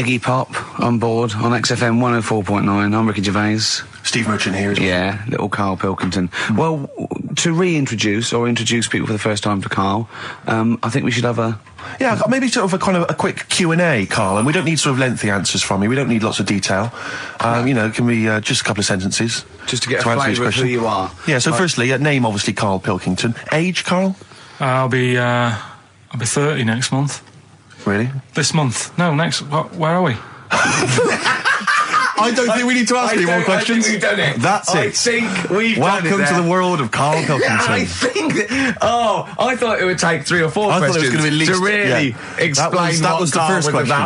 Iggy Pop on board on XFM 104.9. I'm Ricky Gervais. Steve Merchant here as well. Yeah, little Karl Pilkington. Well, to reintroduce or introduce people for the first time to Karl, I think we should have a... Yeah, maybe sort of a quick Q&A, Karl, and we don't need sort of lengthy answers from you. We don't need lots of detail. You know, it can be just a couple of sentences. Just to get a flavour of who you are. Yeah, so firstly, name obviously Karl Pilkington. Age, Karl? I'll be 30 next month. Really? This month? No, next. Where are we? I don't think we need to ask any more questions. I think we've done it. That's it. I think we've Welcome done it to the world of Karl Pilkington. I think that... Oh, I thought it would take 3 or 4 I questions thought it was going to be at least, to really explain that was the first question.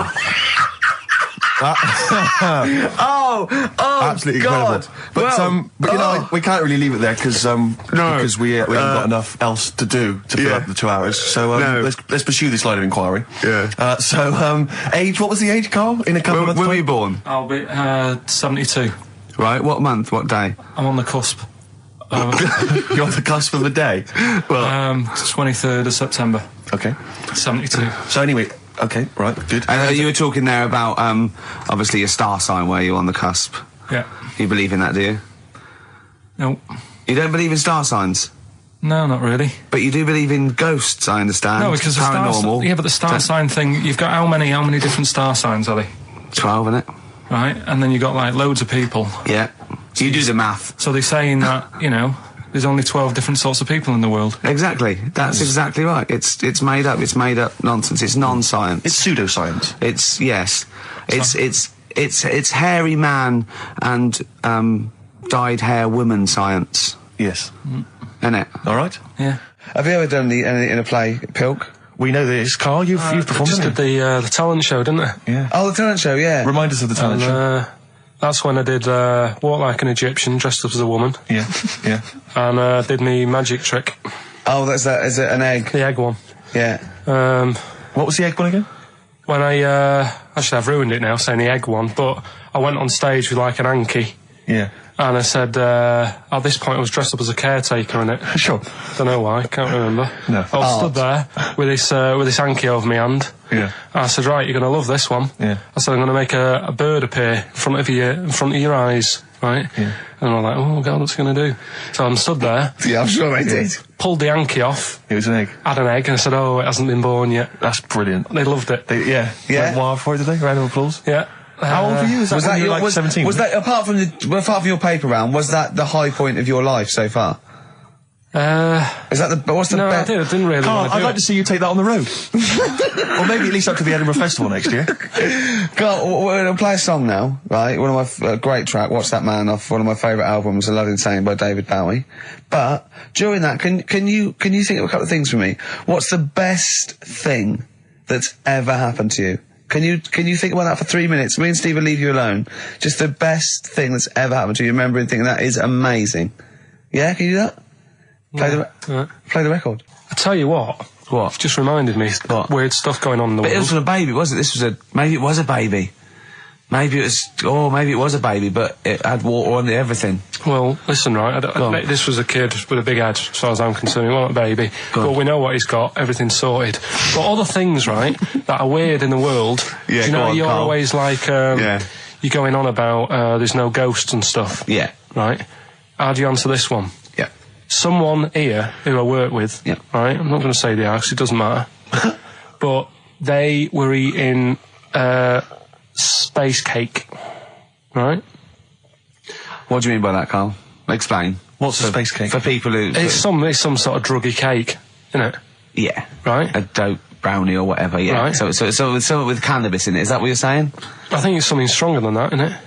Absolutely God. incredible. But you know, we can't really leave it there because we haven't got enough else to do to fill up the 2 hours. So let's pursue this line of inquiry. Yeah. Age? What was the age, Karl? In a couple of months. When were you born? I'll be 72. Right. What month? What day? I'm on the cusp. You're on the cusp of the day. Well, 23rd of September. Okay. 72. So anyway. Okay, right, good. And you were talking there about, obviously your star sign where you're on the cusp. Yeah. You believe in that, do you? No. You don't believe in star signs? No, not really. But you do believe in ghosts, I understand. No, because paranormal. but the star sign thing, you've got how many different star signs are they? 12, innit? Right, and then you've got like loads of people. Yeah. So you do the math. So they're saying that, you know, there's only 12 different sorts of people in the world. Exactly. That's exactly right. It's made up. It's made up nonsense. It's non-science. It's pseudoscience. It's yes. It's hairy man and dyed hair woman science. Yes. Isn't it? All right. Yeah. Have you ever done anything in a play, Pilk? We know this, Karl. You've performed. Just did the talent show, didn't I? Yeah. Oh, the talent show. Yeah. Remind us of the talent show. That's when I did Walk Like an Egyptian, dressed up as a woman. Yeah, yeah. And did me magic trick. Oh, that's that. Is it an egg? The egg one. Yeah. What was the egg one again? When actually I've ruined it now saying the egg one, but I went on stage with like an hanky. Yeah. And I said, at this point I was dressed up as a caretaker in it. Sure. Don't know why, can't remember. No. I was stood there with this hanky over my hand. Yeah. And I said, right, you're going to love this one. Yeah. I said, I'm going to make a bird appear in front of your eyes, right? Yeah. And I'm like, oh God, what's it going to do? So I'm stood there. Yeah, I'm sure they did. Pulled the hanky off. It was an egg. Had an egg, and I said, oh, it hasn't been born yet. That's brilliant. They loved it. Yeah. Yeah. Wow for it, did they? Round of applause. Yeah. How old were you? Was that you were like 17? Was that apart from your paper round? Was that the high point of your life so far? Is that the what's the no? I didn't really. Karl, want to do I'd like to see you take that on the road, or maybe at least up to the Edinburgh Festival next year. Karl, we're going to play a song now, right? One of my great track, "Watch That Man," off one of my favourite albums, "A Love Insane" by David Bowie. But during that, can you think of a couple of things for me? What's the best thing that's ever happened to you? Can you think about that for 3 minutes? Me and Steve will leave you alone. Just the best thing that's ever happened to you. Remember and think that is amazing. Yeah, can you do that? Play the record. I tell you what. What? You've just reminded me. What? Weird stuff going on in the But world. it wasn't a baby, was it? Maybe it was a baby. Maybe it was a baby, but it had water on it, everything. Well, listen, right, this was a kid with a big head, as far as I'm concerned. He wasn't a baby. But we know what he's got, everything's sorted. But other things, right, that are weird in the world, Yeah, do you know, you're Karl. always like, you're going on about, there's no ghosts and stuff. Yeah. Right? How do you answer this one? Yeah. Someone here who I work with, Yeah. right, I'm not going to say the house, it doesn't matter, but they were eating, space cake, right? What do you mean by that, Karl? Explain. What's a space cake? For people who... It's some sort of druggy cake, isn't it? Yeah. Right? A dope brownie or whatever, yeah. Right. So with cannabis in it, is that what you're saying? I think it's something stronger than that, isn't it?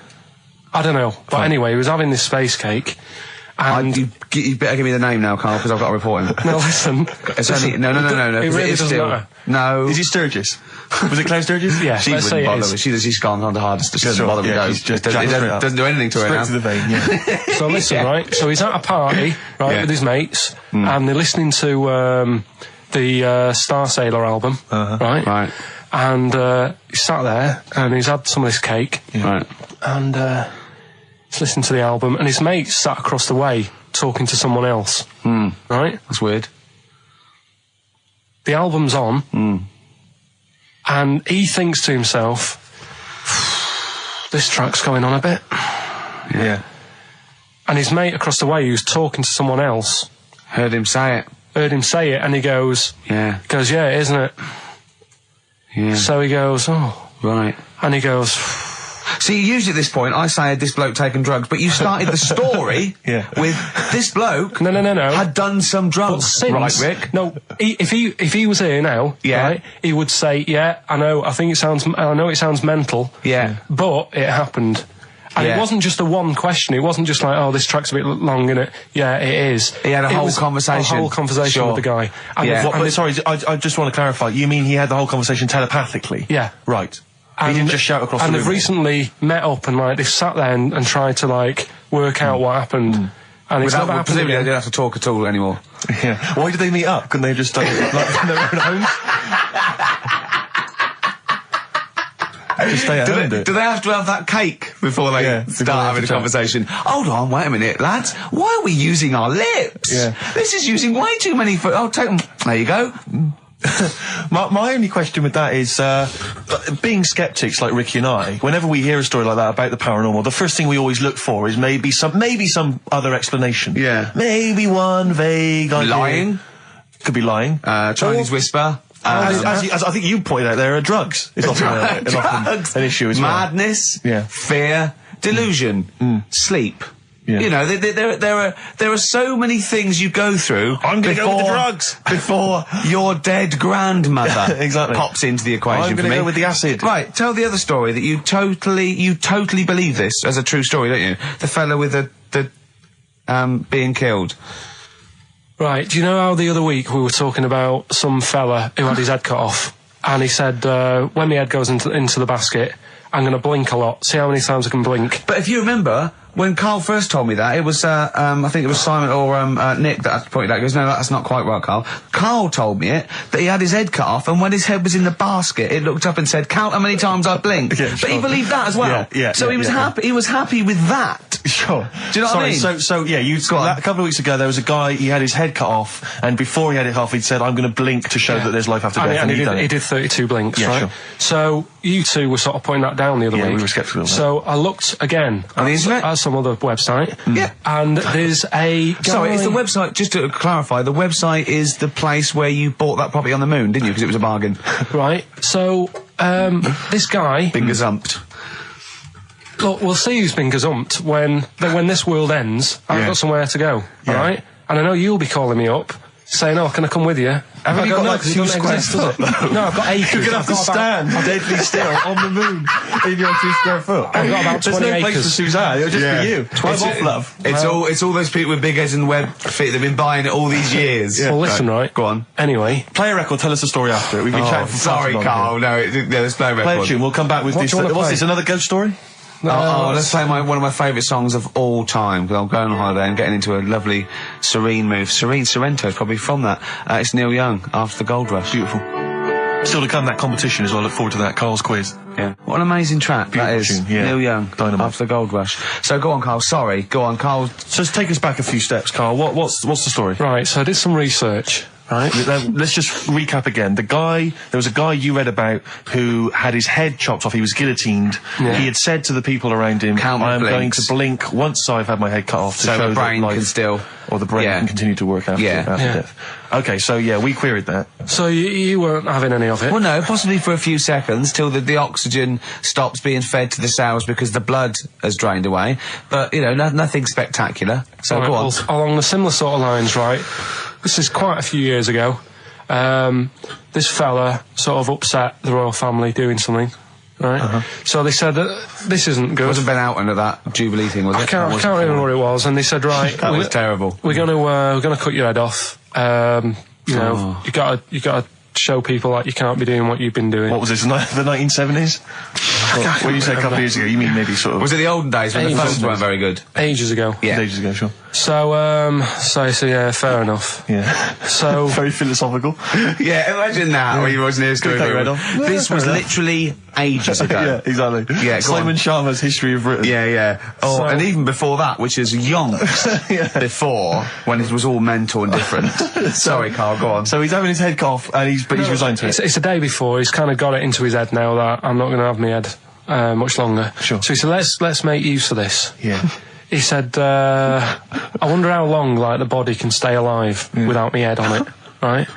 I don't know. But anyway, he was having this space cake, and... You better give me the name now, Karl, because I've got to report him. No, listen. It's only... No. It really doesn't still, matter. No. Is he Sturgis? Was it Claire Sturgis? Yeah, She let's say wouldn't it bother. is. She's gone on the hardest. She doesn't Sure, bother with yeah, those. he's just It jacked straight up. doesn't do anything to her now. Straight to the vein, yeah. So listen, right, so he's at a party, right, Yeah. with his mates, and they're listening to the Star Sailor album, right? Right. And he's sat there, and he's had some of this cake, Right. and he's listening to the album, and his mate sat across the way talking to someone else, right? That's weird. The album's on, and he thinks to himself, this track's going on a bit. Yeah. And his mate across the way, who was talking to someone else, Heard him say it, and he goes, yeah, yeah, isn't it? yeah. So he goes, oh. Right. And he goes... See, usually at this point, I say, had this bloke taken drugs, but you started the story with this bloke No. had done some drugs, right, Rick? No, if he was here now, right, he would say, yeah, I know it sounds mental, yeah, but it happened. And it wasn't just a one question. It wasn't just like, oh, this track's a bit long, innit? Yeah, it is. He had a whole conversation. A whole conversation with the guy. And sorry, I just want to clarify. You mean he had the whole conversation telepathically? Yeah. Right. He didn't just shout across the room. And they've recently met up and, like, they've sat there and tried to, like, work out what happened. And it's never happened. Presumably they didn't have to talk at all anymore. Yeah. Why did they meet up? Couldn't they just like in their own homes? Just stay at home. Do they have to have that cake before they start having a conversation? Hold on, wait a minute, lads. Why are we using our lips? Yeah. This is using way too many. Oh, take them. There you go. My only question with that is, being skeptics like Ricky and I, whenever we hear a story like that about the paranormal, the first thing we always look for is maybe some other explanation. Yeah. Maybe one vague idea. Lying. Could be lying. Chinese whisper. As I think you pointed out, there are drugs. It's often an issue as well. Madness. Yeah. Fear. Delusion. Sleep. Yeah. You know, there are so many things you go through. I'm going to go with the drugs before your dead grandmother pops into the equation. I'm going to go with the acid. Right, tell the other story that you totally believe this as a true story, don't you? The fella with the being killed. Right, do you know how the other week we were talking about some fella who had his head cut off, and he said, when my head goes into the basket, I'm going to blink a lot, see how many times I can blink. But if you remember, when Karl first told me that, it was, I think it was Simon or Nick that pointed out. He goes, no, that's not quite right, Karl. Karl told me that he had his head cut off, and when his head was in the basket, it looked up and said, count how many times I blinked. Yeah, sure. But he believed that as well. So he was happy. He was happy with that. Sure. Do you know what I mean? So yeah, a couple of weeks ago, there was a guy, he had his head cut off, and before he had it off, he'd said, I'm going to blink to show that there's life after death. And he did 32 blinks, right? Sure. So you two were sort of pointing that down the other week. Yeah, we were sceptical of that. So I looked again on the internet at some other website. Yeah. And there's a guy... Sorry, it's the website, just to clarify, the website is the place where you bought that property on the moon, didn't you? Because it was a bargain. Right. So, this guy... Been gazumped. Look, we'll see who's been gazumped when this world ends. I've got somewhere to go, alright? And I know you'll be calling me up, saying, oh, can I come with you? Haven't you got like 2 square foot? No, I've got acres. You're going to have to stand deadly still on the moon in your 2 square foot. I've got about 20 acres. There's no place for Suzanne, it'll just be you. 12 off, love. It's all those people with big heads and web feet that've been buying it all these years. Well, listen, right. Go on. Anyway. Play a record, tell us the story after it. We've been chatting for sorry, Karl. No, there's no record. Play a tune, we'll come back with this. What's this, another ghost story? Let's play one of my favourite songs of all time, because I'm going on holiday and getting into a lovely serene mood. Sorrento is probably from that. It's Neil Young, After the Gold Rush. Beautiful. Still to come, that competition as well. Look forward to that. Karl's quiz. Yeah. What an amazing track that is. Tune, yeah. Neil Young, Dynamite. After the Gold Rush. So go on, Karl. Sorry. Go on, Karl. So take us back a few steps, Karl. What's the story? Right, so I did some research. Right. Let's just recap again. There was a guy you read about who had his head chopped off. He was guillotined. Yeah. He had said to the people around him, I'm going to blink once I've had my head cut off to show the brain that life, can still... Or the brain can continue to work after death. Okay, so we queried that. So you weren't having any of it? Well, no, possibly for a few seconds till the oxygen stops being fed to the cells because the blood has drained away. But, nothing spectacular. So go on. Well, along the similar sort of lines, right? This is quite a few years ago. This fella sort of upset the royal family doing something, right? So they said, this isn't good. It wasn't Ben Oughton at that Jubilee thing, was it? I can't remember what it was. And they said, right, that was terrible. We're gonna cut your head off. You gotta show people like you can't be doing what you've been doing. What was this? The 1970s? What you said a couple of years ago? You mean maybe sort of? Was it the olden days when the phones weren't very good? Ages ago. Yeah, ages ago, sure. So yeah, fair enough. Yeah. So very philosophical. Yeah, imagine that when you watching this. This was literally ages ago. Yeah, exactly. Yeah, Simon Sharma's History of Britain. Yeah. Oh, and even before that, which is yonks before, when it was all mental and different. Sorry, Karl, go on. So he's having his head cut off, and he's resigned to it. It's a day before. He's kind of got it into his head now that I'm not going to have my head much longer. Sure. So he said, let's make use of this. Yeah. He said, I wonder how long, like, the body can stay alive without me head on it, right?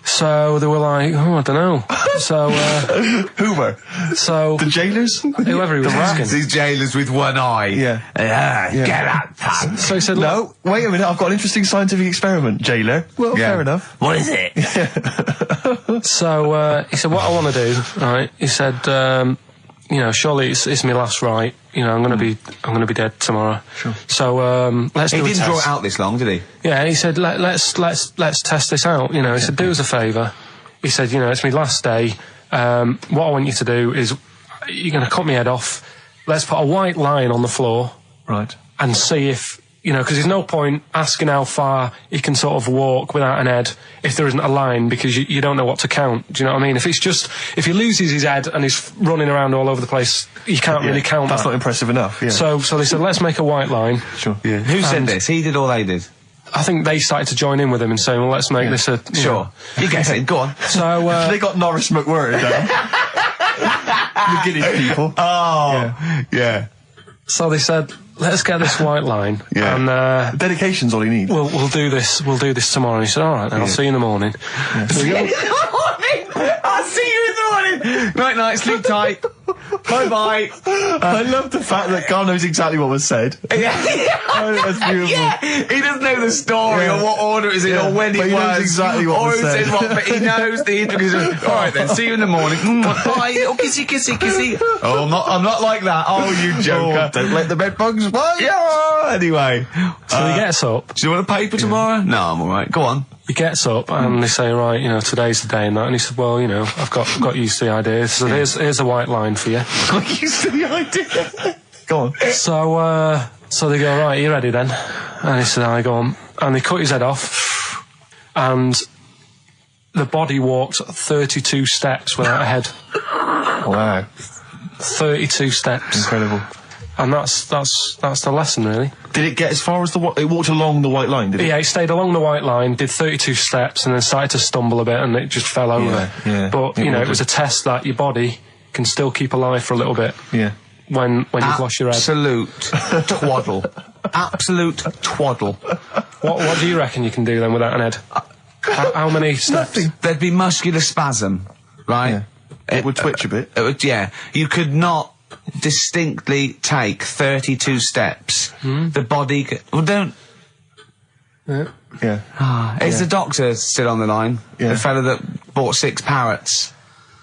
So they were like, oh, I don't know. So, Hoover. So The jailers? whoever he was asking. These jailers with one eye. Yeah. Get out, pal. So he said, No, wait a minute, I've got an interesting scientific experiment, jailer. Well, Yeah. fair enough. What is it? So, he said, what I want to do, right, he said, you know, surely it's my last right. You know, I'm gonna be dead tomorrow. Sure. So, let's He do a didn't test. draw it out this long, did he? Yeah, he said, let's test this out. You know, he said, do us a favour. He said, you know, it's my last day. What I want you to do is, you're going to cut my head off. Let's put a white line on the floor. Right. And see if, you know, because there's no point asking how far he can sort of walk without an head if there isn't a line, because you don't know what to count. Do you know what I mean? If he loses his head and he's running around all over the place, you can't really count That's that. not impressive enough, yeah. So they said, let's make a white line. Sure. Yeah. Who said And- this? He did or they did? I think they started to join in with him and saying, well, let's make this a... you know. You guess it. Go on. So, They got Norris McWhirter down. The Guinness people. Oh. Yeah. so they said, let's get this white line. Yeah. And, Dedication's all he needs. we'll do this tomorrow. And he said, all right, then, I'll see you in the morning. So we go- I'll see you in the morning. Night, night. Sleep tight. Bye, bye. I love the fact that Carl knows exactly what was said. Oh, that's beautiful. Yeah, he doesn't know the story or what order it is in or when but it he was. knows exactly what or was who said. what, but he knows the intricacies. All right then, see you in the morning. Bye. Oh, kissy, kissy, kissy. Oh, I'm not like that. Oh, you joker. Don't let the bed bugs bite. Yeah. Anyway, So he gets up. do you want a paper tomorrow? No, I'm all right. Go on. He gets up and they say, right, you know, today's the day and that. And he said, well, you know, I've got used to the idea. So here's a white line for you. Got used to the idea. Go on. So they go, right, you ready then? And he said, I go on. And they cut his head off. And the body walked 32 steps without a head. Wow. 32 steps. Incredible. And that's the lesson, really. Did it get as far as it walked along the white line, did it? Yeah, he stayed along the white line, did 32 steps, and then started to stumble a bit, and it just fell over. yeah. But, you know, it was a test that your body can still keep alive for a little bit Yeah. when you've lost your head. Absolute twaddle. Absolute twaddle. What do you reckon you can do then without an head? How many steps? There'd be muscular spasm, right? Yeah. It would twitch a bit. It would, yeah. You could not distinctly take 32 steps. The body well, don't... Yeah. Is the doctor still on the line? Yeah. The fella that bought 6 parrots.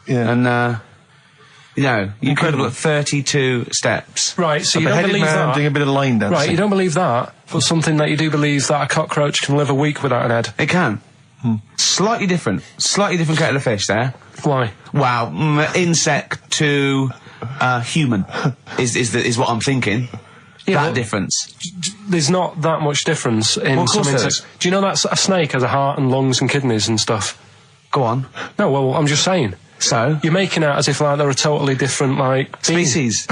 Yeah. And, you know, you could Incredible. have 32 steps. Right, so A you don't beheaded believe man that. doing a bit of line dancing. Right, you don't believe that, but something that you do believe that a cockroach can live a week without an head. It can. Slightly different kettle of fish there. Why? Wow, insect to human is what I'm thinking. Yeah, that well- difference. There's not that much difference in Well, of some course there insects. Do you know that a snake has a heart and lungs and kidneys and stuff? Go on. No, well, I'm just saying. So You're making out as if like they're a totally different like being. species.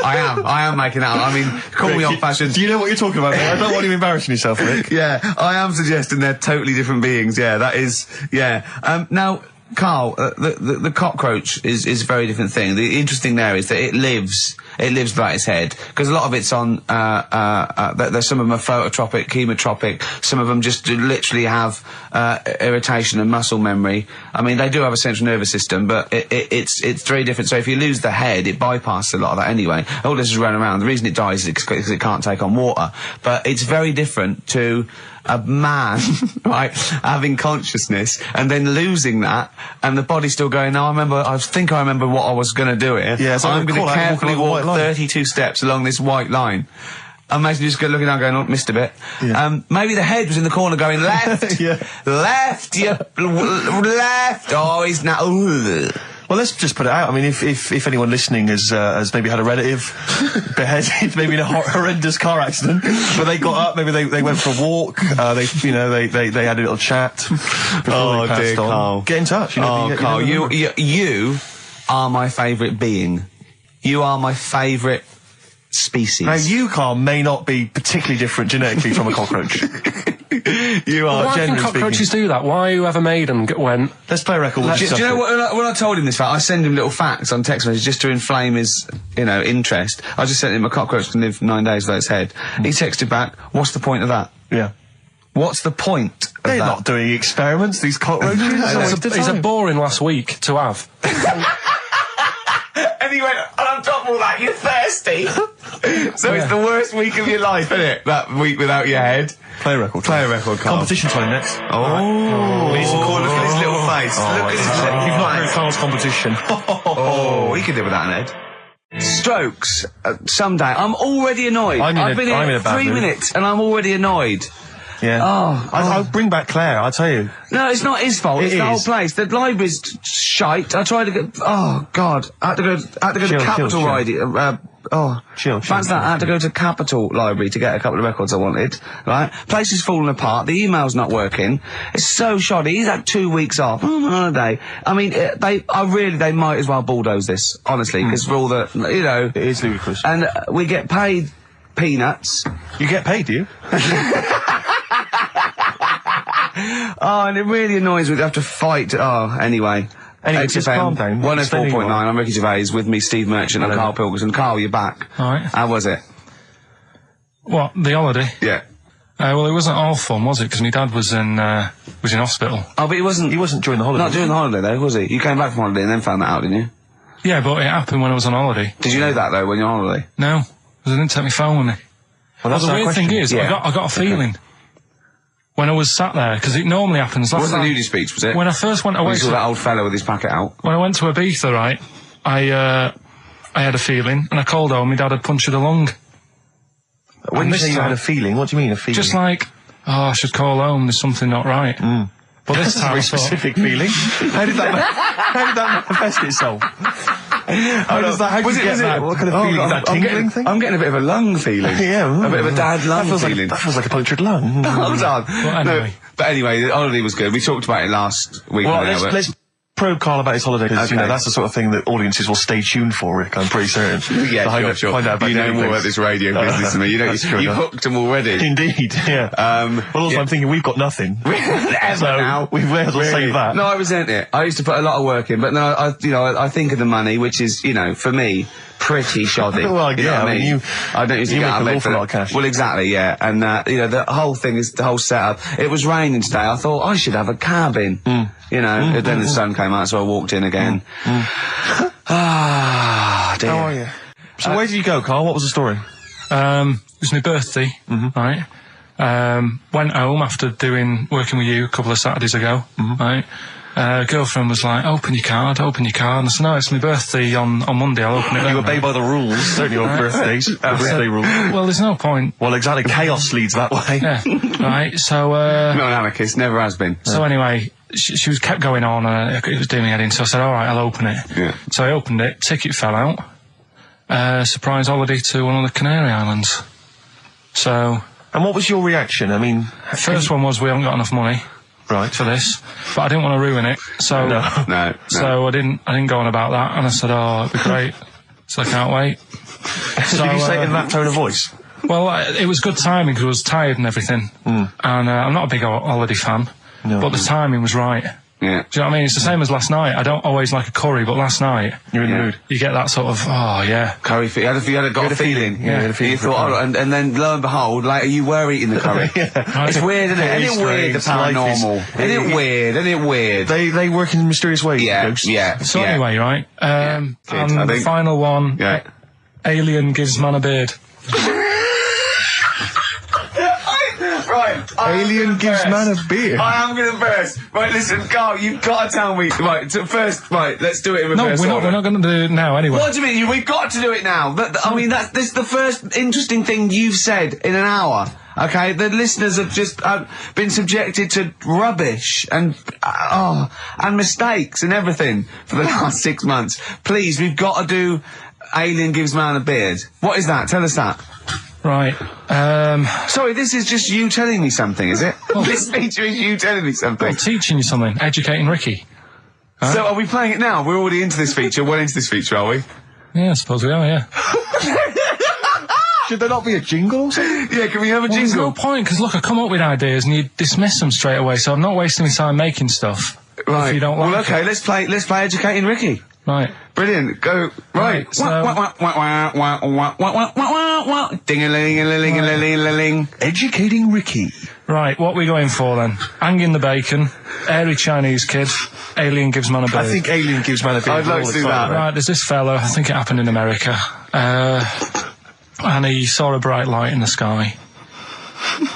I am making that. I mean, call me old fashioned. Do you know what you're talking about, mate? I don't want you embarrassing yourself, Rick. Yeah, I am suggesting they're totally different beings. Yeah, that is. Yeah. Now, Carl, the cockroach is a very different thing. The interesting there is that it lives without its head, because a lot of it's on. There's some of them are phototropic, chemotropic. Some of them just literally have irritation and muscle memory. I mean, they do have a central nervous system, but it's very different. So if you lose the head, it bypasses a lot of that anyway. All this is running around. The reason it dies is because it can't take on water. But it's very different to a man, right, having consciousness and then losing that, and the body still going, no, I think I remember what I was going to do here. Yeah, so I'm going call to out, carefully walk along the walk white line. 32 steps along this white line. Imagine you just looking down going, oh, missed a bit. Yeah. Maybe the head was in the corner going, left, Yeah. left, left, oh, he's now, Well, let's just put it out. I mean, if anyone listening has maybe had a relative beheaded, maybe in a horrendous car accident, but they got up, maybe they went for a walk, they had a little chat before they passed dear on. Carl. Get in touch. You know, Oh, Carl, you are my favourite being. You are my favourite species. Now, you, Carl, may not be particularly different genetically from a cockroach. You are Why can generally cockroaches speaking. do that? Why whoever made them went... Let's play a record. Do you know what, when I told him this fact, I send him little facts on text message just to inflame his, interest. I just sent him a cockroach can live 9 days without its head. He texted back, what's the point of that? Yeah. What's the point of They're that? not doing experiments, these cockroaches. It's a boring last week to have. And he went, and on top of all that, you're thirsty. So it's the worst week of your life, isn't it? That week without your head. Play a record. Play a record, Carl. Competition time next. Oh. Look at his little face. Look at his little You've not heard face. Carl's competition. Oh, he could do with that, Ned. Strokes. Someday. I'm already annoyed. I've been I'm in here a bad 3 mood. minutes and I'm already annoyed. Yeah. I'll bring back Claire, I'll tell you. No, it's not his fault. It's It the whole is. place. The library's shite. I tried to get. Oh God! I had to go to Capital Riding. Chill. Fancy that. I had to go to Capital Library to get a couple of records I wanted. Right? Place is falling apart. The email's not working. It's so shoddy. He's had 2 weeks off. I'm on holiday. I mean, they might as well bulldoze this, honestly, because for all the, It is ludicrous. and we get paid peanuts. You get paid, do you? Oh, and it really annoys me. We have to fight. Oh, anyway. Anyway, just calm down. 104.9. I'm Ricky Gervais with me, Steve Merchant, and Hello. Karl Pilkington. Carl, you're back. All right. How was it? What, the holiday? Yeah. Well, it wasn't all fun, was it? Because my dad was in hospital. Oh, but he wasn't during the holiday. Not during the holiday, though, was he? You came back from holiday and then found that out, didn't you? Yeah, but it happened when I was on holiday. Did you know that, though, when you're on holiday? No, because I didn't take my phone with me. Well, that's the our weird question. thing is, Yeah. I got a feeling when I was sat there, because it normally happens. It wasn't a nudie speech, was it? When I first went away, You saw that old fella with his packet out. when I went to Ibiza, right, I had a feeling, and I called home. My dad had punctured a lung. When And you this say you had time- a feeling, what do you mean, a feeling? Just like, I should call home. There's something not right. But this That's a time, very I thought, specific feeling. How did that manifest itself? How did you get that? What kind of feeling? Is that tingling thing? I'm getting a bit of a lung feeling. Yeah. A bit of a dad lung feeling. That feels like a punctured lung. Hold on. anyway. But anyway, the holiday was good. We talked about it last week. Well, now, but- let's probe Carl about his holiday, because Okay. that's the sort of thing that audiences will stay tuned for, Rick, I'm pretty certain. Yeah, To sure. Find out about You know different more things. about this radio business than me. You know, That's true you enough. hooked them already. Indeed, yeah. Well, also, yeah. I'm thinking we've got nothing. So, now. we may as well save that. No, I resent it. I used to put a lot of work in, but no, I think of the money, which is, for me, pretty shoddy. Well, You know yeah, what I mean, I don't usually you get make out of an bed awful for lot of that. cash. Well, exactly, yeah. And, the whole thing is, the whole setup. It was raining today. I thought, I should have a cabin. And then the sun came out, so I walked in again. Ah, dear. How are you? So where did you go, Carl? What was the story? it was my birthday, right? Went home after working with you a couple of Saturdays ago, right? Girlfriend was like, open your card, and I said, no, it's my birthday on Monday, I'll open it then. You obey by the rules, certainly on birthdays. Birthday rules. Well, there's no point. Well, exactly. Chaos leads that way. Yeah, right, so, Not an anarchist, never has been. so anyway, she was kept going on, and it was doing me head in, so I said, alright, I'll open it. Yeah. So I opened it, ticket fell out, surprise holiday to one of the Canary Islands. So, And what was your reaction? I mean, first one was we haven't got enough money right. for this, but I didn't want to ruin it, so No. so I didn't go on about that, and I said, it'd be great, so I can't wait. So, Did you say it in that tone of voice? well, it was good timing because I was tired and everything, and I'm not a big holiday fan, but the timing was right. Yeah. Do you know what I mean? It's the same as last night. I don't always like a curry, but last night You're in the mood. you get that sort of, Curry, you had a feeling. Yeah, you had a feeling You for thought, curry. and then lo and behold, later you were eating the curry. It's weird, isn't it? Very Isn't it weird, the strange. Life is- paranormal? Isn't it weird? Isn't it weird? They work in mysterious ways. Yeah, ghosts. yeah. So yeah. anyway, right? Good, And I the think. final one, Yeah. alien gives man a beard. Right. Alien gives man a beard. I am going to burst. Right, listen, Carl, you've got to tell me. Right, first, let's do it in No, reverse we're order. not going to do it now anyway. What do you mean? We've got to do it now. I mean, this is the first interesting thing you've said in an hour. Okay, the listeners have just been subjected to rubbish and mistakes and everything for the last 6 months. Please, we've got to do Alien Gives Man a Beard. What is that? Tell us that. Right. Sorry, this is just you telling me something, is it? This feature is you telling me something. I'm teaching you something, educating Ricky. So are we playing it now? We're already into this feature, well into this feature, are we? Yeah, I suppose we are, yeah. Should there not be a jingle or something? Yeah, can we have a Well, there's no jingle? point, because look, I come up with ideas and you dismiss them straight away, so I'm not wasting my time making stuff. Right. If you don't like well, okay, it. let's play Educating Ricky. Right. Brilliant. Go. Right. Right, so- Ding-a-ling-a-ling-a-ling-a-ling. Educating Ricky. Right, what are we going for then? Hanging the bacon, airy Chinese kid, alien gives man a beard. I think Alien gives man a beard. I'd like all to the do time, that. Right, there's this fella, I think it happened in America, and he saw a bright light in the sky.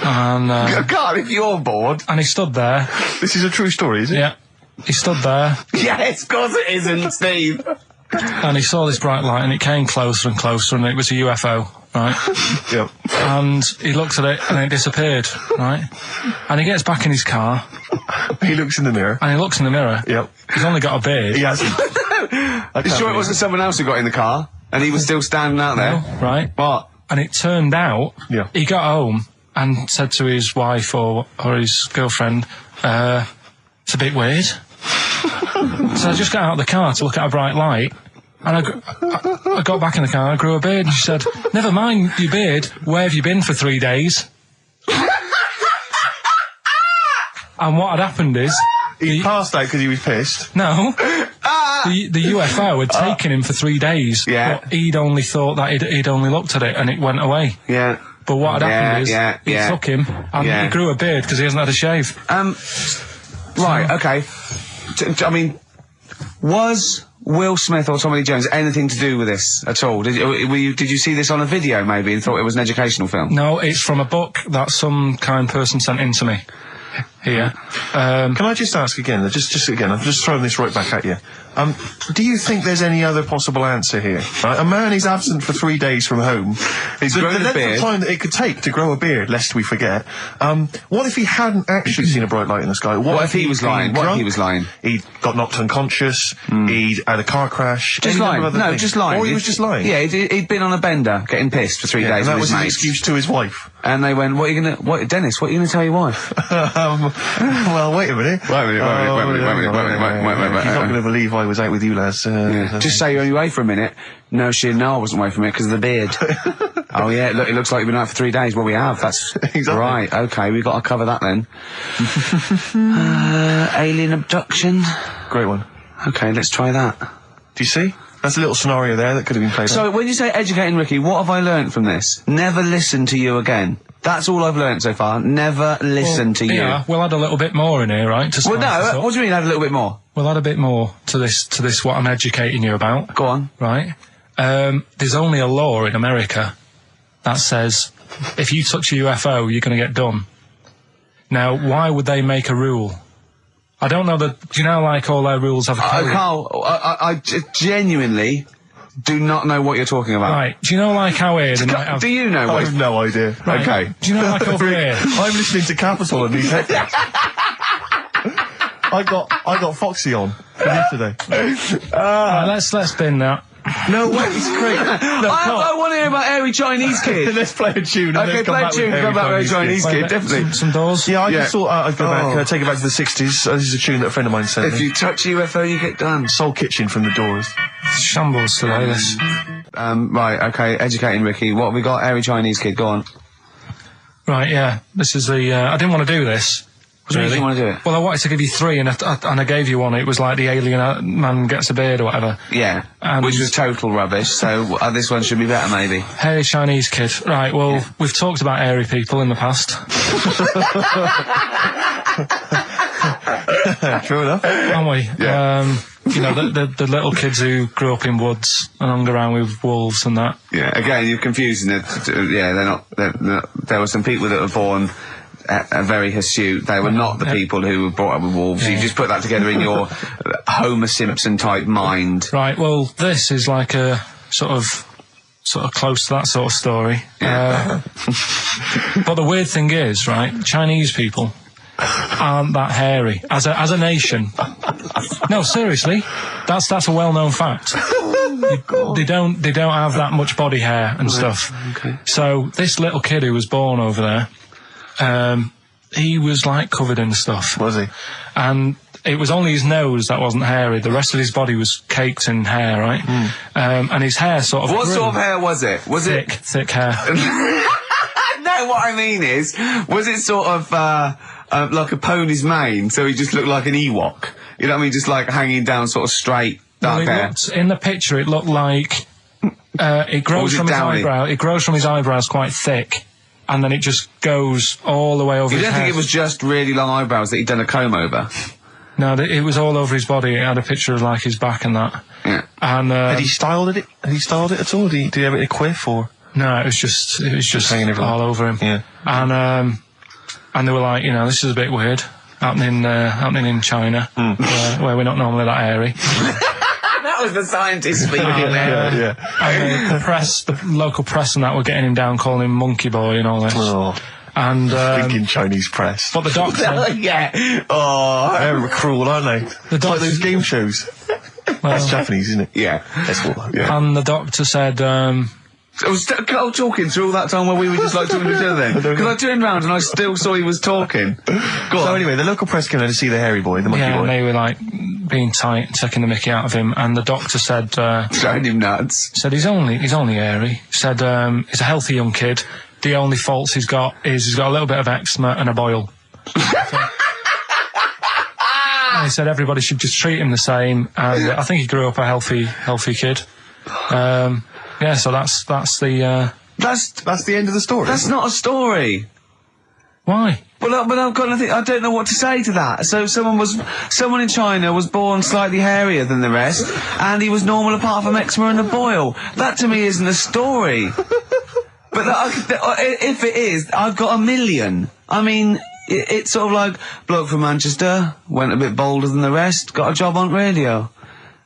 And, God, if you're bored. and he stood there. This is a true story, is it? Yeah. He stood there, Yes, of course it isn't, Steve. and he saw this bright light, and it came closer and closer, and it was a UFO, right? Yep. And he looked at it, and it disappeared, right? And he gets back in his car, He looks in the mirror. and he looks in the mirror. Yep. He's only got a beard. He has. You sure it wasn't someone else who got in the car and he was still standing out there? Right? What? And it turned out, Yeah. he got home and said to his wife or his girlfriend, it's a bit weird. So I just got out of the car to look at a bright light, and I got back in the car, I grew a beard, and she said, never mind your beard, where have you been for 3 days? And what had happened is, He passed out because he was pissed. no, the UFO had taken him for 3 days. Yeah. But he'd only thought that he'd only looked at it and it went away. Yeah. But what had happened is, he took him and he grew a beard because he hasn't had a shave. Right, okay. I mean, was Will Smith or Tommy Lee Jones anything to do with this at all? Did you see this on a video maybe and thought it was an educational film? No, it's from a book that some kind person sent in to me. Here. Can I just ask again, just again, I'm just throwing this right back at you. Do you think there's any other possible answer here? Right? A man is absent for 3 days from home. He's the grown a length beard. of time that it could take to grow a beard, lest we forget. What if he hadn't actually seen a bright light in the sky? What if he was been lying? What if drunk? he was lying? He got knocked unconscious. He'd had a car crash. Just any lying. number of No, other things. just lying. Or he was just lying. Yeah, he'd been on a bender, getting pissed for 3 Yeah, days and that with was his his mates. excuse to his wife. And they went, Dennis, what are you gonna tell your wife? Well, wait a minute. Wait a minute. He's not going to believe I was out with you, lads. Just say you're only away for a minute. No, she didn't know I wasn't away from it because of the beard. Oh yeah, look, it looks like you've been out for 3 days. Well, we have. That's Exactly. right. Okay, we've got to cover that then. Alien abduction. Great one. Okay, let's try that. Do you see? That's a little scenario there that could have been played out. So when you say educating Ricky, what have I learnt from this? Never listen to you again. That's all I've learnt so far. Never listen to you. Yeah, we'll add a little bit more in here, right? To Well, spice this no. up. What do you mean? Add a little bit more. We'll add a bit more to this what I'm educating you about, Go on. right? There's only a law in America that says if you touch a UFO, you're going to get done. Now, why would they make a rule? I don't know that. Do you know, like all their rules have a code? Carl, I genuinely do not know what you're talking about. Right? Do you know, like how here they might have? Do you know I what? have no idea. Right, Okay. Do you know, like over here? I'm listening to Capital and these headphones. I got Foxy on from yesterday. Right, let's bin that. No way, it's great. No, I want to hear about Airy Chinese Kid. let's play a tune. And Okay, then come play a back with tune, Harry come back with Chinese Chinese Kid. Kid, Wait, definitely. Some doors. Yeah, I Yeah. just thought I'd go back, Oh. take it back to the 60s. This is a tune that a friend of mine sent If me. you touch a UFO, you get done. Soul Kitchen from the Doors. Shambles today. This. Right, okay, educating Ricky. What have we got? Airy Chinese Kid, go on. Right, yeah. This is the. I didn't want to do this. What do you mean you want to do it? Well, I wanted to give you three, and I gave you one. It was like the alien man gets a beard or whatever. Yeah, And- which was total rubbish, so this one should be better, maybe. Hairy Chinese kid. Right, well, we've talked about hairy people in the past. True enough. Haven't we? Yeah. You know, the little kids who grew up in woods and hung around with wolves and that. Yeah, again, you're confusing it. Yeah, they're not, there were some people that were born very hirsute. They were not the people who were brought up with wolves. Yeah. You just put that together in your Homer Simpson type mind. Right, well, this is like a sort of close to that sort of story. But the weird thing is, right, Chinese people aren't that hairy as a nation. No, seriously, that's a well-known fact. They don't have that much body hair and stuff. Okay. So this little kid who was born over there, he was like covered in stuff. Was he? And it was only his nose that wasn't hairy. The rest of his body was caked in hair, right? And his hair sort of... What sort of hair was it? Was thick hair. No, what I mean is, was it sort of like a pony's mane, so he just looked like an Ewok? You know what I mean? Just like hanging down sort of straight, dark hair. In the picture, it looked like it grows from his eyebrow. It grows from his eyebrows quite thick, and then it just goes all the way over his head. You don't think it was just really long eyebrows that he'd done a comb over? No, it was all over his body. It had a picture of like his back and that. Yeah. And had he styled it? Had he styled it at all? Did he have it in a quiff or? No, it was just hanging all over him. Yeah. And they were like, you know, this is a bit weird happening in China, where we're not normally that airy. That was the scientist speaking there. And the local press and that were getting him down, calling him Monkey Boy and all this. Oh. And thinking Chinese press. But the doctor, yeah. Oh, they're cruel, aren't they? The doctor, like those game shows. That's Japanese, isn't it? Yeah. That's what. Yeah. And the doctor said. I was talking through all that time while we were just like talking to each other then. Because I turned round and I still saw he was talking. So anyway, the local press came in to see the hairy boy, the monkey boy. Yeah, and they were like being tight, taking the mickey out of him, and the doctor said... throwing him nuts. Said he's only airy. Said he's a healthy young kid. The only faults he's got is he's got a little bit of eczema and a boil. And he said everybody should just treat him the same, and I think he grew up a healthy kid. Yeah, so that's the end of the story. That's not a story. Why? But I've got nothing. I don't know what to say to that. So someone in China was born slightly hairier than the rest, and he was normal apart from eczema and a boil. That to me isn't a story. But if it is, I've got a million. I mean, it's sort of like bloke from Manchester went a bit bolder than the rest, got a job on radio.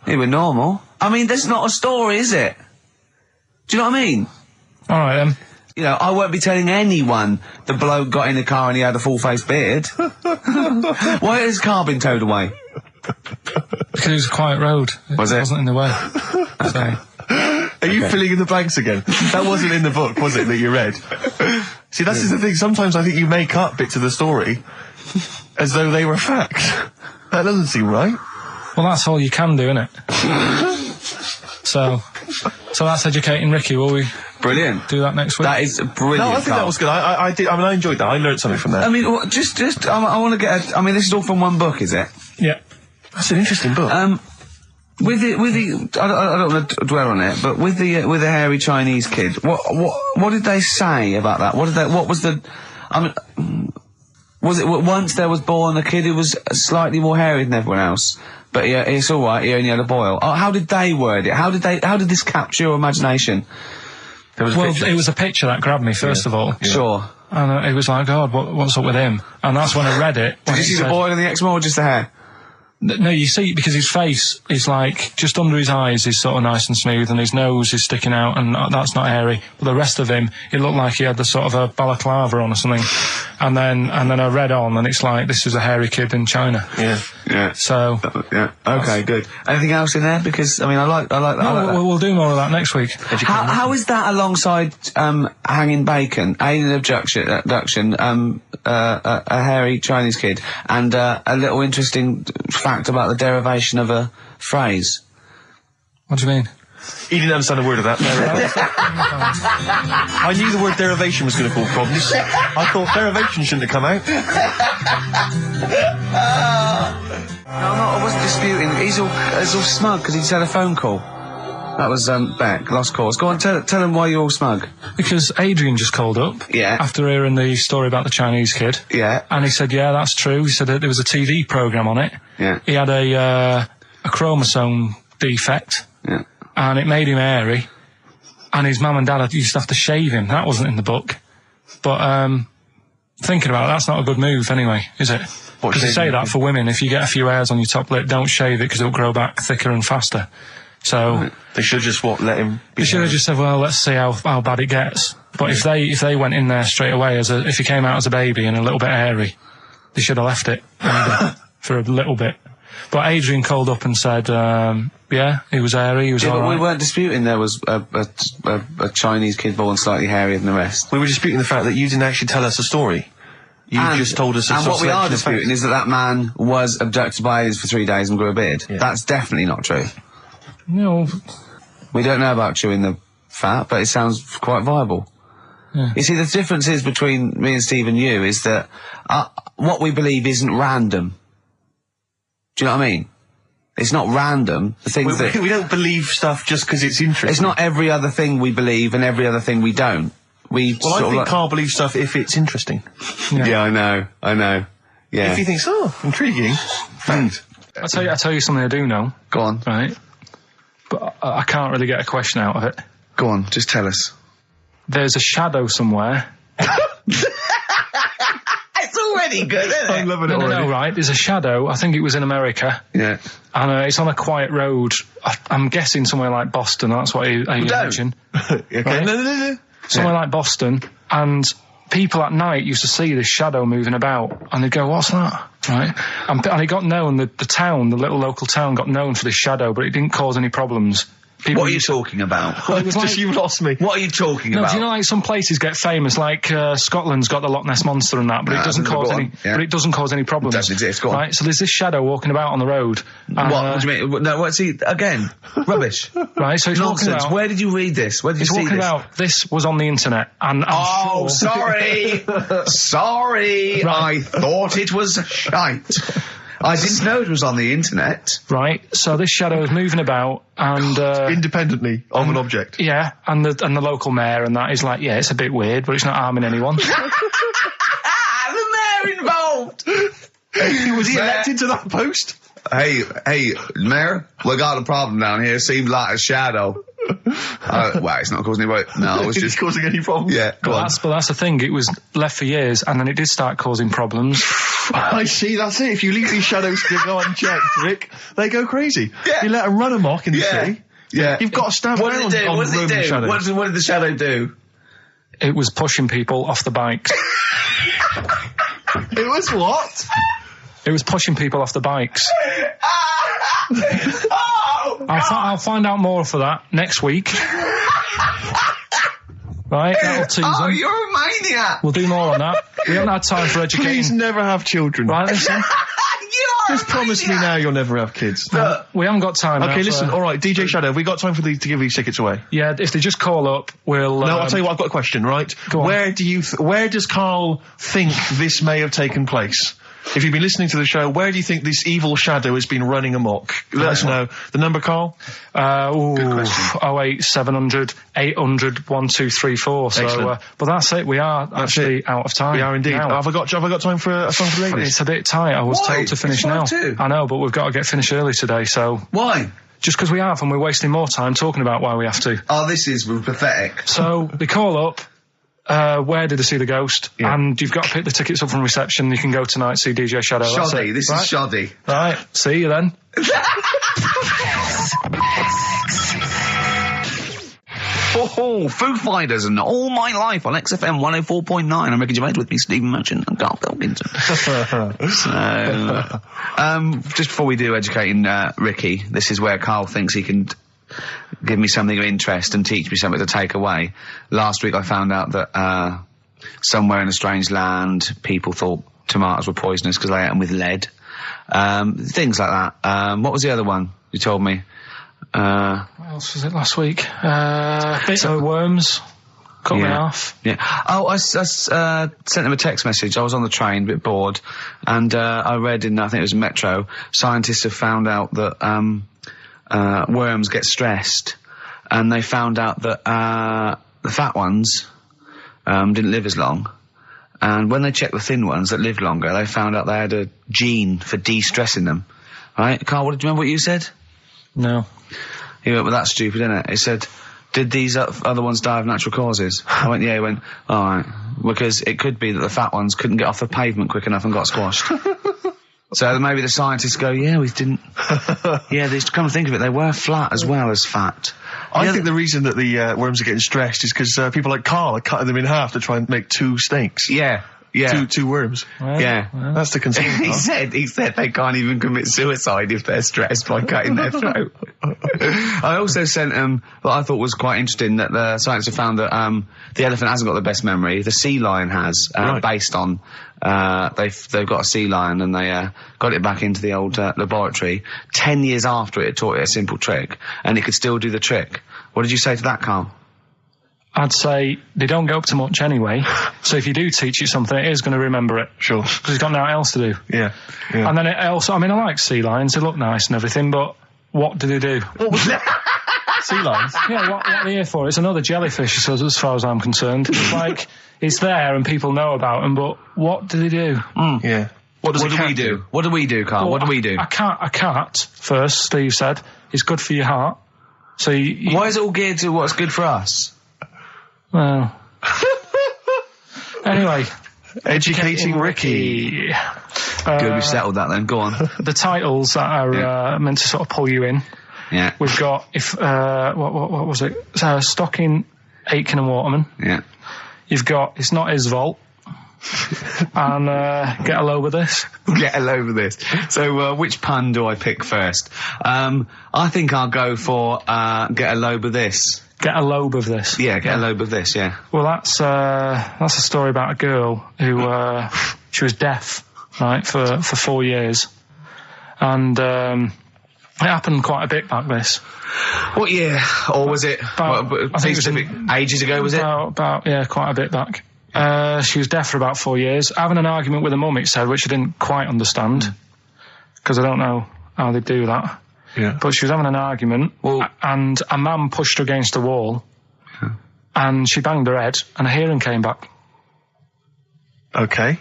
He was normal. I mean, that's not a story, is it? Do you know what I mean? All right, then. You know, I won't be telling anyone the bloke got in the car and he had a full-face beard. Why has his car been towed away? Because it was a quiet road. It wasn't in the way. So. Are you filling in the blanks again? That wasn't in the book, was it, that you read? See, that's the thing. Sometimes I think you make up bits of the story as though they were fact. That doesn't seem right. Well, that's all you can do, innit? So that's educating Ricky. Will we? Brilliant. Do that next week. That is brilliant. No, I think that was good. I did. I mean, I enjoyed that. I learned something from that. I mean, I want to get. I mean, this is all from one book, is it? Yeah. That's an interesting book. With the, I don't want to dwell on it, but with the hairy Chinese kid, what did they say about that? What was the, I mean, was it once there was born a kid who was slightly more hairy than everyone else? But yeah, it's all right. He only had a boil. Oh, how did they word it? How did this capture your imagination? It was a picture that grabbed me first of all. Yeah. Sure. And it was like, God, what's up with him? And that's when I read it. Did you see the boil and the eczema or just the hair? No, you see, because his face is like, just under his eyes is sort of nice and smooth, and his nose is sticking out, and that's not hairy. But the rest of him, it looked like he had the sort of a balaclava on or something. And then I read on, and it's like, this is a hairy kid in China. Yeah. Yeah. So. Yeah. Okay, good. Anything else in there? Because, I mean, I like that. No, we'll do more of that next week. How is that alongside, hanging bacon, alien abduction, a hairy Chinese kid, and, a little interesting fact about the derivation of a phrase? What do you mean? He didn't understand a word of that. I knew the word derivation was going to cause problems. I thought derivation shouldn't have come out. I wasn't disputing. He's all smug because he just had a phone call. That was Beck, lost cause. Go on, tell him why you're all smug. Because Adrian just called up. Yeah. After hearing the story about the Chinese kid. Yeah. And he said, yeah, that's true. He said that there was a TV programme on it. Yeah. He had a chromosome defect. Yeah. And it made him hairy. And his mum and dad used to have to shave him. That wasn't in the book. But, thinking about it, that's not a good move anyway, is it? Because they say that for women, if you get a few hairs on your top lip, don't shave it because it'll grow back thicker and faster. So they should just let him. They should have just said, well, let's see how bad it gets. But if they went in there straight away if he came out as a baby and a little bit hairy, they should have left it for a little bit. But Adrian called up and said, yeah, he was hairy. He was all but right. We weren't disputing there was a Chinese kid born slightly hairier than the rest. We were disputing the fact that you didn't actually tell us a story. You just told us. And what we are disputing is that man was abducted by aliens for 3 days and grew a beard. Yeah. That's definitely not true. No. We don't know about chewing the fat, but it sounds quite viable. Yeah. You see, the difference is between me and Steve and you is that what we believe isn't random. Do you know what I mean? It's not random. The things we don't believe stuff just because it's interesting. It's not every other thing we believe and every other thing we don't. I think Karl believes stuff if it's interesting. Yeah, I know. Yeah. If he thinks, intriguing. Thanks. I'll tell you something I do know. Go on. Right. But I can't really get a question out of it. Go on, just tell us. There's a shadow somewhere. It's already good, isn't it? I'm loving it already. No, right. There's a shadow. I think it was in America. Yeah. And it's on a quiet road. I'm guessing somewhere like Boston. That's what I imagine. Okay. Right? No. Somewhere like Boston. And people at night used to see this shadow moving about. And they'd go, what's that? Right? And it got known, the little local town got known for this shadow, but it didn't cause any problems. What are you talking about? Well, it was Just you lost me. What are you talking about? Do you know, like, some places get famous, like Scotland's got the Loch Ness Monster and that, but it doesn't cause any. Yeah. But it doesn't cause any problems. It doesn't exist. Go on. Right. So there's this shadow walking about on the road. And, What do you mean? No, what's he again? Rubbish. Right. So it's walking Nonsense. about. Where did you read this? Where did you see walking this? about. This was on the internet, and I'm sure. Sorry. Sorry. Right. I thought it was shite. I didn't know it was on the internet. Right. So this shadow is moving about, and Independently of an object. yeah, and the local mayor and that is like, yeah, it's a bit weird, but it's not harming anyone. The mayor involved. Was he elected to that post? Hey, mayor, we got a problem down here. Seems like a shadow. Well, it's not causing any. No, it's just causing any problems. Yeah, go on. But that's the thing. It was left for years, and then it did start causing problems. I see, that's it. If you leave these shadows to go unchecked, Rick, they go crazy. Yeah. You let them run amok in the Yeah. city. Yeah. You've got to stand What down did it do? on What did it Roman do? shadows. What did the shadow do? It was pushing people off the bikes. It was what? It was pushing people off the bikes. Oh, I'll find out more for that next week. Right, that'll tease oh, them. you're a maniac. We'll do more on that. We haven't had time for Please educating. never have children. Right, listen. You are Just promise me now you'll never have kids. We haven't got time. Okay, now listen, for, alright, DJ Shadow, have we got time to give these tickets away? Yeah, if they just call up, we'll... No, I'll tell you what, I've got a question, right? Go on. Where does Karl think this may have taken place? If you've been listening to the show, where do you think this evil shadow has been running amok? Let us know. The number, Karl? Good question. 08700 800 1234. So, Excellent. but that's it. We are actually out of time. We are indeed. now. Have I got time for a song for ladies? It's a bit tight. I was Why? told to finish It's now. 5:02. I know, but we've got to get finished early today, so... Why? Just because we have, and we're wasting more time talking about why we have to. Oh, this is pathetic. So, they call up, where did they see the ghost? Yeah. And you've got to pick the tickets up from reception. You can go tonight, see DJ Shadow. That's Shoddy. it. This Right? is shoddy. Right, see you then. Oh, Foo Fighters and All My Life on XFM 104.9. I'm Ricky Gervais, with me, Stephen Merchant and Karl Pilkington. So, just before we do educating Ricky, this is where Karl thinks he can give me something of interest and teach me something to take away. Last week I found out that somewhere in a strange land, people thought tomatoes were poisonous because they ate them with lead. Things like that. What was the other one you told me? What else was it last week? Bit of worms. Cut me off. Yeah. Oh, I sent him a text message. I was on the train, a bit bored, and I read in, I think it was Metro, scientists have found out that worms get stressed, and they found out that the fat ones didn't live as long. And when they checked the thin ones that lived longer, they found out they had a gene for de-stressing them. Right? Karl, do you remember what you said? No. He went, well, that's stupid, isn't it? He said, did these other ones die of natural causes? I went, yeah. He went, all right. Because it could be that the fat ones couldn't get off the pavement quick enough and got squashed. So maybe the scientists go, yeah, we didn't... Yeah, they come to think of it, they were flat as well as fat. I think the reason that the worms are getting stressed is because people like Karl are cutting them in half to try and make two steaks. Yeah. Yeah. Two worms. Yeah. That's the concern. he said they can't even commit suicide if they're stressed by cutting their throat. I also sent what I thought was quite interesting, that the scientists have found that the elephant hasn't got the best memory. The sea lion has, based on they've got a sea lion, and they got it back into the old laboratory 10 years after it taught it a simple trick, and it could still do the trick. What did you say to that, Karl? I'd say they don't get up to much anyway, so if you do teach it something, it is going to remember it. Sure. Because it's got nothing else to do. Yeah. And then it also, I mean, I like sea lions, they look nice and everything, but what do they do? What was that? Sea lions? Yeah, what are they here for? It's another jellyfish, as far as I'm concerned. It's like, it's there and people know about them, but what do they do? Yeah. What do we do? What do we do, Karl? Well, what do we do? A cat, first, Steve said, is good for your heart. So why is it all geared to what's good for us? Well. Anyway. Educating Ricky. Good, we've settled that then. Go on. The titles that are meant to sort of pull you in. Yeah. We've got, what was it? Stocking, Aitken and Waterman. Yeah. You've got It's Not His Vault. And Get a Load with This. Get a load with this. So, which pun do I pick first? I think I'll go for Get a Load with This. Get a lobe of this. Yeah, get a lobe of this, yeah. Well, that's a story about a girl who, she was deaf, right, for 4 years. And, it happened quite a bit back this. What year? Or was it, I think it was ages ago, was it? About, yeah, quite a bit back. She was deaf for about 4 years, having an argument with her mum, it said, which I didn't quite understand, because I don't know how they do that. Yeah. But she was having an argument, and a man pushed her against a wall, and she banged her head, and her hearing came back. Okay.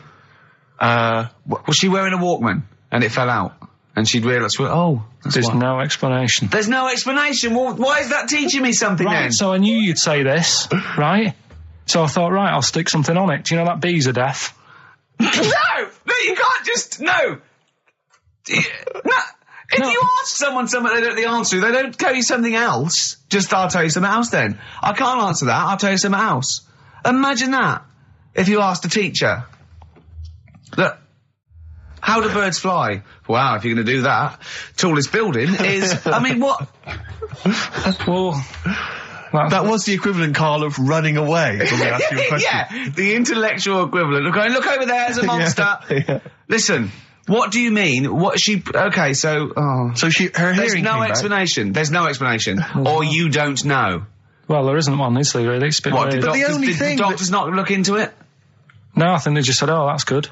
Was she wearing a Walkman, and it fell out? And she'd realised, there's no explanation. There's no explanation? Well, why is that teaching me something then? So I knew you'd say this, right? So I thought, right, I'll stick something on it. Do you know that bees are deaf? No, you can't just, no. If you ask someone something they don't know the answer to, they don't tell you something else. Just, I'll tell you something else then. I can't answer that, I'll tell you something else. Imagine that, if you asked a teacher. Look, how do birds fly? Wow, if you're going to do that, tallest building is, I mean, what? Well, that was the equivalent, Karl, of running away when we asked you a question. Yeah, the intellectual equivalent. Look over there, there's a monster. Yeah. Listen. What do you mean? What she? Okay, so her hearing. There's no explanation. Back. There's no explanation, or you don't know. Well, there isn't one, is there? Really? It's a bit weird. Did the doctors not look into it? No, I think they just said, "Oh, that's good."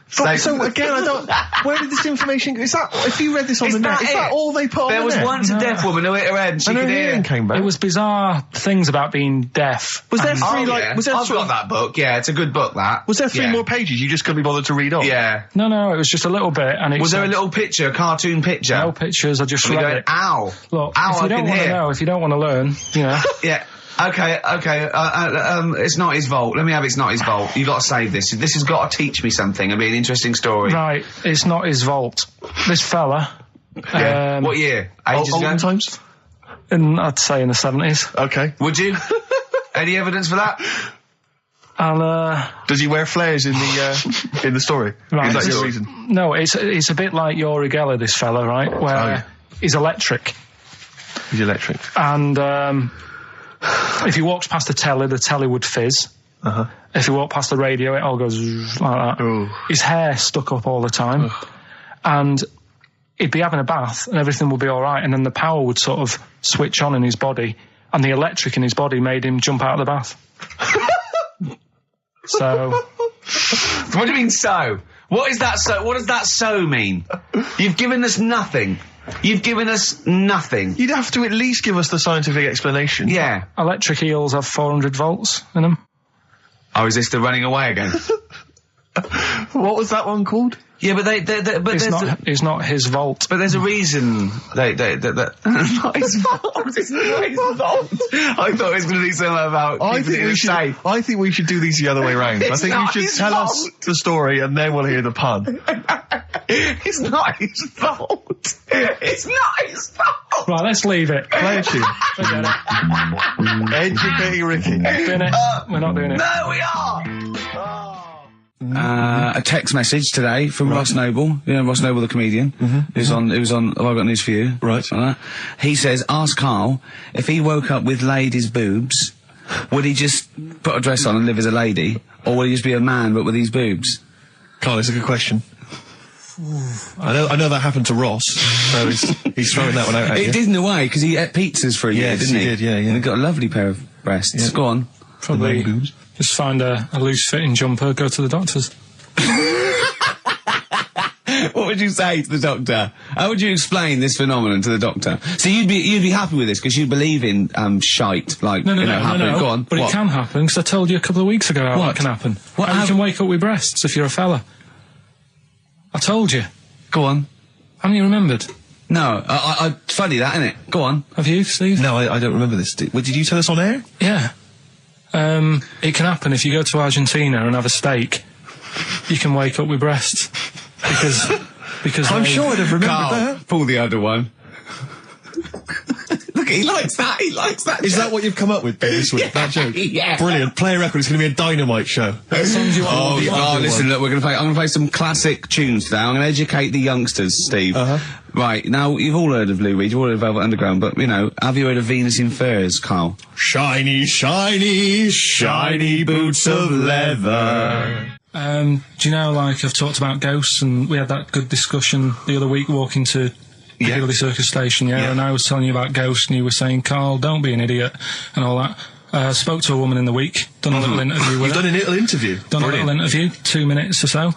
So again, I don't. Where did this information? Is that if you read this on the net? Is that all they put on the net? There was once a deaf woman who hit her head and she could hear. Came back. It was bizarre things about being deaf. Was there three Was there I've got that book. Yeah, it's a good book. That was there 3 more pages. You just couldn't be bothered to read on. Yeah. No, it was just a little bit. And was there a little picture, a cartoon picture? No pictures. I just read it. Ow! Look, ow! If you don't want to know, if you don't want to learn, you know. Yeah. Okay. It's Not His Vault. Let me have It's Not His Vault. You got to save this. This has got to teach me something. It'll be an interesting story. Right. It's Not His Vault. This fella. Yeah. What year? Ages ago? Olden times? I'd say in the 70s. Okay. Would you? Any evidence for that? And does he wear flares in the story? Right. Is that your reason? No, it's a bit like Yuri Geller, this fella, right? Where he's electric. He's electric. And if he walks past the telly would fizz. If he walked past the radio, it all goes like that. Ooh. His hair stuck up all the time. And he'd be having a bath and everything would be all right, and then the power would sort of switch on in his body, and the electric in his body made him jump out of the bath. So... What do you mean, so? What is that so? What does that so mean? You've given us nothing. You've given us nothing. You'd have to at least give us the scientific explanation. Yeah. Electric eels have 400 volts in them. Oh, is this the running away again? What was that one called? Yeah, but it's not his vault. But there's a reason not his vault. It's not his vault. I thought it was going to be something about. I think we should do these the other way round. I think you should tell us the story and then we'll hear the pun. It's not his fault. It's not his fault. Right, let's leave it. Play a tune. Educating Ricky. We're not doing it. No, we are. a text message today from Ross Noble. You know Ross Noble, the comedian, who's on. Have I got news for you? Right. He says, ask Karl if he woke up with ladies' boobs, would he just put a dress on and live as a lady, or would he just be a man but with these boobs? Karl, it's a good question. I know that happened to Ross, so he's throwing that one out at you. It did in a way, because he ate pizzas for a year, didn't he? Yes, he did, yeah. And he got a lovely pair of breasts. Yeah. Go on. Probably just find a loose-fitting jumper, go to the doctor's. What would you say to the doctor? How would you explain this phenomenon to the doctor? So you'd be happy with this because you believe in shite, like No. happening. Go on. But What? It can happen, because I told you a couple of weeks ago how that can happen. What? How you can wake up with breasts if you're a fella. I told you. Go on. Haven't you remembered? No, funny that, isn't it? Go on. Have you, Steve? No, I don't remember this. Did you tell us on air? Yeah. It can happen if you go to Argentina and have a steak. You can wake up with breasts. Because I'm sure I'd have remembered Karl, that. pull the other one. Look, he likes that. Is that what you've come up with this week? That joke? Yeah. Brilliant. Play a record. It's going to be a dynamite show. Listen, look, I'm going to play some classic tunes today. I'm going to educate the youngsters, Steve. Right, now, you've all heard of Lou Reed, you've all heard of Velvet Underground, but, have you heard of Venus in Furs, Karl? Shiny, shiny, shiny boots of leather. Do you know, like, I've talked about ghosts, and we had that good discussion the other week walking to Piccadilly Circus Station, and I was telling you about ghosts, and you were saying, Karl, don't be an idiot, and all that. Spoke to a woman in the week, done a little interview with her. You've done a little interview? Done a little interview, 2 minutes or so,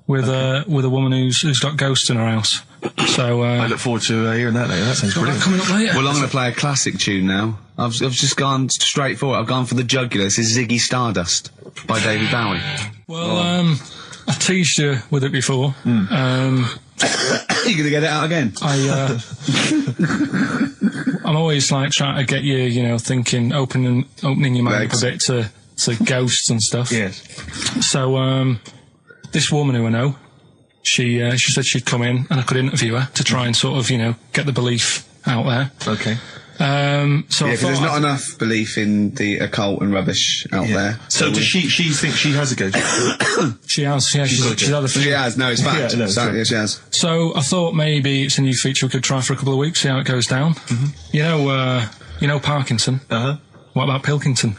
with a woman who's got ghosts in her house. So, I look forward to hearing that later. That sounds brilliant. Coming up later. Well, I'm going to play a classic tune now. I've just gone straight for it. I've gone for the jugular. This is Ziggy Stardust by David Bowie. Well, I teased you with it before. You're going to get it out again? I'm always like trying to get you, thinking, opening your mind up a bit to ghosts and stuff. Yes. So, this woman who I know, she said she'd come in and I could interview her to try and sort of, get the belief out there. Okay. So because there's not enough belief in the occult and rubbish out there. So does she think she has a ghost? She has, yeah. She's had a few. She has, no, it's fact. Yeah, she has. So I thought maybe it's a new feature we could try for a couple of weeks, see how it goes down. You know Parkinson? What about Pilkington?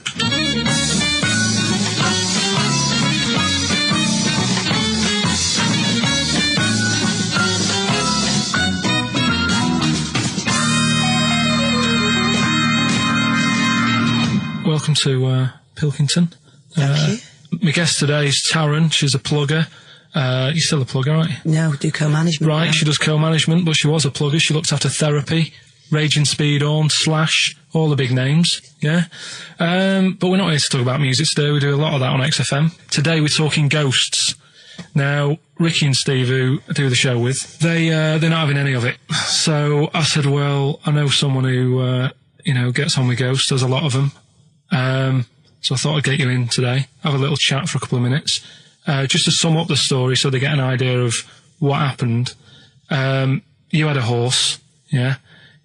Welcome to Pilkington. Thank you. My guest today is Taryn. She's a plugger. You're still a plugger, aren't you? No, do co-management. Right, now. she does co-management, but she was a plugger. She looked after Therapy, Raging Speedhorn, Slash, all the big names, yeah? But we're not here to talk about music today. We do a lot of that on XFM. Today we're talking ghosts. Now, Ricky and Steve, who I do the show with, they're not having any of it. So I said, well, I know someone who, gets on with ghosts. There's a lot of them. So I thought I'd get you in today, have a little chat for a couple of minutes, just to sum up the story so they get an idea of what happened. You had a horse, yeah?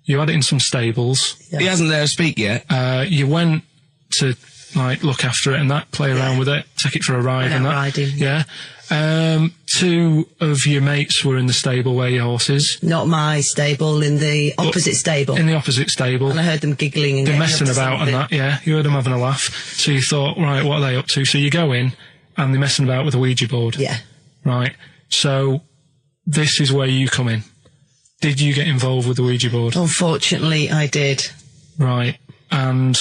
You had it in some stables. Yeah. He hasn't let her speak yet. You went to, look after it and that, play around with it, take it for a ride and that. Riding. Yeah. 2 of your mates were in the stable where your horse is. Not my stable, in the opposite stable. In the opposite stable. And I heard them giggling and They're getting messing up to about and something. that, yeah. You heard them having a laugh. So you thought, right, what are they up to? So you go in, and they're messing about with a Ouija board. Yeah. Right. So this is where you come in. Did you get involved with the Ouija board? Unfortunately, I did. Right. And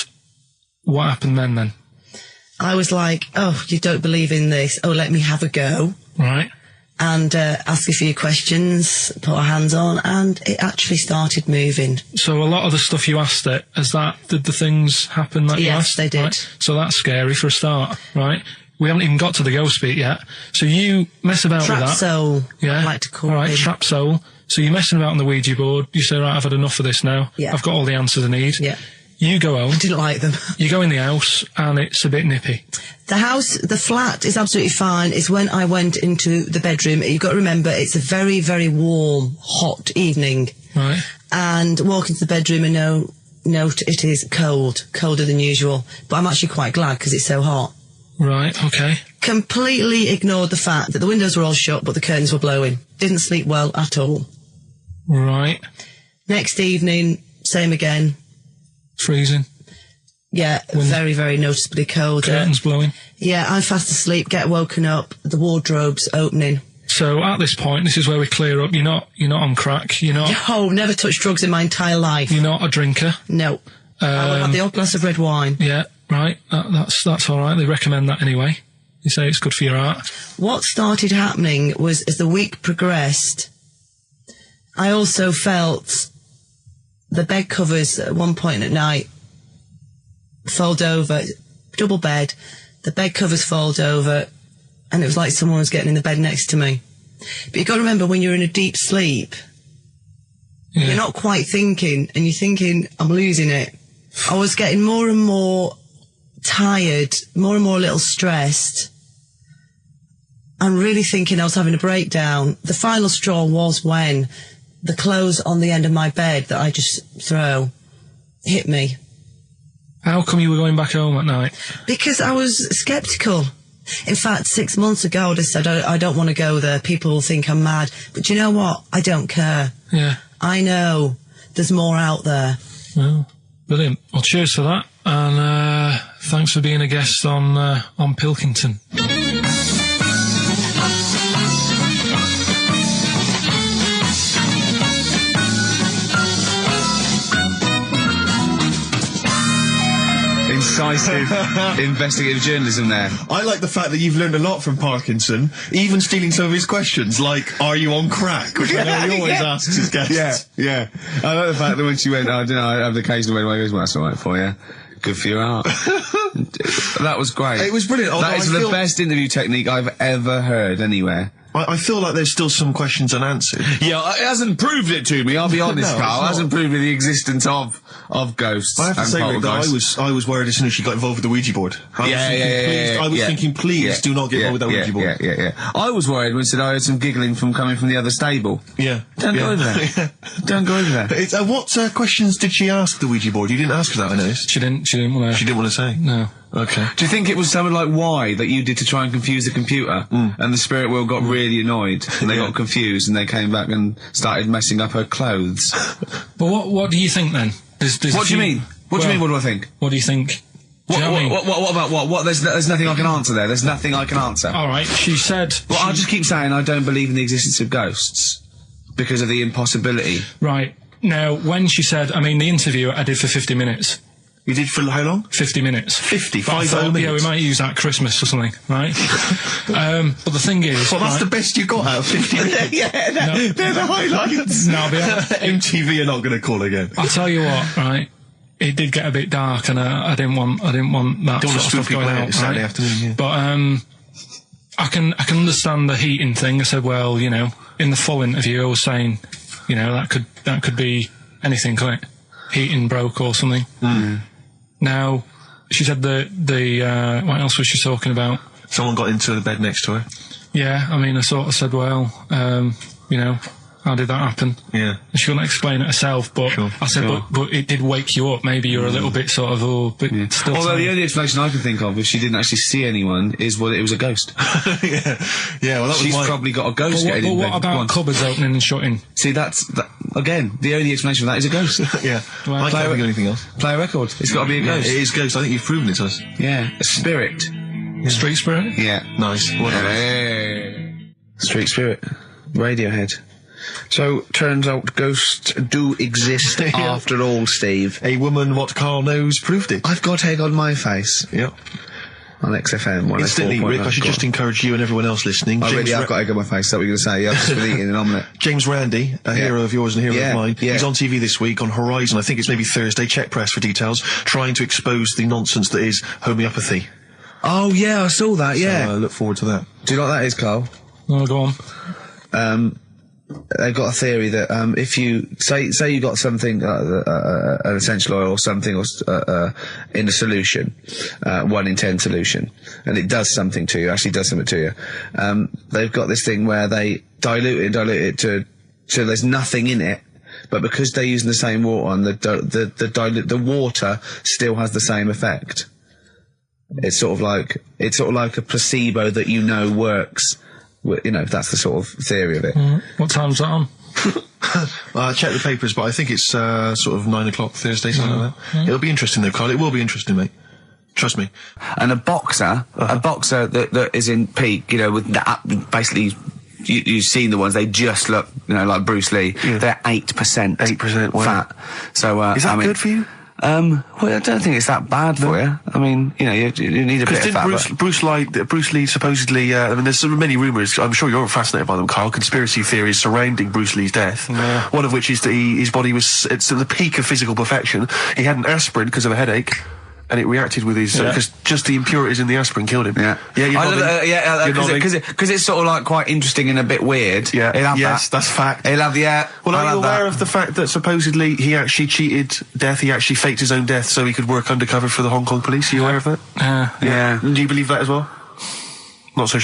what happened then? I was like, oh, you don't believe in this. Oh, let me have a go. Right. And ask a few questions, put our hands on, and it actually started moving. So a lot of the stuff you asked it, did the things happen that you asked? Yes, they did. Right? So that's scary for a start, right? We haven't even got to the ghost bit yet. So you mess about with Trap that. soul, Yeah. I like to call All right, it. trap soul. So you're messing about on the Ouija board. You say, right, I've had enough of this now. Yeah. I've got all the answers I need. Yeah. You go home. I didn't like them. You go in the house, and it's a bit nippy. The flat is absolutely fine. It's when I went into the bedroom. You've got to remember, it's a very, very warm, hot evening. Right. And walk into the bedroom and note it is cold, colder than usual. But I'm actually quite glad because it's so hot. Right, okay. Completely ignored the fact that the windows were all shut, but the curtains were blowing. Didn't sleep well at all. Right. Next evening, same again. Freezing. Yeah, very, very noticeably cold. Curtains blowing. Yeah, I'm fast asleep, get woken up, the wardrobe's opening. So at this point, this is where we clear up. You're not on crack. You're not. Oh, never touched drugs in my entire life. You're not a drinker. No. I will have the odd glass of red wine. Yeah, right. That's all right. They recommend that anyway. They say it's good for your heart. What started happening was, as the week progressed, I also felt the bed covers at one point at night fold over, double bed, the bed covers fold over, and it was like someone was getting in the bed next to me. But you've got to remember, when you're in a deep sleep, you're not quite thinking, and you're thinking, I'm losing it. I was getting more and more tired, more and more a little stressed. I'm really thinking I was having a breakdown. The final straw was when the clothes on the end of my bed that I just throw hit me. How come you were going back home at night? Because I was sceptical. In fact, 6 months ago, I just said, I don't want to go there. People will think I'm mad. But you know what? I don't care. Yeah. I know there's more out there. Well, brilliant. Well, cheers for that. And thanks for being a guest on Pilkington. Incisive investigative journalism there. I like the fact that you've learned a lot from Parkinson, even stealing some of his questions, like, are you on crack? Which I know he always asks his guests. Yeah. I like the fact that when she went, I don't know, I have the occasional way, he goes, well, that's all right for you. Good for your heart. That was great. It was brilliant. That is the best interview technique I've ever heard anywhere. I feel like there's still some questions unanswered. Yeah, it hasn't proved it to me, I'll be honest, No, Carl. It hasn't proved me the existence of ghosts. I have to and say, Rick, that poltergeists. I was worried as soon as she got involved with the Ouija board. I was thinking, please do not get involved with that Ouija board. Yeah. I was worried when said I heard some giggling coming from the other stable. Yeah. Don't go over there. Don't go over there. What questions did she ask the Ouija board? You didn't ask her that, I noticed. She didn't want to. She didn't want to say? No. Okay. Do you think it was something like why that you did to try and confuse the computer, and the spirit world got really annoyed, and they got confused, and they came back and started messing up her clothes? But what do you think then? What do you mean? What do you mean? What do I think? What do you think? What about what? There's nothing I can answer there. There's nothing I can answer. All right. She said. Well, I'll just keep saying I don't believe in the existence of ghosts because of the impossibility. Right. Now, when she said, I mean, the interview I did for 50 minutes. You did for how long? 50 minutes. 55 minutes? Yeah, we might use that at Christmas or something, right? But the thing is... Well, that's the best you got out of 50 minutes. They're the highlights. No, MTV are not going to call again. I'll tell you what, right? It did get a bit dark, and I didn't want that sort of stuff going out. Saturday afternoon, yeah. But I can understand the heating thing. I said, well, you know, in the full interview, I was saying, you know, that could be anything, couldn't it? Heating broke or something. Now, she said what else was she talking about? Someone got into the bed next to her. Yeah, I mean, I sort of said, well, you know, how did that happen? Yeah. And she couldn't explain it herself, but I said, but it did wake you up. Maybe you're a little bit sort of, still. Although the only explanation I can think of, if she didn't actually see anyone, is it was a ghost. Yeah, well, she's probably got a ghost getting in bed. But what about cupboards opening and shutting? See, again, the only explanation for that is a ghost. Yeah. I can't think of anything else. Play a record. It's got to be a ghost. It is ghost. I think you've proven it to us. Yeah. A spirit. Yeah. Street spirit? Yeah. Nice. Street spirit. Radiohead. So, turns out ghosts do exist after all, Steve. A woman, what Carl knows, proved it. I've got egg on my face. Yep. On XFM. Instantly, Rick, I should just encourage you and everyone else listening. I've got egg on my face. Is that what you're going to say? Yeah, I've just been eating an omelette. James Randi, a hero of yours and a hero of mine. Yeah. He's on TV this week on Horizon. I think it's maybe Thursday. Check press for details. Trying to expose the nonsense that is homeopathy. Oh, yeah, I saw that, yeah. So I look forward to that. Do you know what that is, Carl? Oh, go on. They've got a theory that if you say you got something an essential oil or something in a solution, 1 in 10 solution, and it does something to you, actually does something to you, they've got this thing where they dilute it to there's nothing in it, but because they're using the same water, and the water still has the same effect. It's sort of like a placebo that works. That's the sort of theory of it. What time's that on? I checked the papers, but I think it's sort of 9 o'clock Thursday, something like that. It'll be interesting though, Carl. It will be interesting, mate. Trust me. And a boxer that is in peak, with that, basically, you've seen the ones, they just look, like Bruce Lee. Yeah. They're 8%. 8% fat. So, is that good for you? Well, I don't think it's that bad for you. I mean, you need a bit of fat. Bruce Lee supposedly, there's sort of many rumours, I'm sure you're fascinated by them, Carl, conspiracy theories surrounding Bruce Lee's death. Yeah. One of which is that his body was at the peak of physical perfection. He had an aspirin because of a headache. And it reacted with his, because just the impurities in the asprin killed him. Yeah. Yeah, because it's sort of like quite interesting and a bit weird. Yeah. Yes, that's fact. He'll have, Well, are you aware of the fact that supposedly he actually cheated death, he actually faked his own death so he could work undercover for the Hong Kong police? Are you aware of that? Yeah. Do you believe that as well? Not so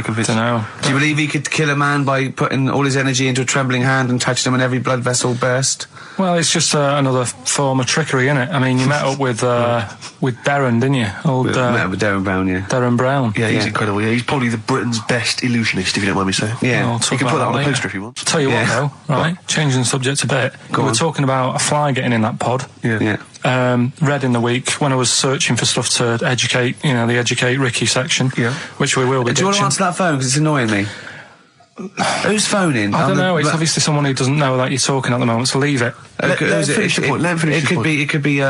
convinced. Dunno. Do you believe he could kill a man by putting all his energy into a trembling hand and touching him and every blood vessel burst? Well, it's just another form of trickery, isn't it? I mean, you met up with Darren, didn't you? Met up with Darren Brown, yeah. Darren Brown. Yeah, he's incredible. Yeah, he's probably the Britain's best illusionist, if you don't mind me saying. Yeah. You can put that on a poster if you want. Tell you what, though, right? Changing the subject a bit. We were talking about a fly getting in that pod. Yeah. Read in the week when I was searching for stuff to educate, the Educate Ricky section, which we will be Do you want to answer that phone, because it's annoying me? Who's phoning? I don't know, it's obviously someone who doesn't know that you're talking at the moment, so leave it. Let him finish your point. It could be,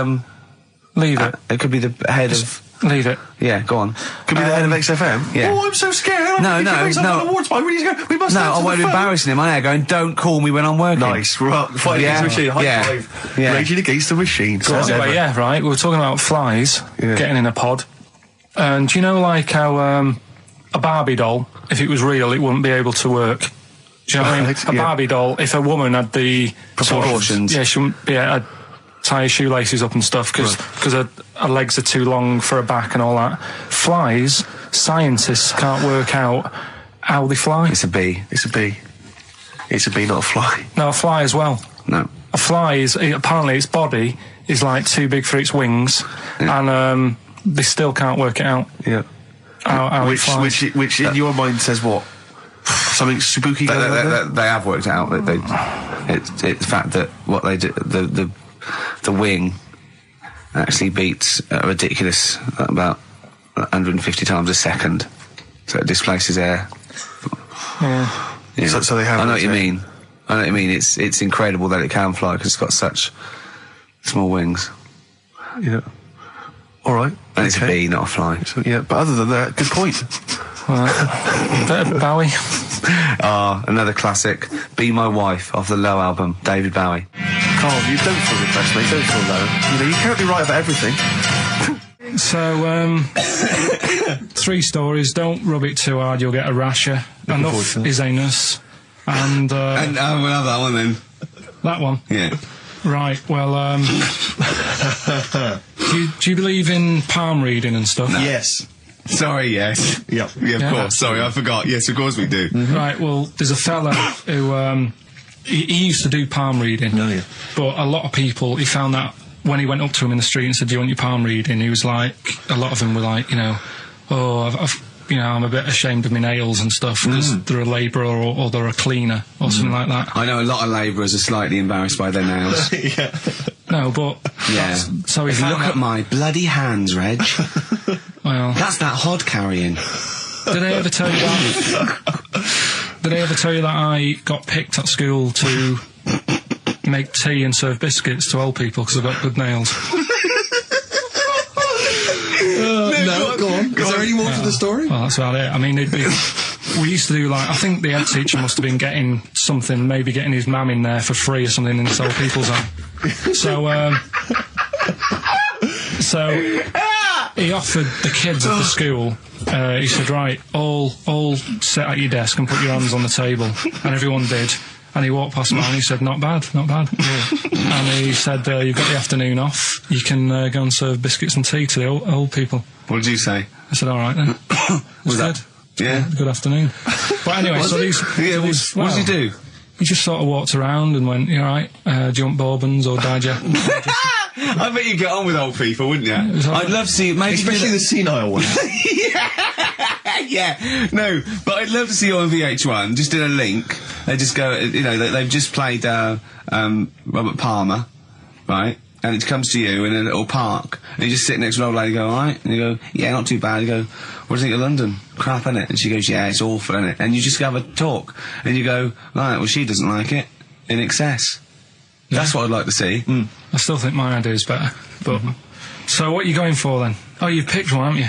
leave it. It could be the head of... Leave it. Yeah, go on. Could be the head of XFM? Yeah. Oh, I'm so scared. No. We must No, I won't be embarrassing him. I'm there going, don't call me when I'm working. Nice. Right. Fight against the machine. High five. Yeah. Raging against the machine. So anyway, right, we were talking about flies getting in a pod. And do you know, like, how a Barbie doll, if it was real, it wouldn't be able to work? Do you know what I mean? A Barbie doll, if a woman had the proportions, she wouldn't be able to tie her shoelaces up and stuff because her legs are too long for her back and all that. Flies, scientists can't work out how they fly. It's a bee. It's a bee, not a fly. No, a fly as well. No. A fly is, apparently its body is like too big for its wings, and they still can't work it out. Yeah. How it flies. Which in your mind says what? Something spooky going on there? They have worked it out. It's the fact that what they do, the wing actually beats a ridiculous about 150 times a second, so it displaces air. Yeah. So they have. I know what you mean. It's incredible that it can fly because it's got such small wings. Yeah. All right. And it's a bee, not a fly. So, yeah, but other than that, good point. Bowie. Another classic. Be My Wife off the Low album, David Bowie. Carl, you don't feel depressed, mate. Don't feel low. You can't be right about everything. So, 3 stories. Don't rub it too hard, you'll get a rasher. Enough is anus. And we'll have that one then. That one? Yeah. Right, well, do you believe in palm reading and stuff? No. Yes. Sorry, yes. Yep. Yeah, of course. Sorry, I forgot. Yes, of course we do. Right, well, there's a fella who, he used to do palm reading. Oh, yeah. But a lot of people, he found that when he went up to him in the street and said, do you want your palm reading? He was like, a lot of them were like, I'm a bit ashamed of my nails and stuff because they're a labourer or they're a cleaner or something like that. I know a lot of labourers are slightly embarrassed by their nails. Yeah. No, but... Yeah. So if look at my bloody hands, Reg. Well... That's that hod carrying. Did I ever tell you that? Did I ever tell you that I got picked at school to make tea and serve biscuits to old people because I've got good nails? No, go on. Is there any more to the story? Well, that's about it. I mean, we used to do, like, I think the head teacher must have been getting something, maybe getting his mum in there for free or something in this old people's home. So he offered the kids at the school, he said, right, all sit at your desk and put your hands on the table. And everyone did. And he walked past me and he said, not bad. And he said, you've got the afternoon off. You can go and serve biscuits and tea to the old people. What did you say? I said, all right then. Was that? Yeah. Good afternoon. But anyway, what did you do? He just sort of walked around and went, you all right? Do you want bourbons or digest? I bet you get on with old people, wouldn't you? I'd love to see maybe Especially the senile ones. yeah, no, but I'd love to see you on VH1, just in a link. They just go, you know, they've just played Robert Palmer, right? And it comes to you in a little park, and you just sit next to an old lady, go, all right? And you go, yeah, not too bad. You go, what do you think of London? Crap, innit? And she goes, yeah, it's awful, innit? And you just have a talk, and you go, right, well, she doesn't like it, in excess. Yeah. That's what I'd like to see. I still think my idea is better, but... So what are you going for then? Oh, you've picked one, haven't you?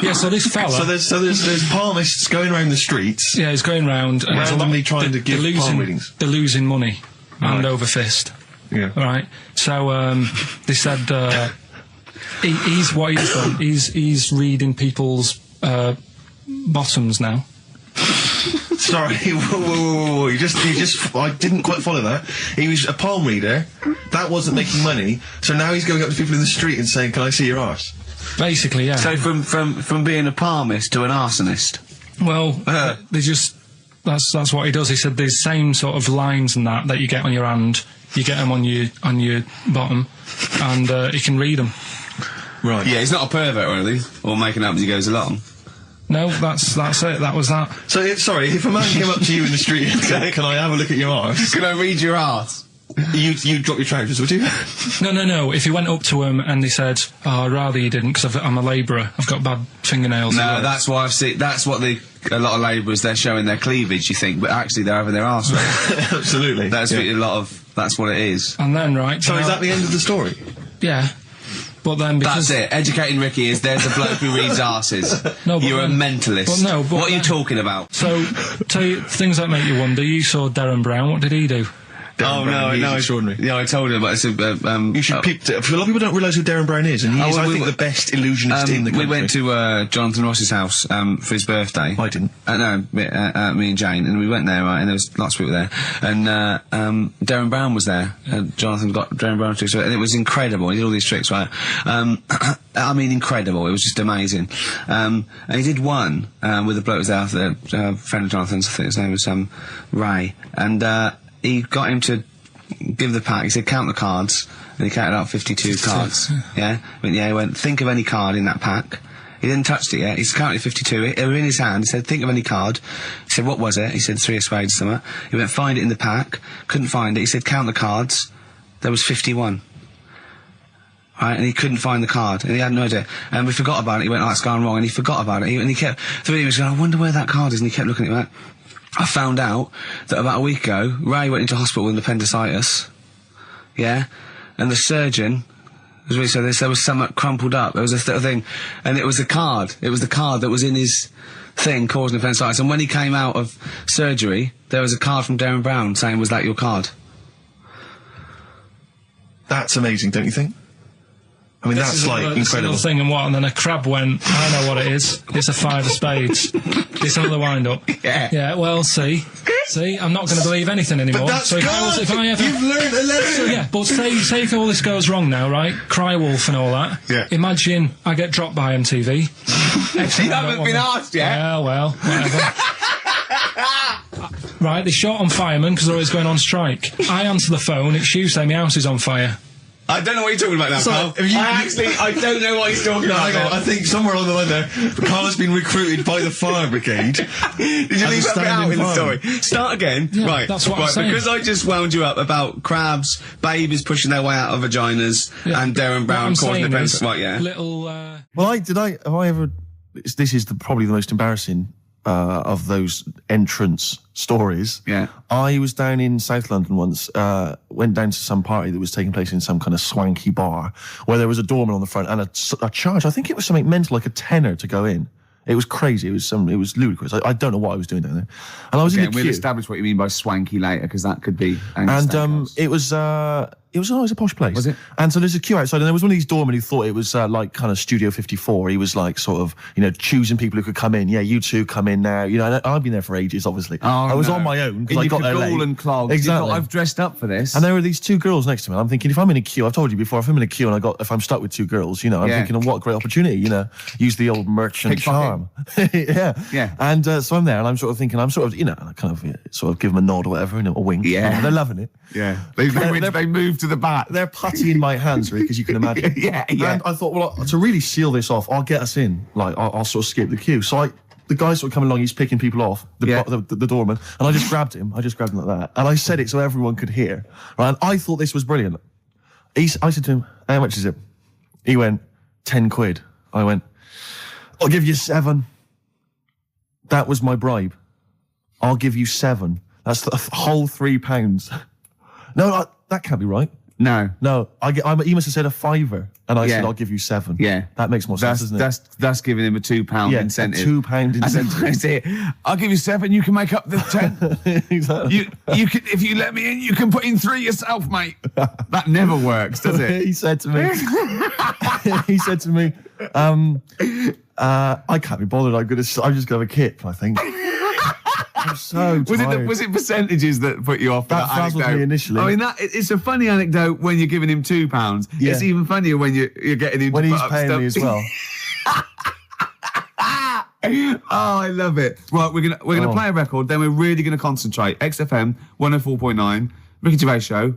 Yeah, so this fella... So there's palmists going around the streets. Yeah, he's going round... and randomly trying to give palm readings. They're losing money, hand over fist. Yeah. Right. So they said he's what he's done. He's reading people's bottoms now. Sorry, whoa. You just I didn't quite follow that. He was a palm reader. That wasn't making money. So now he's going up to people in the street and saying, "Can I see your arse?" Basically, yeah. So from being a palmist to an arsonist. Well, they just that's what he does. He said the same sort of lines and that you get on your hand. You get them on your bottom, and he can read them. Right. Yeah, he's not a pervert or anything, or making up as he goes along. No, that's it. That was that. So, if a man came up to you in the street and said, "Can I have a look at your arse? Can I read your arse?" You'd drop your trousers, would you? No. If he went up to him and he said, "Oh, I'd rather you didn't, because I'm a labourer. I've got bad fingernails." No, that's why I've seen. That's what a lot of labourers, they're showing their cleavage. You think, but actually they're having their arse read. Absolutely. That's that's what it is. And then So is that the end of the story? Yeah. But then because... That's it. Educating Ricky is there's a bloke who reads arses. No, You're a mentalist. But what are you talking about? So, tell you things that make you wonder. You saw Darren Brown. What did he do? No, extraordinary. Yeah, I told him, but it's you should peep it. A lot of people don't realise who Darren Brown is, and he is, I think, the best illusionist in the country. We went to Jonathan Ross's house for his birthday. I didn't. No, me and Jane, and we went there, right, and there was lots of people there, and Darren Brown was there. Jonathan got Darren Brown tricks, and it was incredible. He did all these tricks, right? I mean, incredible. It was just amazing. And he did one with a bloke who was there, a friend of Jonathan's. I think his name was Ray, and he got him to give the pack. He said, count the cards. And he counted out 52 cards. Yeah? He went, think of any card in that pack. He didn't touch it yet. He's counted 52. They were in his hand. He said, think of any card. He said, what was it? He said, 3 of spades, something. He went, find it in the pack. Couldn't find it. He said, count the cards. There was 51. Right, and he couldn't find the card, and he had no idea. And we forgot about it. He went, oh, it's gone wrong, and he forgot about it. And he kept, he was going, I wonder where that card is, and he kept looking at it. Like, I found out that about a week ago, Ray went into hospital with appendicitis. Yeah? And the surgeon, as we said, there was something crumpled up. There was a thing, and it was a card. It was the card that was in his thing causing appendicitis. And when he came out of surgery, there was a card from Darren Brown saying, was that your card? That's amazing, don't you think? I mean, that's incredible. Thing and then a crab went, I know what it is. It's a 5 of spades. It's another wind-up. Yeah, well, see, I'm not going to believe anything anymore. But that's so if I ever... You've learned a lesson! Yeah, but say if all this goes wrong now, right? Cry Wolf and all that. Yeah. Imagine I get dropped by MTV. You haven't been asked yet. Yeah, well, whatever. Right, they short on firemen because they're always going on strike. I answer the phone, it's you saying my house is on fire. I don't know what you're talking about now, Carl. I don't know what he's talking about. I think somewhere along the line there, Carl has been recruited by the fire brigade. Did you leave that bit out in the story? Start again. Yeah, right. That's what I'm saying. Because I just wound you up about crabs, babies pushing their way out of vaginas, and Darren Brown causing the pencil. Right, yeah. Well, this is probably the most embarrassing of those entrance stories. Yeah. I was down in South London once, went down to some party that was taking place in some kind of swanky bar where there was a doorman on the front and a charge. I think it was something mental, like a tenner to go in. It was crazy. It was ludicrous. I don't know what I was doing down there. And I was in the queue. We'll establish what you mean by swanky later, because that could be... it was a posh place. Was it? And so there's a queue outside, and there was one of these doormen who thought it was like kind of Studio 54. He was like sort of, choosing people who could come in. Yeah, you two come in now. And I've been there for ages, obviously. I was on my own, because I got there late. And clogged. Exactly. I've dressed up for this. And there were these 2 girls next to me. I'm thinking, if I'm in a queue, I've told you before, if I'm in a queue and if I'm stuck with 2 girls, I'm thinking, what a great opportunity, use the old merchant charm. Yeah. And so I'm there, and I'm sort of thinking, kind of give them a nod or whatever, a wink. Yeah. And they're loving it. Yeah. They moved to the back. They're putty in my hands, Rick, as you can imagine. Yeah. And I thought, well, to really seal this off, I'll get us in. Like, I'll sort of skip the queue. So the guy sort of coming along, he's picking people off, the doorman, and I just grabbed him. I just grabbed him like that. And I said it so everyone could hear. Right? And I thought this was brilliant. I said to him, how much is it? He went, 10 quid. I went, I'll give you 7. That was my bribe. I'll give you 7. That's the whole £3. No, that can't be right. No. He must have said a £5, and I said I'll give you 7. Yeah, that makes more sense, doesn't it? That's giving him a £2 incentive. A £2 incentive. That's it. I'll give you 7. You can make up the 10. Exactly. You can, if you let me in, you can put in 3 yourself, mate. That never works, does it? He said to me. I can't be bothered. I'm just gonna have a kip, I think. I'm so tired. Was it percentages that put you off? That frazzled me initially. I mean, it's a funny anecdote when you're giving him £2. Yeah. It's even funnier when you're getting him when to he's put up paying stuff. me as well. Oh, I love it. Right, we're gonna play a record. Then we're really gonna concentrate. XFM 104.9, Ricky Gervais Show.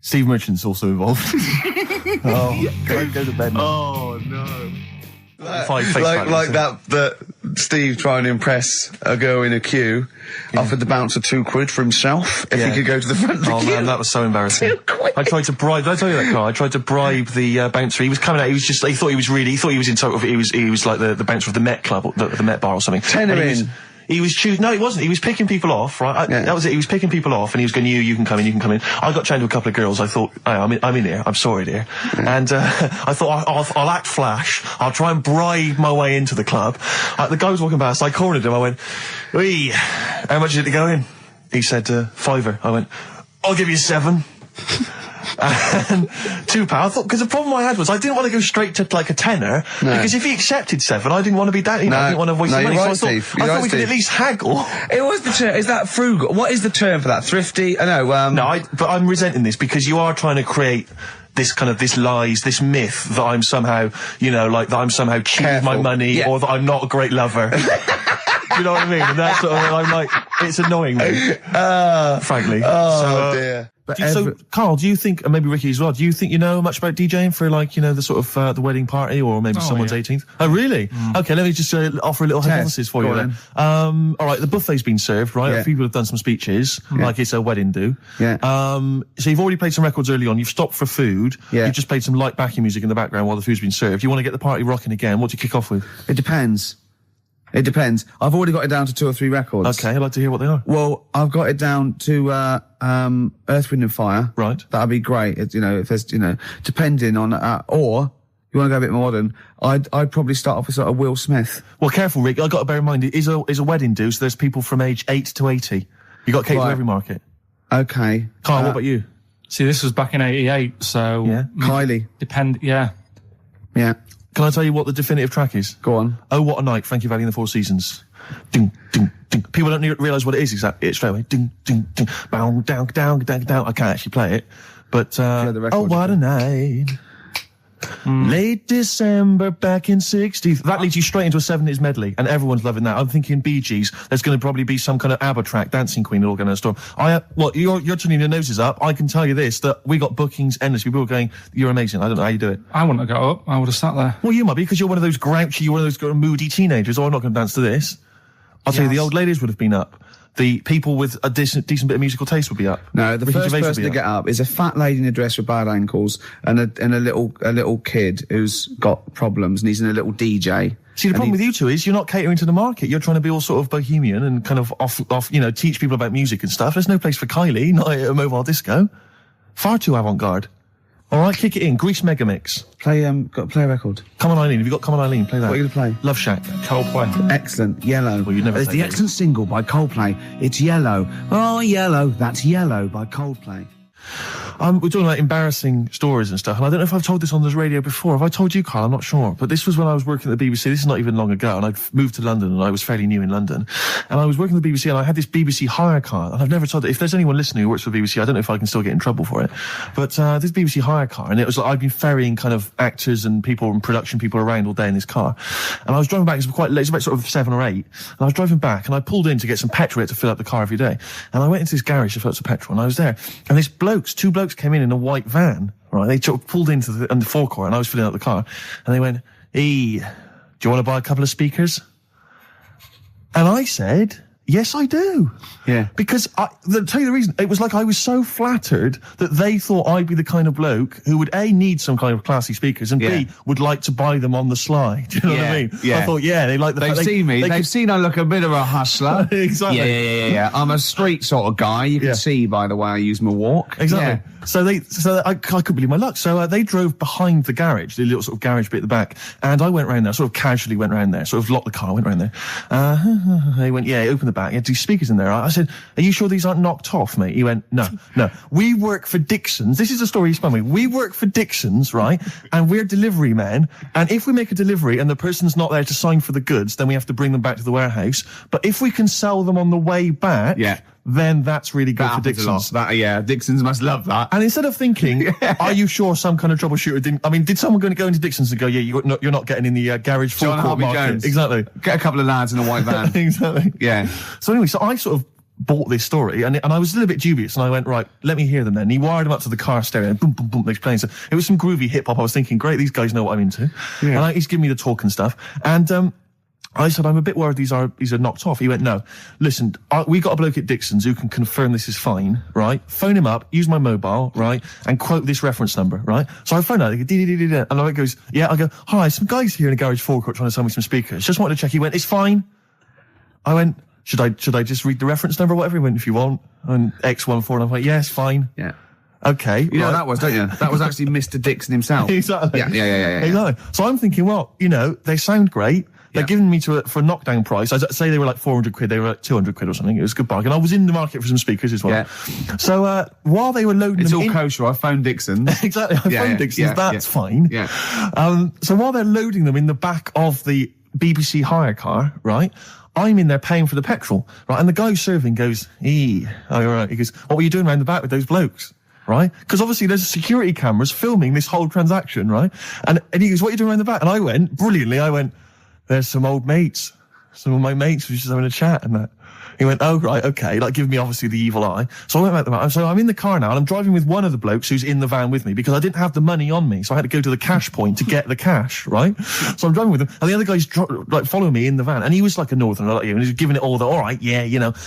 Steve Merchant's also involved. Go to bed now. Oh no. That Steve trying to impress a girl in a queue offered the bouncer £2 for himself if he could go to the front of the queue. Oh man, that was so embarrassing. I tried to bribe. Did I tell you that, Carl? I tried to bribe the bouncer. He was coming out. He thought he was in total. He was like the bouncer of the Met Club, or the Met Bar or something. Tenner in. He was choosing. No, he wasn't. He was picking people off, right? That was it. He was picking people off, and he was going, you can come in, you can come in. I got chatting to a couple of girls. I thought, I'm in here. I'm sorry, dear. And I thought, I'll act flash. I'll try and bribe my way into the club. The guy was walking past. I cornered him. I went, "Wee, how much is it to go in?" He said, £5. I went, "I'll give you 7." And £2. I thought, because the problem I had was I didn't want to go straight to like a tenner, because if he accepted 7, I didn't want to be down. I didn't want to waste the money. Right, so I thought we could at least haggle. It was the term. Is that frugal? What is the term for that? Thrifty? I know. But I'm resenting this because you are trying to create this this myth that I'm somehow, that I'm somehow cheating my money, or that I'm not a great lover. Do you know what I mean? And that's sort of, I'm like, it's annoying me, frankly. Oh dear. So, Carl, do you think, and maybe Ricky as well, do you think you know much about DJing for, the sort of the wedding party, or maybe someone's 18th? Oh, really? Okay, let me just offer a little hypothesis for you then. All right, the buffet's been served, right? Yeah. People have done some speeches, like it's a wedding do. Yeah. So you've already played some records early on, you've stopped for food, you've just played some light backing music in the background while the food's been served. You want to get the party rocking again, what do you kick off with? It depends. I've already got it down to 2 or 3 records. Okay, I'd like to hear what they are. Well, I've got it down to Earth, Wind and Fire. Right. That'd be great. If there's, depending on, or you want to go a bit more modern, I'd probably start off with sort of Will Smith. Well, careful, Rick. I've got to bear in mind it is a wedding do, so there's people from age 8 to 80. You got to cater to every market. Okay. Carl, what about you? See, this was back in '88, so Kylie. Yeah. Can I tell you what the definitive track is? Go on. Oh, What a Night, Frankie Valli and the Four Seasons. Ding, ding, ding. People don't realise what it is exactly. It's straight away. Ding, ding, ding. Bow, down, down, down, down. I can't actually play it. But, oh, what a night. Late December back in 60. That leads you straight into a 70s medley, and everyone's loving that. I'm thinking Bee Gees. There's going to probably be some kind of ABBA track, Dancing Queen, all going to storm. You're turning your noses up. I can tell you this, that we got bookings endlessly. People are going, you're amazing. I don't know how you do it. I wouldn't have got up. I would have sat there. Well, you might be, because you're one of those grouchy, you're one of those moody teenagers. Oh, I'm not going to dance to this. I'll tell you, the old ladies would have been up. The people with a decent bit of musical taste would be up. No, the Ricky first Gervais person to get up is a fat lady in a dress with bad ankles and a little kid who's got problems and he's in a little DJ. See, the problem with you two is you're not catering to the market. You're trying to be all sort of bohemian and kind of off, teach people about music and stuff. There's no place for Kylie, not at a mobile disco. Far too avant-garde. All right, kick it in. Grease Megamix. Play a record. Come On Eileen. Have you got Come On Eileen? Play that. What are you going to play? Love Shack. Coldplay. Excellent. Yellow. Well, you never It's played the that. excellent single by Coldplay. It's Yellow. Oh, Yellow. That's Yellow by Coldplay. We're talking about embarrassing stories and stuff, and I don't know if I've told this on this radio before. Have I told you, Carl? I'm not sure. But this was when I was working at the BBC. This is not even long ago, and I'd moved to London, and I was fairly new in London. And I was working at the BBC, and I had this BBC hire car, and I've never told it. If there's anyone listening who works for the BBC, I don't know if I can still get in trouble for it. But this BBC hire car, and it was like I'd been ferrying kind of actors and people and production people around all day in this car. And I was driving back, it was quite late, it was about sort of 7 or 8, and I was driving back, and I pulled in to get some petrol to fill up the car every day. And I went into this garage to fill up some petrol, and I was there, and two blokes blokes came in a white van, right? They sort of pulled into the forecourt, and I was filling out the car, and they went, "Hey, do you want to buy a couple of speakers?" And I said, "Yes, I do." Yeah. Because I'll tell you the reason. It was like I was so flattered that they thought I'd be the kind of bloke who would A, need some kind of classy speakers, and B, would like to buy them on the sly. Do you know what I mean? Yeah. I thought, they like the They've fact seen me. They've seen I look a bit of a hustler. Exactly. Yeah. I'm a street sort of guy. You can see by the way I use my walk. Exactly. Yeah. So I couldn't believe my luck. So they drove behind the garage, the little sort of garage bit at the back, and I went round there, sort of casually went round there, sort of locked the car, went round there. They went, open the back. You had these speakers in there. I said, "Are you sure these aren't knocked off, mate?" He went, No. We work for Dixon's. This is the story he spun me. We work for Dixon's, right? And we're delivery men. And if we make a delivery and the person's not there to sign for the goods, then we have to bring them back to the warehouse. But if we can sell them on the way back, then that's really good for Dixon's. Dixon's must love that. And instead of thinking, are you sure some kind of troubleshooter didn't... I mean, did someone go into Dixon's and go, you're not getting in the garage forecourt market? Jones. Exactly. Get a couple of lads in a white van. Exactly. Yeah. So anyway, so I sort of bought this story, and I was a little bit dubious, and I went, right, let me hear them then. And he wired them up to the car stereo, and boom, boom, boom, they're playing. So it was some groovy hip-hop. I was thinking, great, these guys know what I'm into. Yeah. And he's giving me the talk and stuff. And I said, I'm a bit worried these are knocked off. He went, no, listen, we got a bloke at Dixon's who can confirm this is fine, right? Phone him up, use my mobile, right? And quote this reference number, right? So I phone out, and I goes, I go, hi, some guys here in a garage forecourt trying to sell me some speakers. Just wanted to check. He went, it's fine. I went, should I just read the reference number or whatever? He went, if you want. And X14, and I went, yes, fine. Yeah. Okay. You know that was, don't you? That was actually Mr. Dixon himself. Exactly. Yeah. Exactly. So I'm thinking, well, they sound great. They're giving me for a knockdown price. I'd say they were like 400 quid. They were like 200 quid or something. It was a good bargain. I was in the market for some speakers as well. Yeah. So, while they were loading them in... It's all kosher. I phoned Dixon. Exactly. I phoned Dixon. That's fine. Yeah. So while they're loading them in the back of the BBC hire car, right, I'm in there paying for the petrol, right? And the guy who's serving goes, all right. He goes, what were you doing around the back with those blokes? Right? Because obviously there's security cameras filming this whole transaction, right? And he goes, what are you doing around the back? And I went, brilliantly, there's some old mates. Some of my mates were just having a chat and that. He went, oh, right, okay, like giving me obviously the evil eye. So I went back to the van. So I'm in the car now and I'm driving with one of the blokes who's in the van with me because I didn't have the money on me. So I had to go to the cash point to get the cash, right? So I'm driving with him and the other guy's following me in the van and he was like a northerner like you and he's giving it all the, all right, yeah,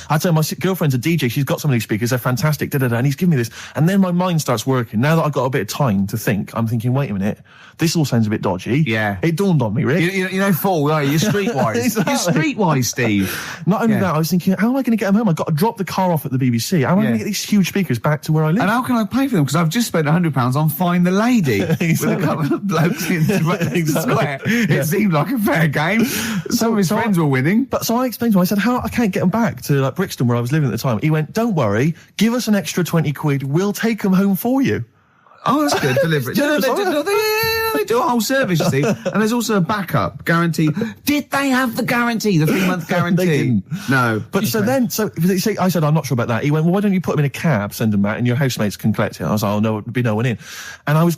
I tell him my girlfriend's a DJ, she's got some of these speakers, they're fantastic, and he's giving me this. And then my mind starts working. Now that I've got a bit of time to think, I'm thinking, wait a minute, this all sounds a bit dodgy. Yeah. It dawned on me, Rick. You fool, are you? You're streetwise. Exactly. You're streetwise, Steve. Not only that, I was thinking, how am I going to get them home? I've got to drop the car off at the BBC. How am I going to get these huge speakers back to where I live? And how can I pay for them? Because I've just spent £100 on Find the Lady with a couple of blokes in the square. It seemed like a fair game. Some of his friends were winning. But so I explained to him, I said, I can't get them back to Brixton where I was living at the time. He went, don't worry, give us an extra 20 quid, we'll take them home for you. Oh, that's good. Delivery. They do a whole service, you see. And there's also a backup guarantee. Did they have the guarantee, the 3-month guarantee? They didn't. No. But I said, I'm not sure about that. He went, well, why don't you put them in a cab, send them back, and your housemates can collect it? I was like, oh, no, there'd be no one in. And I was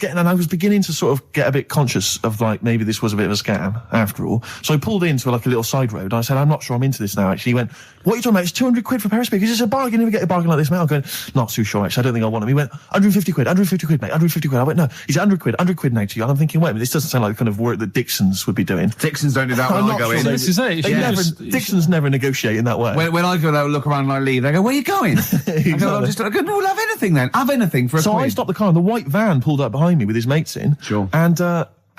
beginning to sort of get a bit conscious of maybe this was a bit of a scam after all. So I pulled into a little side road. I said, I'm not sure I'm into this now, actually. He went, what are you talking about? It's 200 quid for a pair of speakers. It's a bargain. You never get a bargain like this, mate. I'm going, not too sure, actually. I don't think I want them. He went, 150 quid, mate. 150 quid. I went, no. He said, 100 quid now to you. And I'm thinking, wait a minute, this doesn't sound like the kind of work that Dixon's would be doing. Dixon's don't do that when I go in. This is it. Dixon's never negotiate in that way. When I go there, look around and I leave, they go, where are you going? Exactly. I go, no, we'll have anything then. Have anything for a quid. So I stopped the car and the white van pulled up behind me with his mates in. Sure.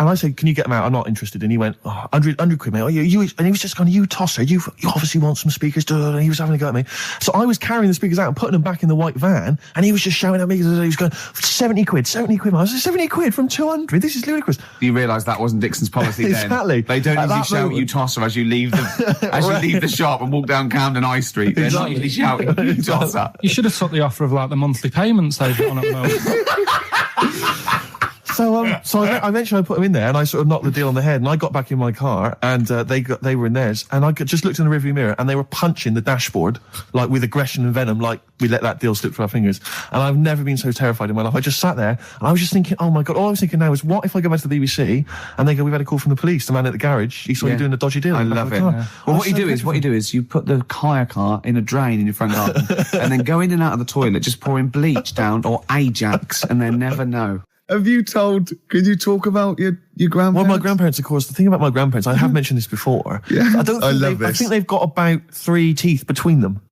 And I said, can you get them out? I'm not interested. And he went, 100 quid, mate. And he was just going, you tosser, you obviously want some speakers. And he was having a go at me. So I was carrying the speakers out and putting them back in the white van. And he was just shouting at me. He was going, 70 quid. I was like, 70 quid from 200? This is ludicrous. You realise that wasn't Dixon's policy then. Exactly. They don't usually shout, you tosser, as you leave the, leave the shop and walk down Camden High Street. They're not usually shouting, you tosser. You should have took the offer of the monthly payments they've got on at the moment. So I eventually put them in there, and I sort of knocked the deal on the head, and I got back in my car, and they were in theirs, and I just looked in the rearview mirror, and they were punching the dashboard, like with aggression and venom, like we let that deal slip through our fingers. And I've never been so terrified in my life. I just sat there, and I was just thinking, oh my God, all I was thinking now is, what if I go back to the BBC, and they go, we've had a call from the police, the man at the garage, he saw you doing a dodgy deal. I love it. Well, what you do is you put the hire car in a drain in your front garden, and then go in and out of the toilet, just pouring bleach down or Ajax, and they never know. Can you talk about your grandparents? Well, my grandparents, of course, the thing about my grandparents, I have mentioned this before. Yeah, I think they've got about 3 teeth between them.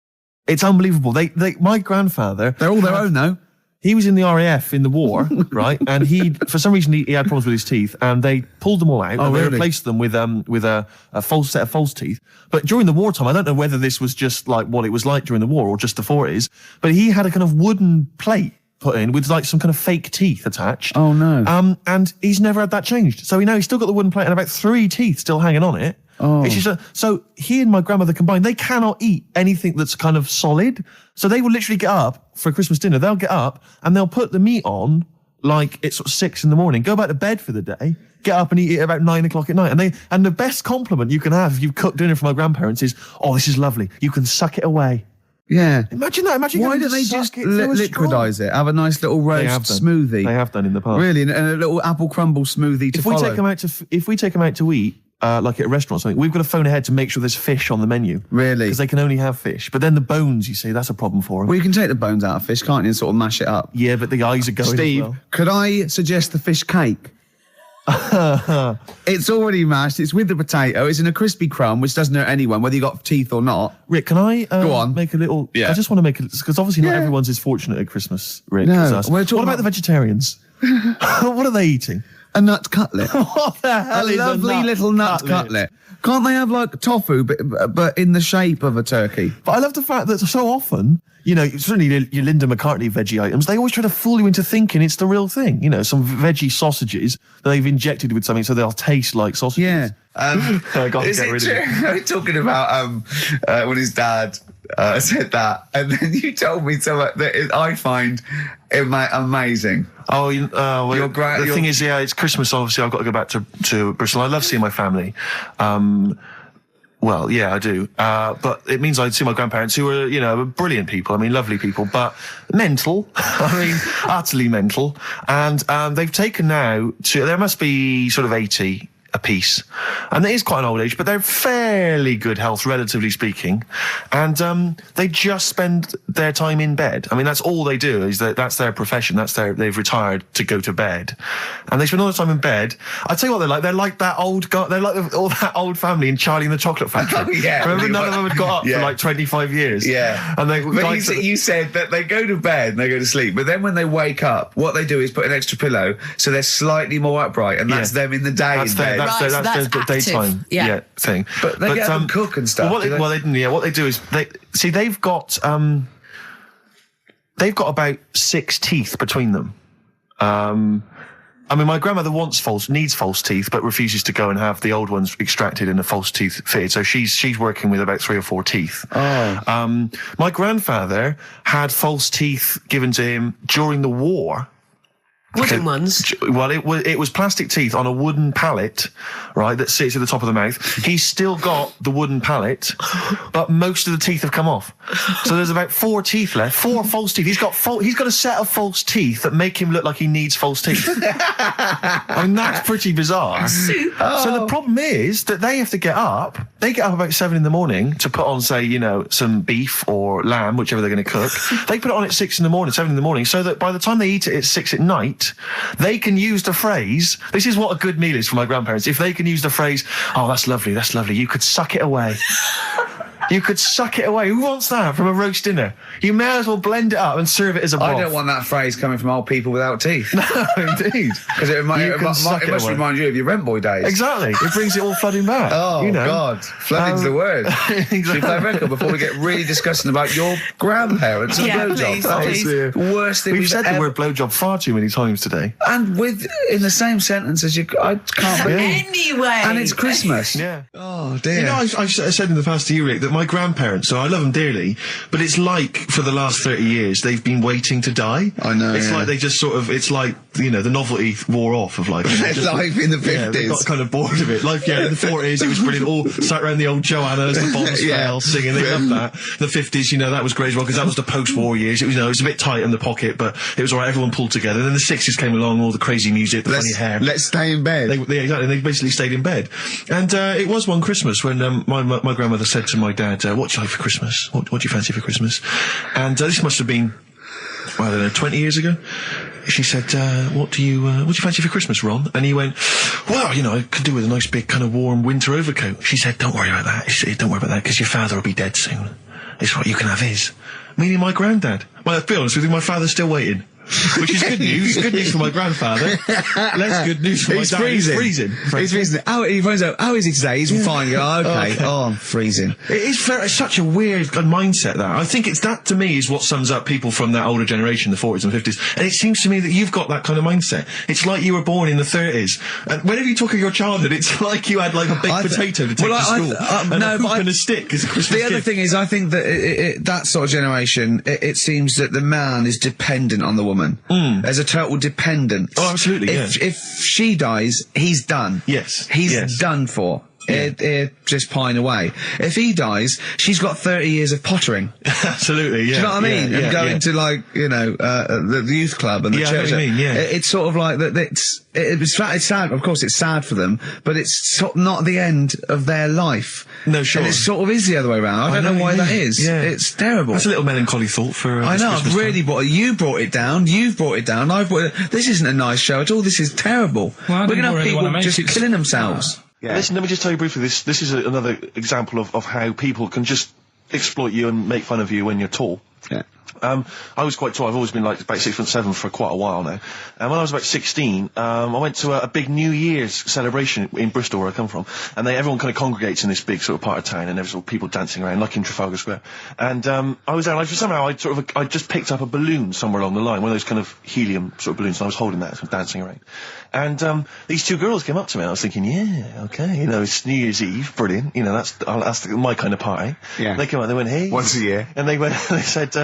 It's unbelievable. My grandfather... They're all their own, though. He was in the RAF in the war, right? And for some reason, he had problems with his teeth, and they pulled them all out, and they replaced them with a false set of false teeth. But during the wartime, I don't know whether this was just like what it was like during the war or just the 40s, but he had a kind of wooden plate put in with like some kind of fake teeth attached. Oh no. And he's never had that changed. So he's still got the wooden plate and about 3 teeth still hanging on it. Oh. It's just so he and my grandmother combined, they cannot eat anything that's kind of solid. So they will literally get up for Christmas dinner. They'll get up and they'll put the meat on like it's sort of 6 a.m, go back to bed for the day, get up and eat it about 9 o'clock at night. And the best compliment you can have if you've cooked dinner for my grandparents is, oh, this is lovely. You can suck it away. Yeah. Imagine that. Why don't they just liquidize it? Have a nice little roast smoothie. They have done in the past. Really, and a little apple crumble smoothie to follow. If we take them out to eat, like at a restaurant or something, we've got to phone ahead to make sure there's fish on the menu. Really? Because they can only have fish. But then the bones, you see, that's a problem for them. Well, you can take the bones out of fish, can't you, and sort of mash it up? Yeah, but the eyes are going Steve, as well. Could I suggest the fish cake? It's already mashed. It's with the potato. It's in a crispy crumb, which doesn't hurt anyone, whether you got teeth or not. Rick, can I go on? Make a little? Yeah. I just want to make it because obviously not everyone's as fortunate at Christmas, Rick. No. As us. What about the vegetarians? What are they eating? A nut cutlet. What the hell is lovely little nut cutlet? Can't they have like tofu, but in the shape of a turkey? But I love the fact that so often, certainly your Linda McCartney veggie items, they always try to fool you into thinking it's the real thing. Some veggie sausages that they've injected with something so they'll taste like sausages. Yeah. Is it true? Talking about when his dad said that, and then you told me something that I find amazing. Oh, the thing is, it's Christmas. Obviously, I've got to go back to Bristol. I love seeing my family. Well, yeah, I do. But it means I'd see my grandparents, who are, brilliant people. I mean, lovely people, but mental. I mean, utterly mental. And they've taken now there must be sort of 80 a piece, and it is quite an old age, but they're fairly good health, relatively speaking, and they just spend their time in bed. I mean, that's all they do. That's their profession. They've retired to go to bed, and they spend all the time in bed. I tell you what, they're like. They're like that old guy. They're like all that old family in Charlie and the Chocolate Factory. Oh, yeah. Remember, none of them had got up for like 25 years. Yeah, and you said that they go to bed and they go to sleep, but then when they wake up, what they do is put an extra pillow, so they're slightly more upright, and that's them in the day in bed. That's the daytime thing. But they get up and cook and stuff. What they do is they've got about 6 teeth between them. I mean, my grandmother needs false teeth, but refuses to go and have the old ones extracted and the false teeth fitted. So she's working with about 3 or 4 teeth. Oh. My grandfather had false teeth given to him during the war. Wooden ones? Well, it was plastic teeth on a wooden pallet, right, that sits at the top of the mouth. He's still got the wooden pallet, but most of the teeth have come off. So there's about 4 teeth left, 4 false teeth. He's got a set of false teeth that make him look like he needs false teeth. I mean, that's pretty bizarre. So the problem is that they have to get up. They get up about 7 a.m. to put on, say, some beef or lamb, whichever they're going to cook. They put it on at 6 a.m, 7 a.m, so that by the time they eat it at 6 at night, they can use the phrase, this is what a good meal is for my grandparents, if they can use the phrase, oh, that's lovely, you could suck it away. You could suck it away. Who wants that from a roast dinner? You may as well blend it up and serve it as a broth. I don't want that phrase coming from old people without teeth. No, indeed. Because it must remind you of your rent boy days. Exactly. It brings it all flooding back. Oh, God. Flooding's the word. Exactly. Should we play a record before we get really disgusting about your grandparents and blowjobs? That is the worst thing we've said the word blowjob far too many times today. And in the same sentence as you... I can't believe... Anyway. And it's Christmas. Yeah. Oh, dear. I've said in the past to you, Rick, that my grandparents, so I love them dearly, but it's like for the last 30 years they've been waiting to die. I know. It's like they just sort of, it's like you know, the novelty wore off of life. Life in the 50s. Yeah, they got kind of bored of it. Life, in the 40s, it was brilliant. All sat around the old Joanna's, the bombs fell, singing. They loved that. The 50s, you know, that was great as well, because that was the post-war years. It was, you know, it was a bit tight in the pocket, but it was alright. Everyone pulled together. And then the 60s came along, all the crazy music, the funny hair. Let's stay in bed. Exactly. They basically stayed in bed. And it was one Christmas when my grandmother said to my dad, "What do you like for Christmas? What do you fancy for Christmas?" And this must have been, well, I don't know, 20 years ago. She said, what do you fancy for Christmas, Ron? And he went, well, you know, I could do with a nice big kind of warm winter overcoat. She said, don't worry about that. Don't worry about that, because your father will be dead soon. It's right, you can have his. Meaning my granddad. Well, to be honest with you, my father's still waiting. Which is good news. Good news for my grandfather. Less good news for my dad. He's freezing. He's freezing. He finds out, how is he today? He's fine. Oh, okay. Oh, I'm freezing. It's such a weird mindset, that. I think it's that, to me, is what sums up people from that older generation, the 40s and 50s. And it seems to me that you've got that kind of mindset. It's like you were born in the 30s. And whenever you talk of your childhood, it's like you had like a baked potato to take to school. And a hoop and a stick as a Christmas The other thing is, I think that that sort of generation, it seems that the man is dependent on the woman. There's a total dependence. Oh, absolutely, If she dies, he's done. Yes. He's done for. Just pine away. If he dies, she's got 30 years of pottering. Absolutely, yeah. Do you know what I mean? Yeah, and going to, like, you know, the youth club and the church. I know what you mean, It's sort of like that. It's sad. Of course, it's sad for them, but it's sort of not the end of their life. No, sure. And it sort of is the other way around. I don't know why that is. Yeah. It's terrible. That's a little melancholy thought for. I know. I've really you brought it down. You've brought it down. I've brought it. This isn't a nice show at all. This is terrible. Well, we're going to have people just killing themselves. Yeah. Listen, let me just tell you briefly, this is another example of how people can just exploit you and make fun of you when you're tall. Yeah. I was quite tall. I've always been like about 6'7" for quite a while now. And when I was about 16, I went to a big New Year's celebration in Bristol, where I come from. And everyone kind of congregates in this big sort of part of town, and there's sort of people dancing around, like in Trafalgar Square. And I was there, and somehow I just picked up a balloon somewhere along the line, one of those kind of helium sort of balloons, and I was holding that, sort of dancing around. And these two girls came up to me, and I was thinking, yeah, okay, you know, it's New Year's Eve, brilliant, you know, that's my kind of party. Yeah. And they came up, they went, hey. Once a year. And they said,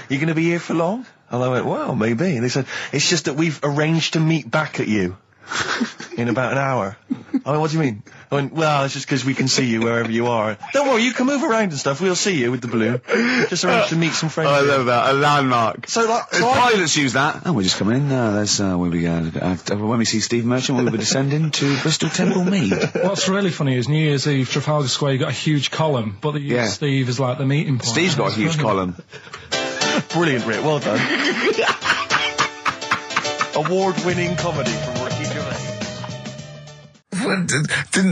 you going to be here for long? And I went, well, maybe. And they said, it's just that we've arranged to meet back at you in about an hour. I went, what do you mean? I went, well, it's just because we can see you wherever you are. Don't worry, you can move around and stuff. We'll see you with the balloon. Just arranged to meet some friends. I love that. A landmark. So, like, pilots use that. Oh, we're just coming in. There's when we see Steve Merchant, we'll be descending to Bristol Temple Mead. What's really funny is New Year's Eve, Trafalgar Square, you got a huge column, but they use Steve as like the meeting point. Steve's got a huge column. Brilliant, Rick. Well done. Award-winning comedy from Ricky Gervais.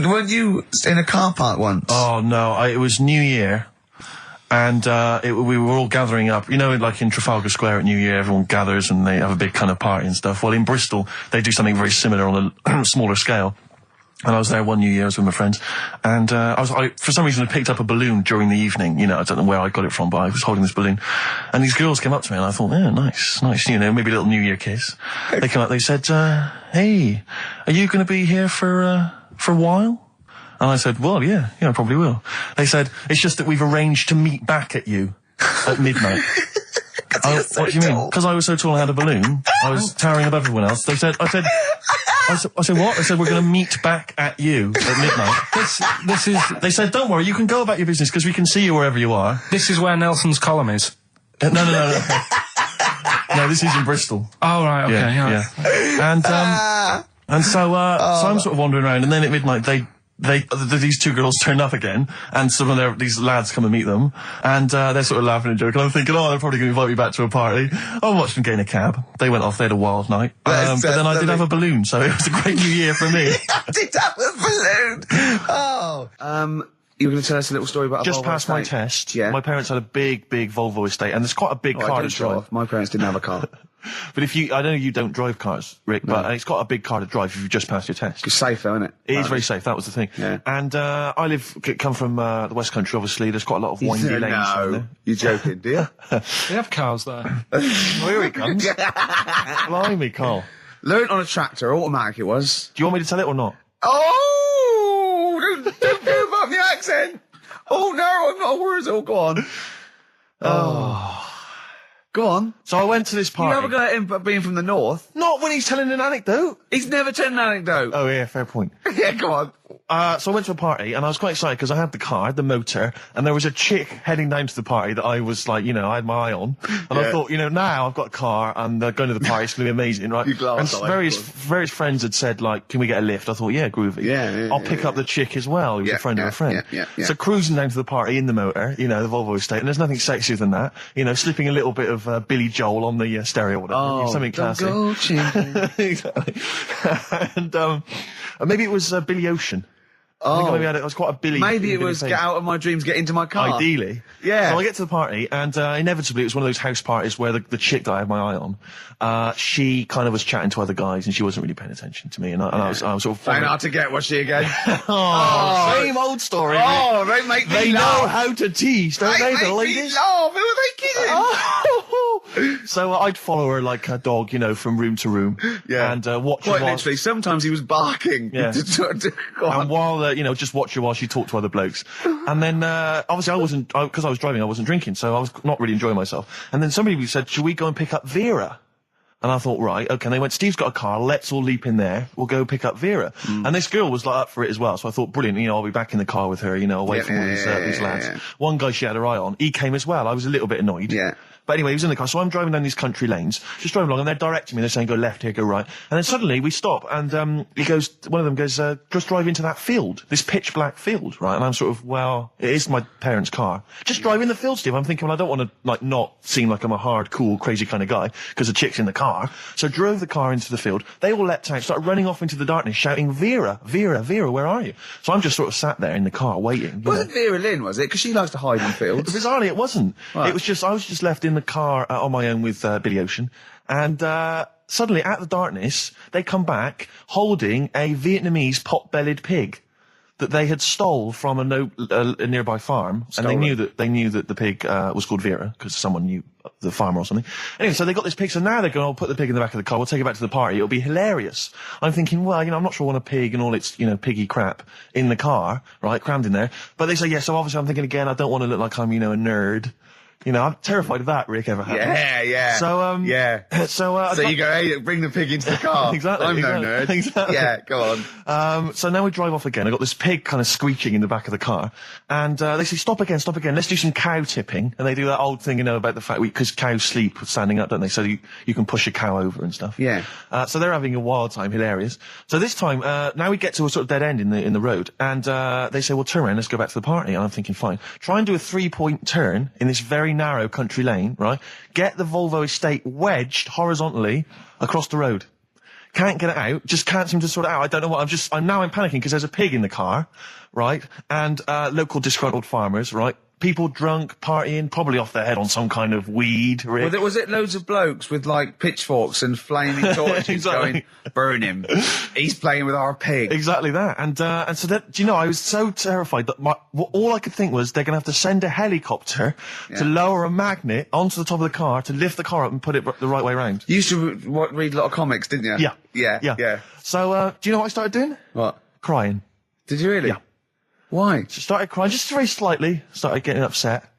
Weren't you in a car park once? Oh, no. It was New Year. And we were all gathering up. You know, like in Trafalgar Square at New Year, everyone gathers and they have a big kind of party and stuff. Well, in Bristol, they do something very similar on a smaller scale. And I was there one New Year, I was with my friends, and I for some reason I picked up a balloon during the evening. You know, I don't know where I got it from, but I was holding this balloon, and these girls came up to me, and I thought, yeah, nice, you know, maybe a little New Year kiss. They came up, they said, hey, are you going to be here for a while? And I said, well, yeah, I probably will. They said, it's just that we've arranged to meet back at you at midnight. What do you mean? Because I was so tall and had a balloon, I was towering above everyone else. I said, what? I said, we're going to meet back at you at midnight. They said, don't worry, you can go about your business because we can see you wherever you are. This is where Nelson's column is. No. No, this is in Bristol. Oh, right, okay, yeah. And so I'm sort of wandering around, and then at midnight these two girls turn up again, and some of these lads come and meet them, and they're sort of laughing and joking. I'm thinking, they're probably going to invite me back to a party. I watched them get in a cab. They went off. They had a wild night. But then I did have a balloon, so it was a great New Year for me. I did have a balloon. Oh. You were going to tell us a little story about just a Volvo past my test. Yeah. My parents had a big Volvo estate, and there's quite a big car to drive. My parents didn't have a car. But I know you don't drive cars, Rick, but it's got a big car to drive if you've just passed your test. It's safe though, isn't it? It is very safe, that was the thing. Yeah. And I come from the West Country, obviously. There's quite a lot of windy lanes. No, you're joking, do you? They have cars there. Oh, here he comes. Blimey, Carl. Learned on a tractor, automatic it was. Do you want me to tell it or not? Oh! Don't give up the accent! Oh no, I'm not a Wurzel, go on. Oh. Go on. So I went to this You party. have a go at him being from the north. Not when he's telling an anecdote. He's never told an anecdote. Oh yeah, fair point. Yeah, go on. So I went to a party and I was quite excited because I had the car, the motor, and there was a chick heading down to the party that I was like, I had my eye on. And I thought, now I've got a car and going to the party, it's going to be amazing, right? And various friends had said, like, can we get a lift? I thought, yeah, groovy. Yeah, I'll pick up the chick as well, who's a friend of a friend. Yeah. So cruising down to the party in the motor, the Volvo estate, and there's nothing sexier than that. Slipping a little bit of Billy Joel on the stereo or whatever. Something classy. Exactly. And maybe it was Billy Ocean. I think maybe it was quite a Billy. Maybe it was thing. Get Out of My Dreams, Get Into My Car. Ideally. Yeah. So I get to the party, and inevitably it was one of those house parties where the chick that I had my eye on, she kind of was chatting to other guys, and she wasn't really paying attention to me, and I was sort of... Trying hard to get, was she again? Same old story. Oh, they make me They laugh. know how to tease, don't they, the ladies? They make me laugh. Who are they kidding? So I'd follow her like a dog, from room to room. Yeah. And watch her Quite while... literally, sometimes he was barking. Yeah. And while, just watch her while she talked to other blokes. And then, obviously because I was driving, I wasn't drinking, so I was not really enjoying myself. And then somebody said, should we go and pick up Vera? And I thought, right, okay. And they went, Steve's got a car, let's all leap in there, we'll go pick up Vera. And this girl was like up for it as well, so I thought, brilliant, I'll be back in the car with her, away from all these lads. Yeah. One guy she had her eye on, he came as well, I was a little bit annoyed. Yeah. But anyway, he was in the car, so I'm driving down these country lanes, just driving along, and they're directing me, they're saying, go left here, go right. And then suddenly we stop, and one of them goes, just drive into that field, this pitch black field, right? And I'm sort of, well, it is my parents' car. Just drive in the field, Steve. I'm thinking, well, I don't want to, not seem like I'm a hard, cool, crazy kind of guy, because the chick's in the car. So drove the car into the field. They all leapt out, started running off into the darkness, shouting, Vera, Vera, Vera, where are you? So I'm just sort of sat there in the car waiting. Wasn't Vera Lynn, was it? Because she likes to hide in fields. Bizarrely, it wasn't. Right. It was just, I was just left in the car on my own with Billy Ocean. And suddenly, at the darkness, they come back holding a Vietnamese pot-bellied pig that they had stole from a nearby farm. And they knew that the pig was called Vera, because someone knew the farmer or something. Anyway, so they got this pig, so now they're going, I'll put the pig in the back of the car, we'll take it back to the party, it'll be hilarious. I'm thinking, well, I'm not sure I want a pig and all its, piggy crap in the car, right, crammed in there. But they say, yeah, so obviously I'm thinking again, I don't want to look like I'm, a nerd. I'm terrified of that, Rick, ever happens. Yeah. So, yeah. So you go, hey, bring the pig into the car. Exactly. I'm no nerd. Exactly. Yeah, go on. So now we drive off again. I got this pig kind of screeching in the back of the car. And, they say, stop again. Let's do some cow tipping. And they do that old thing, about the fact because cows sleep standing up, don't they? So you can push a cow over and stuff. Yeah. So they're having a wild time, hilarious. So this time, now we get to a sort of dead end in the road. And, they say, well, turn around, let's go back to the party. And I'm thinking, fine. Try and do a 3-point turn in this very narrow country lane, right? Get the Volvo estate wedged horizontally across the road. Can't get it out, just can't seem to sort it out. I don't know what, I'm panicking because there's a pig in the car, right? And, local disgruntled farmers, right? People drunk, partying, probably off their head on some kind of weed. Rick. Was it loads of blokes with pitchforks and flaming torches Exactly. going, burn him. He's playing with our pig. Exactly that. And so that, I was so terrified that all I could think was they're gonna have to send a helicopter to lower a magnet onto the top of the car to lift the car up and put it the right way around. You used to read a lot of comics, didn't you? Yeah. So, do you know what I started doing? What? Crying. Did you really? Yeah. Why? So started crying, just very slightly, started getting upset.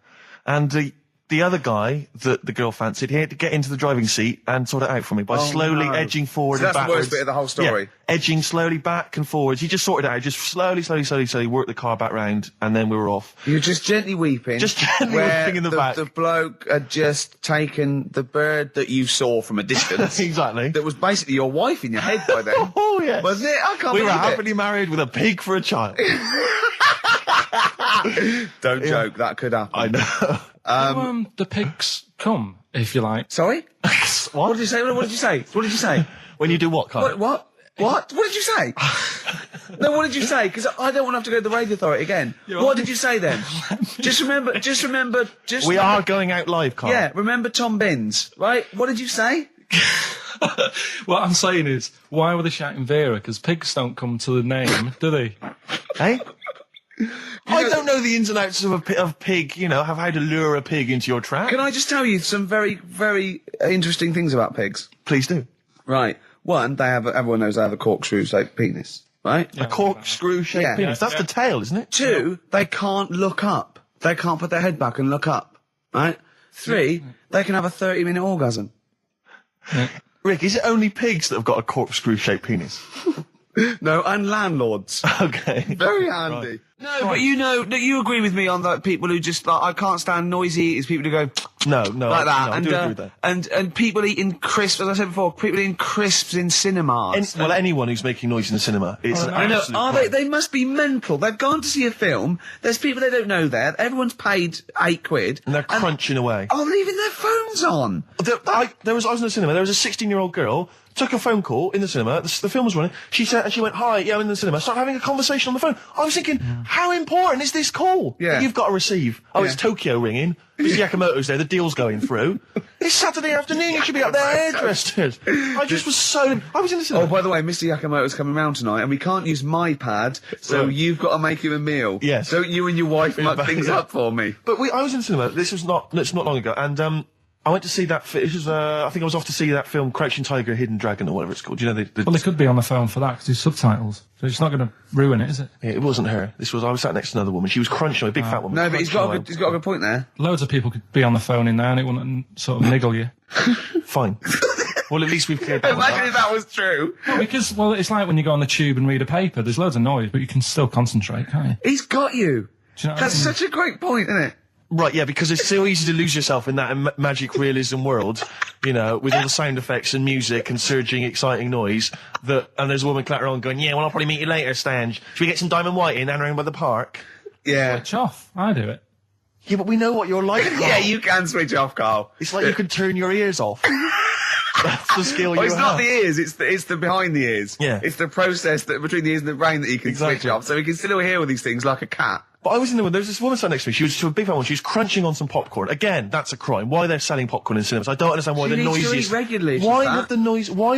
And the other guy that the girl fancied, he had to get into the driving seat and sort it out for me by slowly edging forward and that's backwards. The worst bit of the whole story. Yeah, edging slowly back and forwards. He just sorted it out, just slowly worked the car back round, and then we were off. You were just gently weeping. Just gently weeping in the back. The bloke had just taken the bird that you saw from a distance. Exactly. That was basically your wife in your head by then. Oh, yes. Wasn't it? I can't We were believe it. happily married with a pig for a child. Don't joke, that could happen. I know. The pigs come, if you like. Sorry? What? What did you say? What did you say? What did you say? When you do what, Carl? What? What did you say? No, what did you say? Because I don't want to have to go to the radio authority again. What did you say then? Just remember. We are going out live, Carl. Yeah, remember Tom Binns, right? What did you say? What I'm saying is, why were they shouting Vera? Because pigs don't come to the name, do they? Hey? I don't know the ins and outs of pig, have how to lure a pig into your trap. Can I just tell you some very, very interesting things about pigs? Please do. Right. One, everyone knows they have a corkscrew-shaped penis, right? A corkscrew-shaped penis. That's the tail, isn't it? Two, they can't look up. They can't put their head back and look up, right? 3, they can have a 30-minute orgasm. Rick, is it only pigs that have got a corkscrew-shaped penis? No, and landlords. Okay. Very handy. Right. No, but you agree with me on that. People who just I can't stand noisy eaters. People who go No, like that, I do agree with that. and people eating crisps. As I said before, people eating crisps in cinemas. Well, anyone who's making noise in the cinema, it's an I know. absolute Are crime. they must be mental. They've gone to see a film. There's people they don't know there. Everyone's paid £8, And they're crunching away. Oh, leaving their phones on. I was in the cinema. There was a 16-year-old girl. Took a phone call in the cinema. The film was running. She went, "Hi, yeah, I'm in the cinema." Started having a conversation on the phone. I was thinking, how important is this call that you've got to receive? Oh, it's Tokyo ringing. Mr. Yakamoto's there. The deal's going through. It's Saturday afternoon. You should be up there hairdressed. I was in the cinema. Oh, by the way, Mr. Yakamoto's coming round tonight, and we can't use my pad, so you've got to make him a meal. Yes. Don't you and your wife mug things up for me? But I was in the cinema. It's not long ago, and I went to see that. It was, I think I was off to see that film, Crouching Tiger, Hidden Dragon, or whatever it's called. You know, Well, they could be on the phone for that because there's subtitles, so it's not going to ruin it, is it? Yeah, it wasn't her. I was sat next to another woman. She was crunching, a big fat woman. No, but he's got a good point there. Loads of people could be on the phone in there and it wouldn't sort of niggle you. Fine. Well, at least we've cleared that. Imagine if that was true. No, because, well, it's like when you go on the tube and read a paper. There's loads of noise, but you can still concentrate, can't you? He's got you. Do you know what That's I mean? such a great point, isn't it? Right, yeah, because it's so easy to lose yourself in that magic realism world, you know, with all the sound effects and music and surging, exciting noise, and there's a woman clattering on going, "Yeah, well, I'll probably meet you later, Stange. Should we get some Diamond White in and around by the park?" Yeah. Switch off. I do it. Yeah, but we know what you're like. Yeah, you can switch off, Carl. It's like you can turn your ears off. That's the skill you Well, it's have. not the ears, it's the behind the ears. Yeah. It's the process that between the ears and the brain that you can switch Exactly. off, so he can still hear all these things like a cat. But I was in the room, there was this woman sat next to me, she was a big fat one, she was crunching on some popcorn. Again, that's a crime. Why they're selling popcorn in cinemas? I don't understand why She the needs to noisiest... eat regularly, she's Why fat. the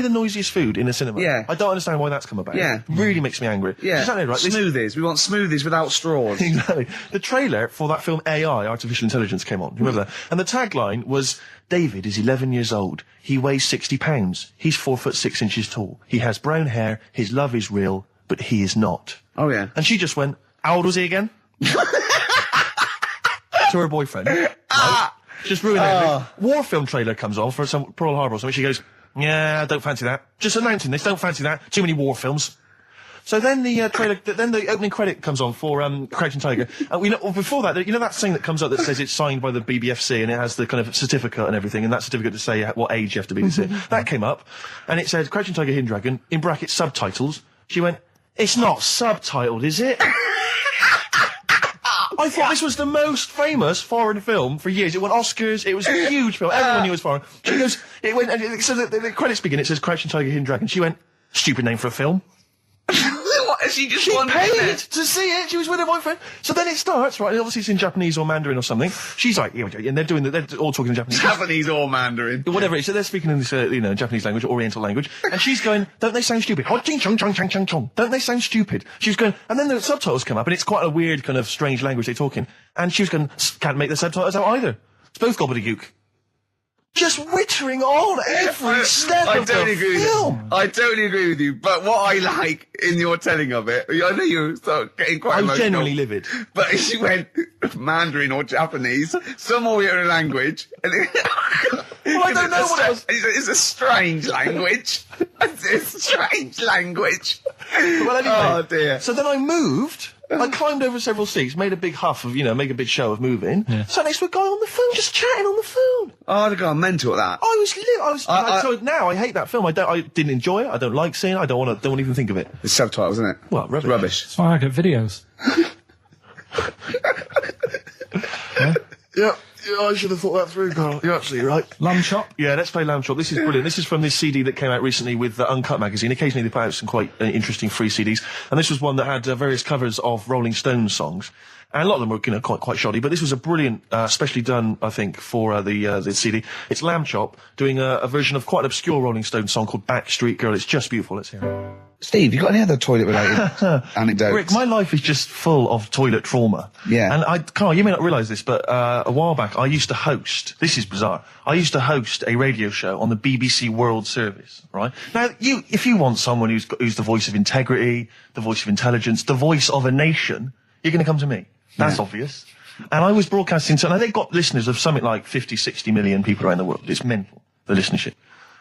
noisiest food in a cinema? Yeah. I don't understand why that's come about. Yeah. Really makes me angry. Yeah. Exactly right. This- Smoothies. We want smoothies without straws. Exactly. The trailer for that film AI, Artificial Intelligence, came on. Remember that? And the tagline was, "David is 11 years old. He weighs 60 pounds. He's 4'6" tall. He has brown hair. His love is real, but he is not." Oh, yeah. And she just went, "How old was he again?" To her boyfriend. Right? Just ruined everything. War film trailer comes on for some Pearl Harbor or something. She goes, "Yeah, I don't fancy that. Just announcing this, don't fancy that. Too many war films." So then the trailer, then the opening credit comes on for Crouching Tiger. Before that, you know that thing that comes up that says it's signed by the BBFC and it has the kind of certificate and everything, and that certificate to say what age you have to be to see it. That came up, and it said Crouching Tiger, Hidden Dragon, in brackets subtitles. She went, "It's not subtitled, is it?" I thought this was the most famous foreign film for years. It won Oscars. It was a huge film. Everyone knew it was foreign. She goes, it went, and so the credits begin. It says Crouching Tiger, Hidden Dragon. She went, "Stupid name for a film." What? She just She wanted paid it. to see it. She was with her boyfriend. So then it starts, right? And obviously it's in Japanese or Mandarin or something. She's like, yeah, and they're all talking in Japanese. Japanese or Mandarin. Whatever it is. So they're speaking in this, Japanese language, Oriental language. And she's going, "Don't they sound stupid? Ho ching chong chong chong chong chong. Don't they sound stupid?" She was going, and then the subtitles come up, and it's quite a weird kind of strange language they're talking. And she was going, "Can't make the subtitles out either. It's both gobbledygook." Just wittering on every step of the film. I totally agree with you, but what I like in your telling of it, I know you start getting quite I was emotional. genuinely livid. But she went Mandarin or Japanese, some Oriental language. And Well, I don't know what else. It's a strange language. It's a strange language. Well, anyway, Oh, dear. So then I moved. I climbed over several seats, made a big huff of, make a big show of moving. Yeah. Sat next to a guy on the phone, just chatting on the phone. Oh, I'd have gone mental at that. I was lit. So now I hate that film. I didn't enjoy it. I don't like seeing it. I don't want to even think of it. It's subtitles, isn't it? Well, rubbish. Rubbish. That's why I get videos. Yeah, I should have thought that through, Carl. You're absolutely right. Lamb chop. Yeah, let's play Lamb Chop. This is brilliant. This is from this CD that came out recently with Uncut magazine. Occasionally they put out some quite interesting free CDs. And this was one that had various covers of Rolling Stones songs. And a lot of them were, quite shoddy, but this was a brilliant, specially done, I think, for the CD. It's Lamb Chop doing a version of quite an obscure Rolling Stones song called Backstreet Girl. It's just beautiful. Let's hear it. Steve, you got any other toilet-related anecdotes? Rick, my life is just full of toilet trauma. Yeah. And Carl, you may not realise this, but a while back I used to host, this is bizarre, I used to host a radio show on the BBC World Service, right? Now, if you want someone who's the voice of integrity, the voice of intelligence, the voice of a nation, you're going to come to me. That's obvious. And I was broadcasting to, and they got listeners of something like 50, 60 million people around the world. It's mental, the listenership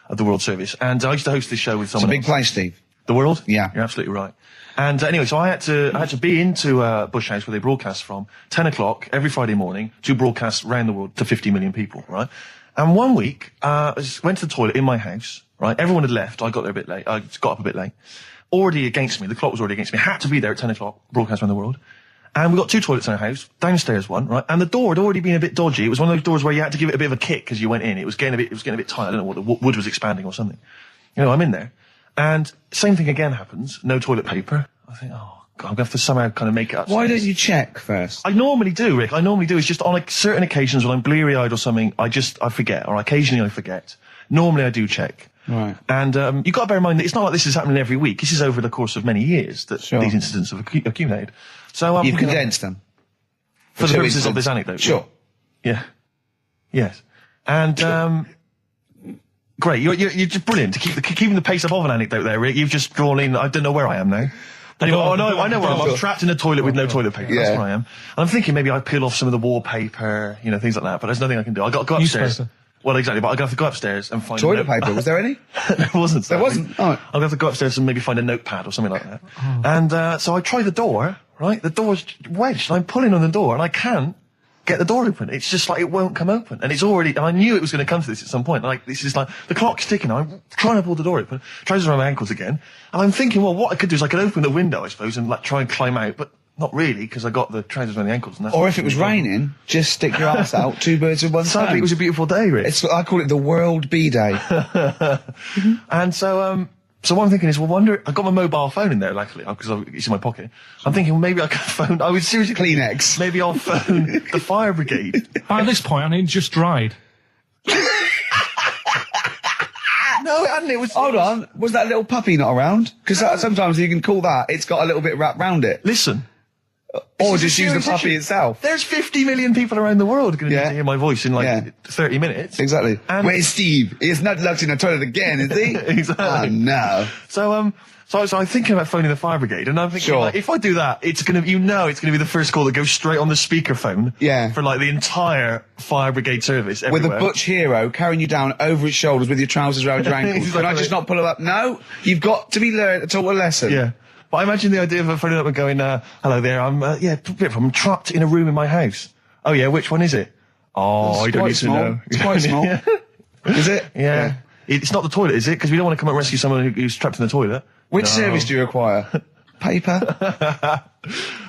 of the World Service. And I used to host this show with someone It's a big place, Steve. The World? Yeah. You're absolutely right. And anyway, so I had to be into Bush House where they broadcast from 10 o'clock every Friday morning to broadcast around the world to 50 million people, right? And one week, I went to the toilet in my house, right? Everyone had left. I got there a bit late. I got up a bit late. Already against me. The clock was already against me. Had to be there at 10 o'clock, broadcast around the world. And we got 2 toilets in our house, downstairs one, right? And the door had already been a bit dodgy. It was one of those doors where you had to give it a bit of a kick as you went in. It was getting a bit tight. I don't know what the wood was expanding or something. You know, I'm in there. And same thing again happens. No toilet paper. I think, oh, God, I'm going to have to somehow kind of make it up. Why don't you check first? I normally do, Rick. I normally do. It's just on like certain occasions when I'm bleary-eyed or something, I forget, or occasionally I forget. Normally I do check. Right. And you've got to bear in mind that it's not like this is happening every week. This is over the course of many years that these incidents have accumulated. So You've condensed them. For the purposes of this anecdote. Sure. Yeah. Yes. And great. You're just brilliant to keeping the pace up of an anecdote there, Rick. You've just drawn in. I don't know where I am now. Anyway, I know where I am. I'm trapped in a toilet with no toilet paper. That's where I am. And I'm thinking maybe I peel off some of the wallpaper, you know, things like that. But there's nothing I can do. I got to go upstairs. Well, exactly. But I'm going to have to go upstairs and find toilet paper. Was there any? There wasn't. There wasn't. Oh. I'm going to have to go upstairs and maybe find a notepad or something like that. Oh. And so I try the door. Right, the door's wedged. I'm pulling on the door and I can't get the door open. It's just like it won't come open. And it's already. And I knew it was going to come to this at some point. Like this is like the clock's ticking. I'm trying to pull the door open. Trousers around my ankles again. And I'm thinking, well, what I could do is I could open the window, I suppose, and like try and climb out. But not really, because I got the trousers around the ankles. And that's or if it was raining, just stick your ass out. 2 birds with one stone. Sadly, it was a beautiful day, Rich. I call it the World B Day. And so what I'm thinking is, well, I got my mobile phone in there, luckily, because it's in my pocket. I'm thinking, well, maybe I could phone, I would seriously... Kleenex. Maybe I'll phone the fire brigade. By this point, I mean, it just dried. No, it hadn't. It was... Hold on. Was that little puppy not around? Because sometimes you can call that, it's got a little bit wrapped round it. Listen. Or just use the puppy itself. There's 50 million people around the world going to hear my voice in 30 minutes. Exactly. And where's Steve? He's not locked in a toilet again, is he? Exactly. Oh, no. So I'm thinking about phoning the fire brigade, and I'm thinking, like, if I do that, it's going to be the first call that goes straight on the speakerphone. Yeah. For like the entire fire brigade service everywhere. With a butch hero carrying you down over his shoulders with your trousers around your ankles. Exactly. Can I just not pull him up? No. You've got to be taught a lesson. Yeah. But I imagine the idea of phoning up and going, hello there, I'm trapped in a room in my house. Oh yeah, which one is it? Oh, I don't need to know. It's quite small. Is it? Yeah. It's not the toilet, is it? Because we don't want to come and rescue someone who's trapped in the toilet. Which service do you require? Paper?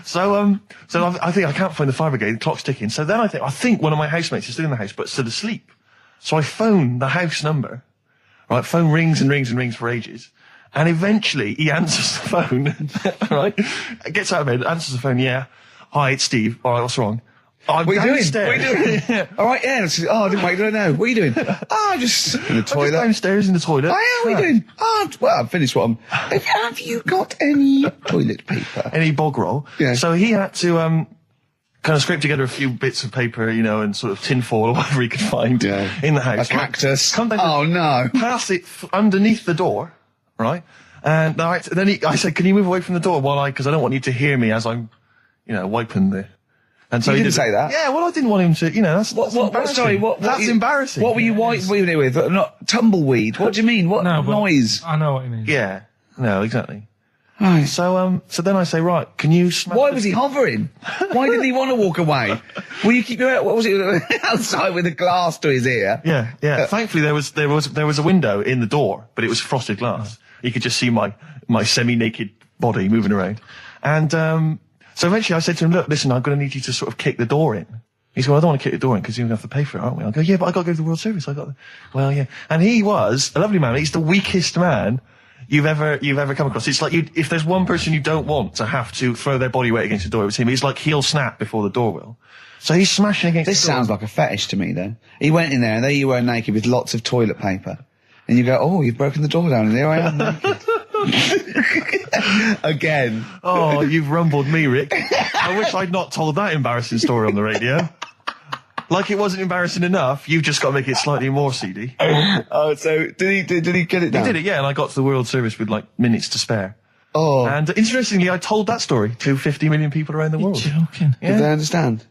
So I think I can't phone the fire brigade, the clock's ticking. So then I think one of my housemates is still in the house, but still asleep. So I phone the house number. Right, phone rings and rings and rings for ages. And eventually he answers the phone, right? Gets out of bed, answers the phone, yeah. Hi, it's Steve. All right, what's wrong? What are you doing? What are you doing? Yeah. All right, yeah. Oh, I didn't wake up now. What are you doing? Just in the toilet. Just downstairs in the toilet. Oh, yeah, what are you doing? Well, I've finished what I'm... Have you got any toilet paper? Any bog roll? Yeah. So he had to, kind of scrape together a few bits of paper, you know, and sort of tinfoil or whatever he could find in the house. A cactus. Come down oh, no. Pass it underneath the door. Right? And then I said, can you move away from the door because I don't want you to hear me as I'm, you know, wiping the... And so he didn't say that? Yeah, well, I didn't want him to, you know, that's embarrassing. Sorry, that's embarrassing. What were you wiping it with? Not tumbleweed. What do you mean? What noise? I know what you mean. Yeah. No, exactly. Right. So then I say, right, can you smash... Why was he hovering? Why didn't he want to walk away? Will you keep your... What was it? Outside with a glass to his ear? Yeah. Thankfully, there was a window in the door, but it was frosted glass. You could just see my semi-naked body moving around. And so eventually I said to him, look, listen, I'm going to need you to sort of kick the door in. He said, well, I don't want to kick the door in because you're going to have to pay for it, aren't we? I go, yeah, but I got to go to the World Service. Well, yeah. And he was a lovely man. He's the weakest man you've ever come across. It's like if there's one person you don't want to have to throw their body weight against the door, it's him. He's like he'll snap before the door will. So he's smashing against the door. This sounds like a fetish to me, though. He went in there and there you were naked with lots of toilet paper. And you go, oh, you've broken the door down and there I am naked. Again. Oh, you've rumbled me, Rick. I wish I'd not told that embarrassing story on the radio. Like it wasn't embarrassing enough, you've just got to make it slightly more seedy. Oh, so did he get it down? He did it, yeah, and I got to the World Service with like minutes to spare. Oh. And interestingly, I told that story to 50 million people around the world. You're joking. Yeah. Did they understand?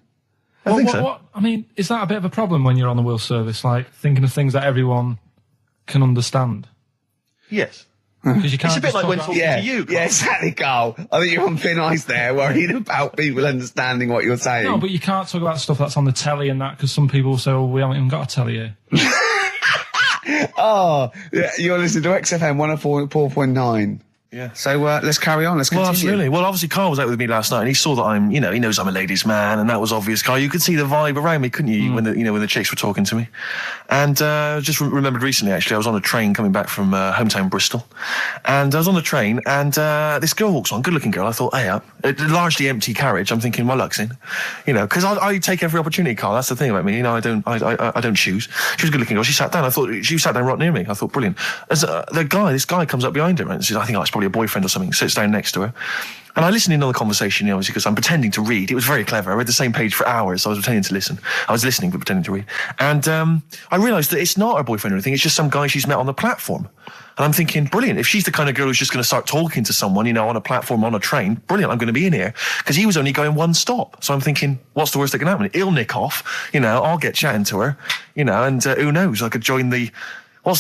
I think so. I mean, is that a bit of a problem when you're on the wheel service, like thinking of things that everyone can understand? Yes. Because you can't. It's a bit like when talk talking to you, Carl. Yeah, exactly, Carl. I think you're on thin ice there, worrying about people understanding what you're saying. No, but you can't talk about stuff that's on the telly and that, because some people will say, "Oh, we haven't even got a telly here." Oh, yeah, you're listening to XFM 104.9. Yeah. So let's carry on. Let's continue. Well, absolutely. Well, obviously, Carl was out with me last night, and he saw that I'm, he knows I'm a ladies' man, and that was obvious. Carl, you could see the vibe around me, couldn't you? When the chicks were talking to me, and just remembered recently, actually, I was on a train coming back from hometown Bristol, and I was on the train, and this girl walks on, good-looking girl. I thought, hey, a largely empty carriage. I'm thinking, my luck's in, because I take every opportunity, Carl. That's the thing about me, I don't choose. She was a good-looking girl. She sat down. I thought she sat down right near me. I thought, brilliant. As this guy comes up behind her and says, I think it's probably a boyfriend or something, sits down next to her. And I listened in on the conversation, obviously, because I'm pretending to read. It was very clever. I read the same page for hours, so I was pretending to listen. I was listening, but pretending to read. And I realised that it's not her boyfriend or anything, it's just some guy she's met on the platform. And I'm thinking, brilliant, if she's the kind of girl who's just going to start talking to someone, on a platform, on a train, brilliant, I'm going to be in here. Because he was only going one stop. So I'm thinking, what's the worst that can happen? He'll nick off, I'll get chatting to her, and who knows, I could join the...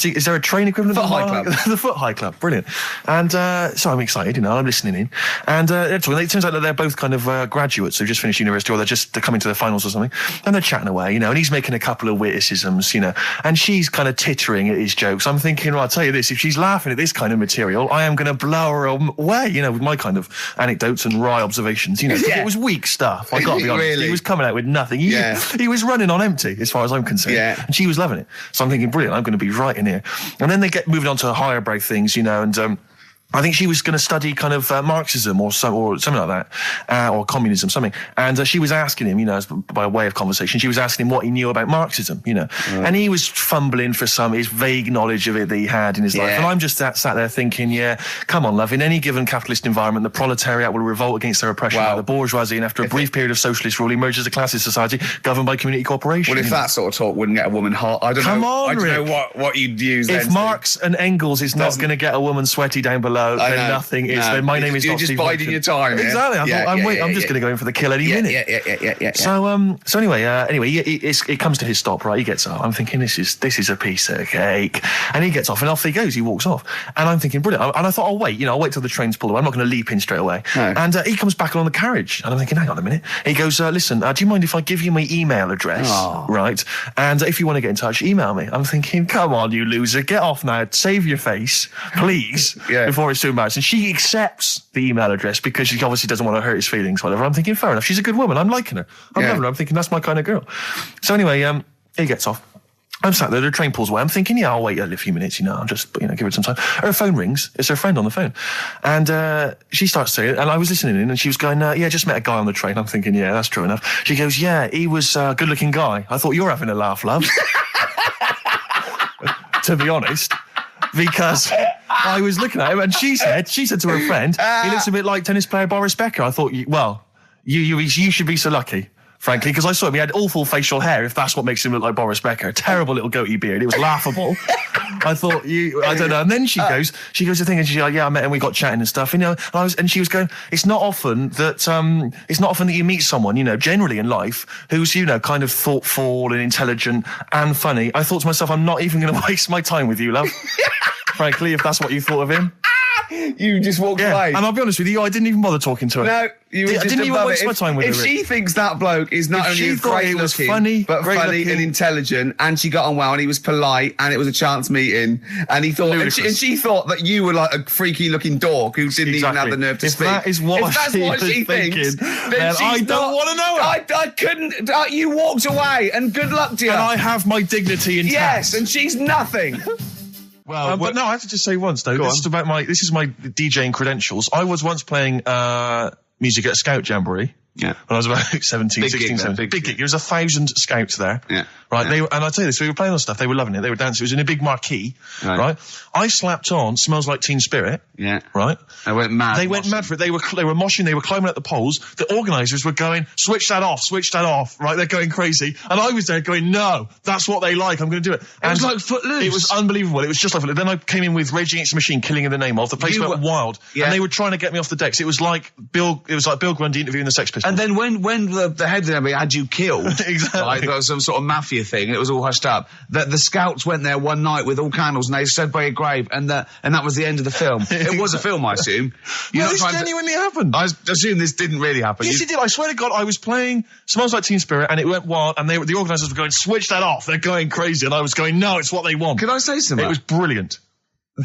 is there a train equivalent? Foot High Club. The Foot High Club, brilliant. And so I'm excited, I'm listening in. And it turns out that they're both kind of graduates who've just finished university, or they're coming to their finals or something. And they're chatting away, and he's making a couple of witticisms, and she's kind of tittering at his jokes. I'm thinking, well, I'll tell you this, if she's laughing at this kind of material, I am going to blow her away, with my kind of anecdotes and wry observations, It was weak stuff, I got to be honest. Really? He was coming out with nothing. He was running on empty, as far as I'm concerned. Yeah. And she was loving it. So I'm thinking, brilliant, I'm going to be right in here. And then they get moving on to higher brow things, and I think she was going to study kind of Marxism or something like that, or communism, something. And she was asking him, by way of conversation, she was asking him what he knew about Marxism, And he was fumbling for his vague knowledge of it that he had in his life. And I'm just sat there thinking, come on, love, in any given capitalist environment, the proletariat will revolt against their oppression by the bourgeoisie, and after a brief period of socialist rule, emerges a classist society governed by community cooperation. Well, if that sort of talk wouldn't get a woman hot, I don't know what you'd use. If Marx and Engels is not going to get a woman sweaty down below, then nothing is. Then my name is You're not just Steve biding your time. Exactly. I'm just going to go in for the kill any minute. Yeah. So anyway, it comes to his stop. Right, he gets up. I'm thinking this is a piece of cake, and he gets off and off he goes. He walks off, and I'm thinking brilliant. And I thought, I'll wait. I'll wait till the train's pulled away. I'm not going to leap in straight away. No. And he comes back along the carriage, and I'm thinking, hang on a minute. He goes, listen, do you mind if I give you my email address? Oh. Right, and if you want to get in touch, email me. I'm thinking, come on, you loser, get off now. Save your face, please, before it's too embarrassing. She accepts the email address because she obviously doesn't want to hurt his feelings, whatever. I'm thinking, fair enough. She's a good woman. I'm liking her. I'm loving her. I'm thinking, that's my kind of girl. So anyway, he gets off. I'm sat there, the train pulls away. I'm thinking, I'll wait a few minutes, I'll just, give it some time. Her phone rings. It's her friend on the phone. And she starts saying it, and I was listening in, and she was going, just met a guy on the train. I'm thinking, that's true enough. She goes, he was a good-looking guy. I thought, you're having a laugh, love. To be honest. Because I was looking at him, and she said to her friend, he looks a bit like tennis player Boris Becker. I thought, you should be so lucky, frankly, because I saw him. He had awful facial hair, if that's what makes him look like Boris Becker. Terrible little goatee beard. It was laughable. I thought, I don't know. And then she goes the thing, and she's like, I met him, we got chatting and stuff, and she was going, it's not often that you meet someone, generally in life, who's, kind of thoughtful and intelligent and funny. I thought to myself, I'm not even going to waste my time with you, love. Frankly, if that's what you thought of him. You just walked away. And I'll be honest with you, I didn't even bother talking to her. No, I didn't even waste my time with her. If she thinks that bloke is not only great looking, but funny and intelligent, and she got on well, and he was polite, and it was a chance meeting, and he thought, and she thought that you were like a freaky looking dork who didn't even have the nerve to speak. That is what she thinks, then I don't want to know her. I couldn't. You walked away, and good luck to you. And I have my dignity intact. Yes, and she's nothing. Well, but no, I have to just say once though. This is my DJing credentials. I was once playing music at a Scout Jamboree. Yeah. When I was about 16, 17. Big gig. There was 1,000 scouts there. Yeah. Right. Yeah. And I tell you this, we were playing on stuff. They were loving it. They were dancing. It was in a big marquee. Right. I slapped on Smells Like Teen Spirit. Yeah. Right. They went mad. They went mad for it. They were moshing. They were climbing up the poles. The organisers were going, switch that off. Right. They're going crazy. And I was there going, no, that's what they like. I'm going to do it. And it was like Footloose. It was unbelievable. It was just like Footloose. Then I came in with Rage Against the Machine, Killing in the Name of. The place went wild. Yeah. And they were trying to get me off the decks. It was like Bill Grundy interviewing the Sex Pistols. And then when the head of everybody had you killed, Exactly. like there was some sort of mafia thing, and it was all hushed up. That the scouts went there one night with all candles, and they stood by a grave, and that was the end of the film. It was a film, I assume. This genuinely happened. I assume this didn't really happen. Yes, it did. I swear to God, I was playing Smells Like Teen Spirit, and it went wild, and the organisers were going, switch that off. They're going crazy, and I was going, no, it's what they want. Can I say something? It was brilliant.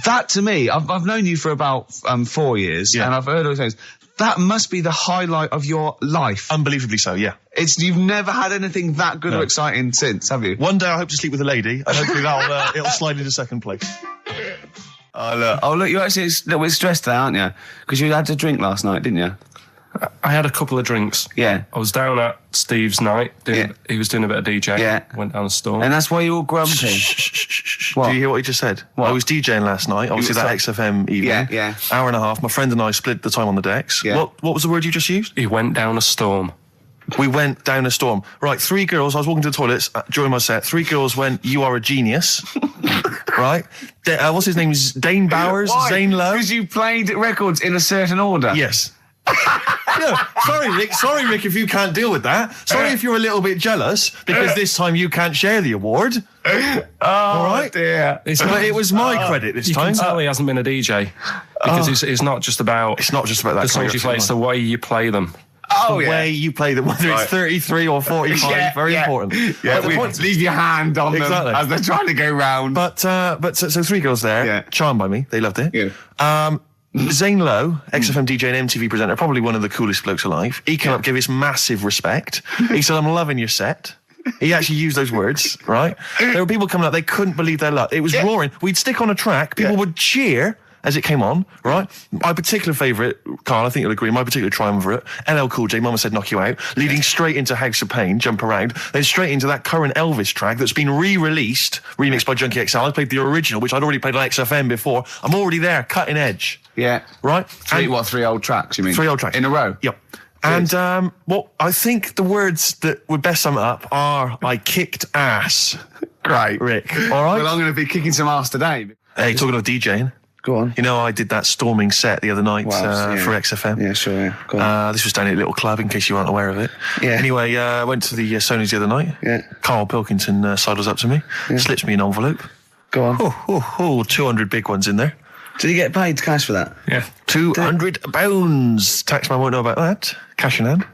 That to me, I've known you for about 4 years, and I've heard all things. That must be the highlight of your life. Unbelievably so, yeah. You've never had anything that good or exciting since, have you? One day I hope to sleep with a lady, and hopefully it'll slide into second place. Oh, look, you're actually a little bit stressed today, aren't you? Because you had to drink last night, didn't you? I had a couple of drinks. Yeah. I was down at Steve's night. He was doing a bit of DJ. Yeah. Went down a storm. And that's why you're all grumpy. What? Do you hear what he just said? What? I was DJing last night, obviously that XFM evening. Yeah. Hour and a half. My friend and I split the time on the decks. Yeah. What was the word you just used? He went down a storm. We went down a storm. Right, 3 girls, I was walking to the toilets during my set. 3 girls went, you are a genius. Right? What's his name? Dane Bowers? Why? Zane Lowe? Because you played records in a certain order. Yes. No, sorry, Rick, if you can't deal with that. Sorry if you're a little bit jealous, because this time you can't share the award. All right? Dear. But it was my credit this You time. can tell he hasn't been a DJ. Because it's not just about It's not just about that. the songs you play, it's the way you play them. Oh, the way you play them, whether it's 33 or 45, very important. Yeah, But the point- leave your hand on Exactly. them as they're trying to go round. But so 3 girls there, Yeah. charmed by me, they loved it. Yeah. Zane Lowe, XFM DJ and MTV presenter, probably one of the coolest blokes alive. He came up, gave us massive respect. He said, I'm loving your set. He actually used those words, right? There were people coming up, they couldn't believe their luck. It was roaring. We'd stick on a track, people would cheer as it came on, right? My particular favourite, Karl, I think you'll agree, my particular triumvirate, LL Cool J, Mama Said Knock You Out, leading straight into House of Pain, Jump Around, then straight into that current Elvis track that's been re-released, remixed by Junkie XL. I played the original, which I'd already played on XFM before. I'm already there, cutting edge. Yeah. Right? 3 old tracks, you mean? 3 old tracks. In a row? Yep. And what I think the words that would best sum it up are, I kicked ass. Great. Rick. All right? Well, I'm going to be kicking some ass today. Hey, talking of DJing. Go on. You know, I did that storming set the other night for XFM. Yeah, sure, yeah. Go on. This was down at a little club, in case you weren't aware of it. Yeah. Anyway, I went to the Sony's the other night. Yeah. Karl Pilkington sidles up to me, slips me an envelope. Go on. 200 big ones in there. Did you get paid cash for that? Yeah. £200. Taxman won't know about that. Cash in hand.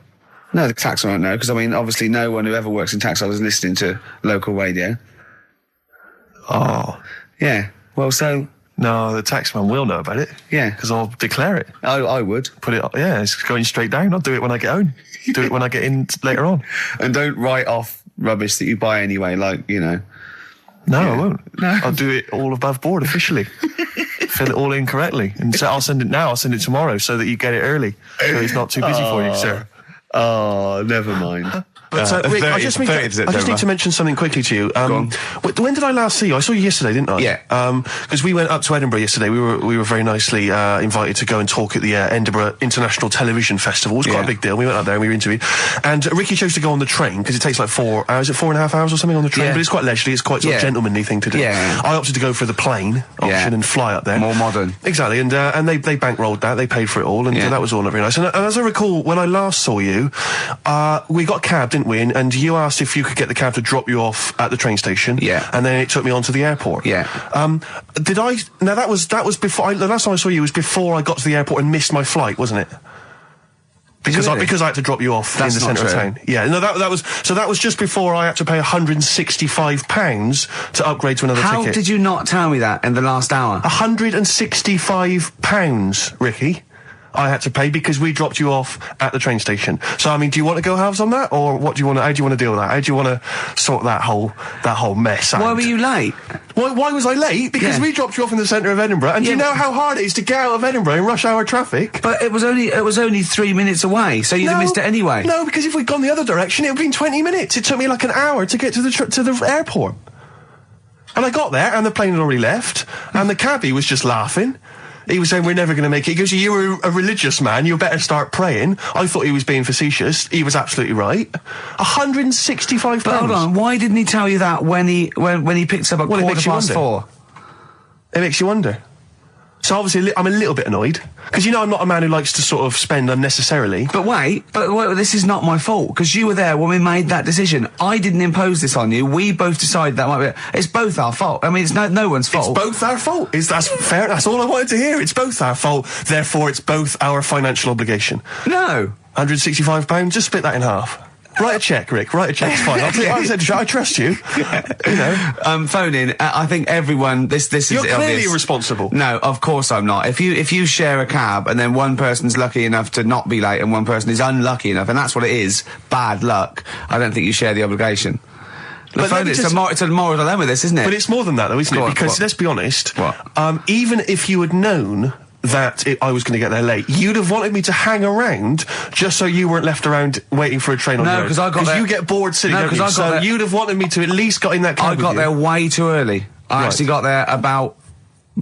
No, the tax won't know, because I mean, obviously no one who ever works in tax is listening to local radio. Oh. Yeah. Well, so... No, the taxman will know about it. Yeah. Because I'll declare it. I would. Put it, it's going straight down. I'll do it when I get home. Do it when I get in later on. And don't write off rubbish that you buy anyway, like, you know. No, I won't. No. I'll do it all above board officially. Fill it all in correctly. And so I'll send it now, I'll send it tomorrow so that you get it early. So it's not too busy for you, sir. Oh, never mind. But Rick, I just need to mention something quickly to you. When did I last see you? I saw you yesterday, didn't I? Yeah. Because we went up to Edinburgh yesterday. We were very nicely invited to go and talk at the Edinburgh International Television Festival. It was quite a big deal. We went up there and we were interviewed. And Ricky chose to go on the train because it takes like 4 hours. Is it 4.5 hours or something on the train? Yeah. But it's quite leisurely. It's quite sort of gentlemanly thing to do. Yeah. I opted to go for the plane option and fly up there. More modern. Exactly. And they bankrolled that. They paid for it all, and that was all very nice. And as I recall, when I last saw you, we got a cab, didn't we? And you asked if you could get the cab to drop you off at the train station. Yeah. And then it took me on to the airport. Yeah. Did I? Now that was before. The last time I saw you was before I got to the airport and missed my flight, wasn't it? Because I had to drop you off in the centre of town. Yeah. No, that was just before I had to pay £165 to upgrade to another ticket. How did you not tell me that in the last hour? £165, Ricky. I had to pay because we dropped you off at the train station. So I mean, do you want to go halves on that, or what do you want? How do you want to deal with that? How do you want to sort that whole mess out? Why were you late? Why was I late? Because we dropped you off in the centre of Edinburgh, and do you know how hard it is to get out of Edinburgh in rush hour traffic? But it was only 3 minutes away, so you'd have missed it anyway. No, because if we'd gone the other direction, it would have been 20 minutes. It took me like an hour to get to the airport. And I got there, and the plane had already left, and the cabbie was just laughing. He was saying, we're never going to make it. He goes, you were a religious man, you better start praying. I thought he was being facetious. He was absolutely right. £165. But hold on, why didn't he tell you that when he picked up at 4:15? It makes you wonder. So obviously I'm a little bit annoyed, because you know I'm not a man who likes to sort of spend unnecessarily. But wait, this is not my fault, because you were there when we made that decision. I didn't impose this on you. We both decided that might be... It's both our fault. I mean, it's no one's fault. It's both our fault. That's fair. That's all I wanted to hear. It's both our fault. Therefore, it's both our financial obligation. No. £165, just split that in half. Write a cheque, Rick. Write a cheque. It's fine. I trust you. You know. Phone in. I think everyone. This is. You're clearly obvious. irresponsible. No, of course I'm not. If you share a cab and then one person's lucky enough to not be late and one person is unlucky enough, and that's what it is, bad luck. I don't think you share the obligation. It's a moral dilemma, this, isn't it? But it's more than that, though, isn't it? Because let's be honest. What? Even if you had known that I was going to get there late, you'd have wanted me to hang around just so you weren't left around waiting for a train on your own. No, because I got there... you get bored sitting, no, don't you? So you'd have wanted me to at least got in that cab. I got there way too early. I actually got there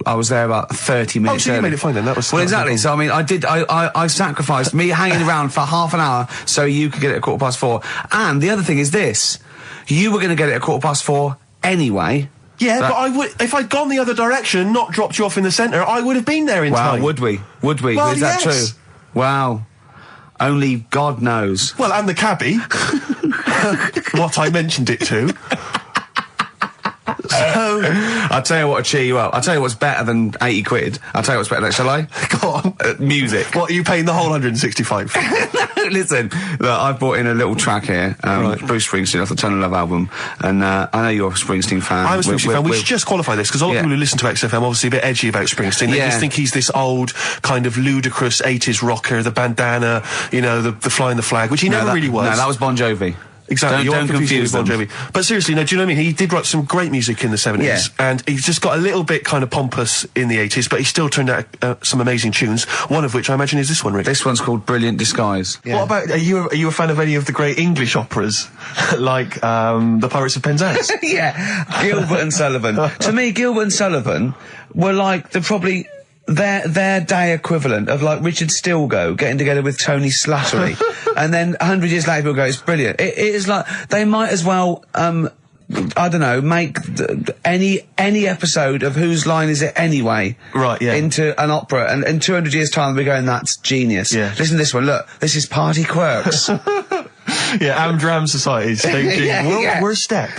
I was there about 30 minutes so early. You made it fine then, that was... Well, exactly. So, I mean, I sacrificed me hanging around for half an hour so you could get it at 4:15. And the other thing is this. You were going to get it at 4:15 anyway. Yeah, but I would, if I'd gone the other direction and not dropped you off in the centre, I would have been there in time. Wow, would we? Would we? Well, is that yes. true? Wow. Only God knows. Well, and the cabbie. What I mentioned it to. So, I'll tell you what will cheer you up. I'll tell you what's better than 80 quid. I'll tell you what's better than, shall I? Go on. Music. What, are you paying the whole 165? Listen, look, I've brought in a little track here, Bruce Springsteen off the Tunnel Love album, and I know you're a Springsteen fan. I'm a Springsteen fan. We should just qualify this, because a lot of people who listen to XFM obviously a bit edgy about Springsteen. They just think he's this old, kind of ludicrous 80s rocker, the bandana, you know, the flying the flag, which he never really was. No, that was Bon Jovi. Exactly. Don't confuse Bon them. Jovi. But seriously, no, do you know what I mean? He did write some great music in the 70s, and he's just got a little bit kind of pompous in the 80s, but he still turned out some amazing tunes, one of which I imagine is this one, Rick. This one's called Brilliant Disguise. Yeah. What about, are you a fan of any of the great English operas, like The Pirates of Penzance? Yeah, Gilbert and Sullivan. To me, Gilbert and Sullivan were like their day equivalent of like Richard Stilgoe getting together with Tony Slattery. And then 100 years later people go, it's brilliant. It is like, they might as well, I don't know, make any episode of Whose Line Is It Anyway? Right, yeah. Into an opera, and in 200 years time we're going, that's genius. Yeah. Listen to this one, look, this is Party Quirks. Yeah, Amdram Society staging Worst Step.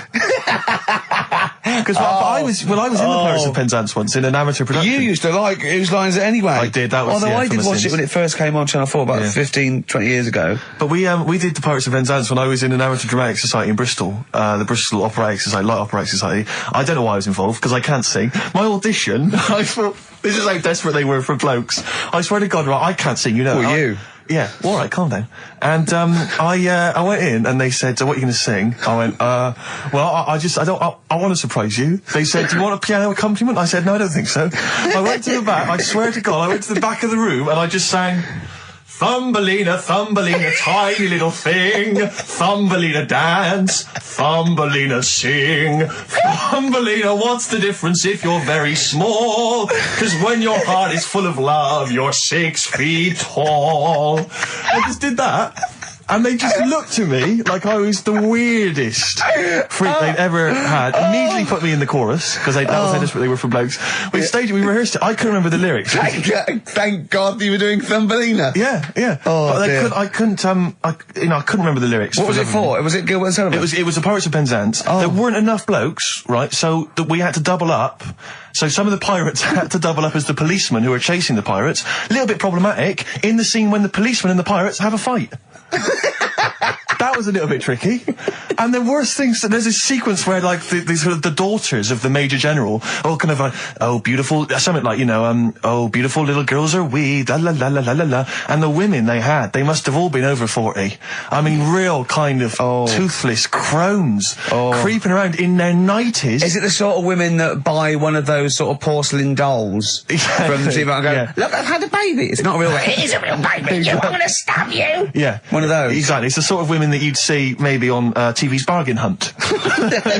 Because I was in the Pirates of Penzance once in an amateur production. You used to like Whose Line Is It Anyway? I did, that was Although I did watch it when it first came on Channel 4 about 15, 20 years ago. But we did the Pirates of Penzance when I was in an amateur dramatic society in Bristol, the Bristol Operatic Society, Light Operatic Society. I don't know why I was involved, because I can't sing. My audition, I thought, this is how desperate they were for blokes. I swear to God, right, I can't sing, you know. Well, you? Yeah, all right, calm down. And I went in and they said, "What are you going to sing?" I went, "Well, I want to surprise you." They said, "Do you want a piano accompaniment?" I said, "No, I don't think so." I went to the back. I swear to God, I went to the back of the room and I just sang, "Thumbelina, Thumbelina, tiny little thing. Thumbelina dance, Thumbelina sing. Thumbelina, what's the difference if you're very small? 'Cause when your heart is full of love, you're 6 feet tall." I just did that. And they just looked at me like I was the weirdest freak they'd ever had. Immediately put me in the chorus, because that was how desperate they were for blokes. We staged it, we rehearsed it. I couldn't remember the lyrics. Thank God you were doing Thumbelina. Yeah. Oh, but dear. I couldn't remember the lyrics. What was it for? Was it Gilbert and Sullivan? It was the Pirates of Penzance. There weren't enough blokes, right? So we had to double up. So some of the pirates had to double up as the policemen who were chasing the pirates. A little bit problematic in the scene when the policemen and the pirates have a fight. That was a little bit tricky. And the worst things, there's this sequence where like the daughters of the Major General all kind of like, oh beautiful, something like, you know, oh beautiful little girls are we, la la la la la la la. And the women they must have all been over 40. I mean, real kind of toothless crones creeping around in their 90s. Is it the sort of women that buy one of those sort of porcelain dolls from the TV and go, look, I've had a baby. It's not a real baby. It is a real baby. I'm going to stab you. Yeah. One of those. Exactly. It's the sort of women that you'd see maybe on TV HGTV's Bargain Hunt.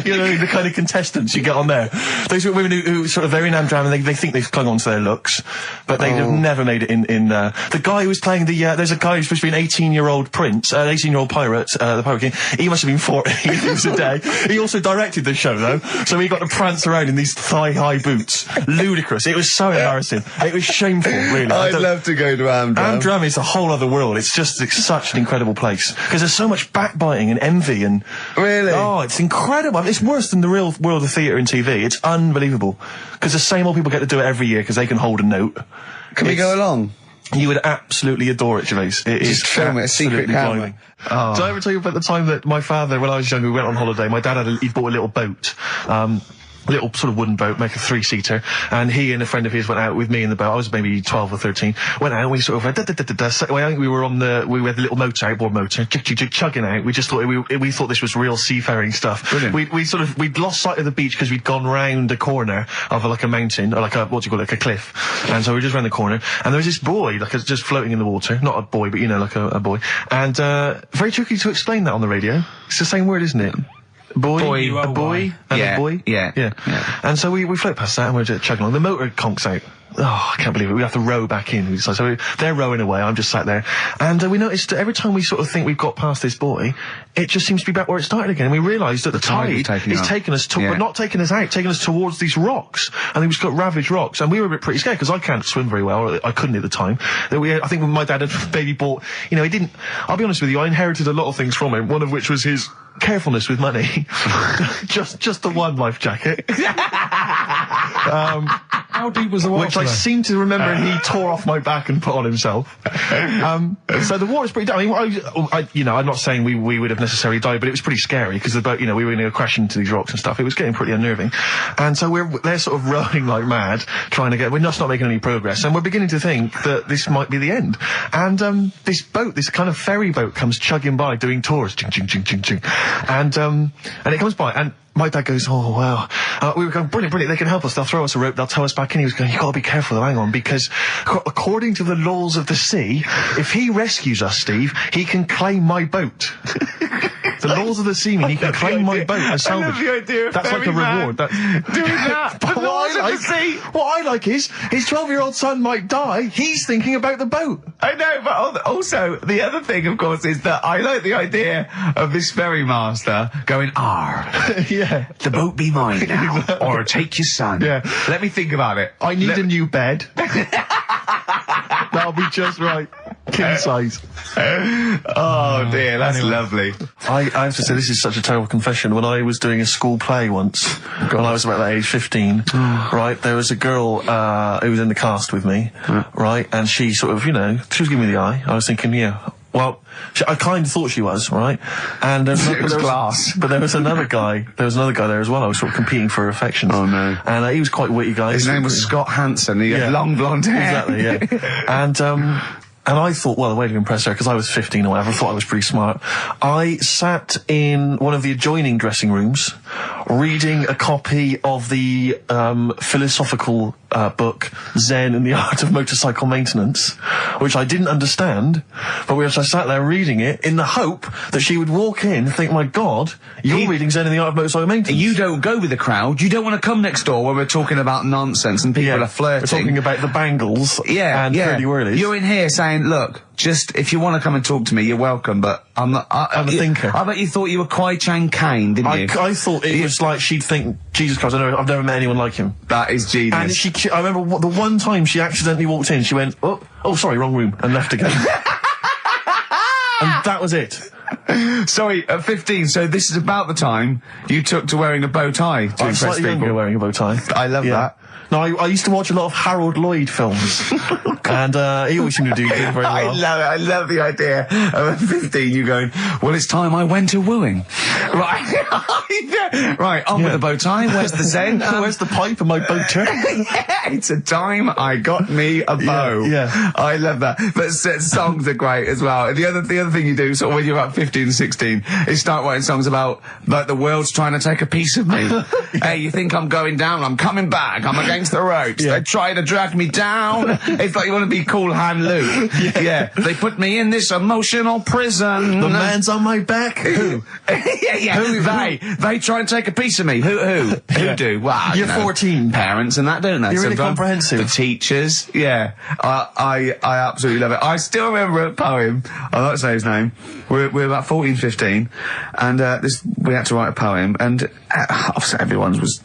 You know, the kind of contestants you get on there. Those are women who sort of, they're in Amdram and they think they've clung on to their looks, but they have never made it in the guy who was playing there's a guy who's supposed to be an 18-year-old prince, an 18-year-old pirate, the Pirate King. He must have been 40 years a day. He also directed the show, though, so he got to prance around in these thigh-high boots. Ludicrous. It was so embarrassing. It was shameful, really. I'd love to go to Amdram. Amdram is a whole other world. It's such an incredible place. Because there's so much backbiting and envy and... Really? Oh, it's incredible. It's worse than the real world of theatre and TV. It's unbelievable. Because the same old people get to do it every year because they can hold a note. Can we go along? You would absolutely adore it, Gervais. It is film it, a secret camera. blinding. Oh. Did I ever tell you about the time that my father, when I was younger, we went on holiday, my dad he bought a little boat. Little sort of wooden boat, make a 3-seater, and he and a friend of his went out with me in the boat. I was maybe 12 or 13. Went out and we sort of went, I think we were we had the little motor, outboard motor, chugging out. We just thought, we thought this was real seafaring stuff. Brilliant. We'd lost sight of the beach because we'd gone round a corner of like a mountain, or like a, what do you call it, like a cliff. And so we just round the corner, and there was this boy, like just floating in the water. Not a boy, but you know, like a boy. And, very tricky to explain that on the radio. It's the same word, isn't it? Boy, a boy, and a boy. Yeah. And so we float past that and we're just chugging along. The motor conks out. Oh, I can't believe it. We have to row back in. So they're rowing away. I'm just sat there. And we noticed that every time we sort of think we've got past this buoy, it just seems to be back where it started again. And we realised that the tide is taking us to, but not taking us out, taking us towards these rocks. And we've got ravaged rocks. And we were a bit pretty scared because I can't swim very well. Or I couldn't at the time. I think when my dad had maybe bought, you know, he didn't, I'll be honest with you, I inherited a lot of things from him. One of which was his carefulness with money. just the one life jacket. How deep was the water? Which I seem to remember he tore off my back and put on himself. So the water's pretty down. I mean, I'm not saying we would have necessarily died, but it was pretty scary because the boat, you know, we were going to crash into these rocks and stuff. It was getting pretty unnerving. And so they're sort of rowing like mad, we're just not making any progress. And we're beginning to think that this might be the end. And this boat, this kind of ferry boat comes chugging by doing tours. Ching, ching, ching, ching, ching. And it comes by and my dad goes, oh, wow. We were going, brilliant, they can help us. They'll throw us a rope, they'll tow us back in. He was going, you've got to be careful though, hang on, because according to the laws of the sea, if he rescues us, Steve, he can claim my boat. The laws of the sea mean he can claim my boat as salvage. I love the idea of that's like a reward. Doing that. But what I like is, his 12-year-old son might die, he's thinking about the boat. I know, but also, the other thing, of course, is that I like the idea of this ferry master going, Yeah. the boat be mine now, or take your son. Yeah. Let me think about it. I need a new bed. That'll be just right. King size. Oh dear, that's lovely. I have to say, this is such a terrible confession. When I was doing a school play once, when I was about that age, 15, right, there was a girl who was in the cast with me, right, and she sort of, you know, she was giving me the eye. I was thinking, yeah, well, I kind of thought she was, right? And it was class. But there was another guy. There was another guy there as well. I was sort of competing for her affections. Oh no! And he was quite a witty guy. His name was Scott Hansen. He had long blonde hair. Exactly. Yeah. And I thought, well, the way to impress her, because I was 15 or whatever, I thought I was pretty smart. I sat in one of the adjoining dressing rooms, reading a copy of the philosophical book Zen and the Art of Motorcycle Maintenance, which I didn't understand, but which I sat there reading it in the hope that she would walk in and think, my God, you're reading Zen and the Art of Motorcycle Maintenance. You don't go with the crowd. You don't want to come next door where we're talking about nonsense and people are flirting. We're talking about the bangles and curly whirlies. You're in here saying, look, just if you want to come and talk to me, you're welcome, but I'm not. I'm a thinker. I bet you thought you were Kwai Chang Kane, didn't you? I thought it was like she'd think, Jesus Christ, I've never met anyone like him. That is genius. And I remember the one time she accidentally walked in, she went, oh, sorry, wrong room, and left again. And that was it. Sorry, at 15, so this is about the time you took to wearing a bow tie to impress slightly people. Younger wearing a bow tie. I love that. No, I used to watch a lot of Harold Lloyd films, and he always seemed to do very well. I love it. I love the idea of at 15 you going, well, it's time I went to wooing. Right. Right, on with the bow tie. Where's the Zen? Where's the pipe and my boater? It's a time I got me a bow. Yeah. I love that. But songs are great as well. The other thing you do, sort of when you're about 15 and 16, is start writing songs about, like, the world's trying to take a piece of me. Hey, you think I'm going down? I'm coming back. I'm against the ropes. They try to drag me down. It's like you want to be Cool Hand Luke. Yeah. They put me in this emotional prison. The man's on my back. Who? They try and take a piece of me. Who do? Well, You're 14. Parents and that, don't they? You're really Sometimes. comprehensive. The teachers, yeah. I absolutely love it. I still remember a poem. I'll not say his name. We're about 14, 15, and we had to write a poem, and obviously everyone's was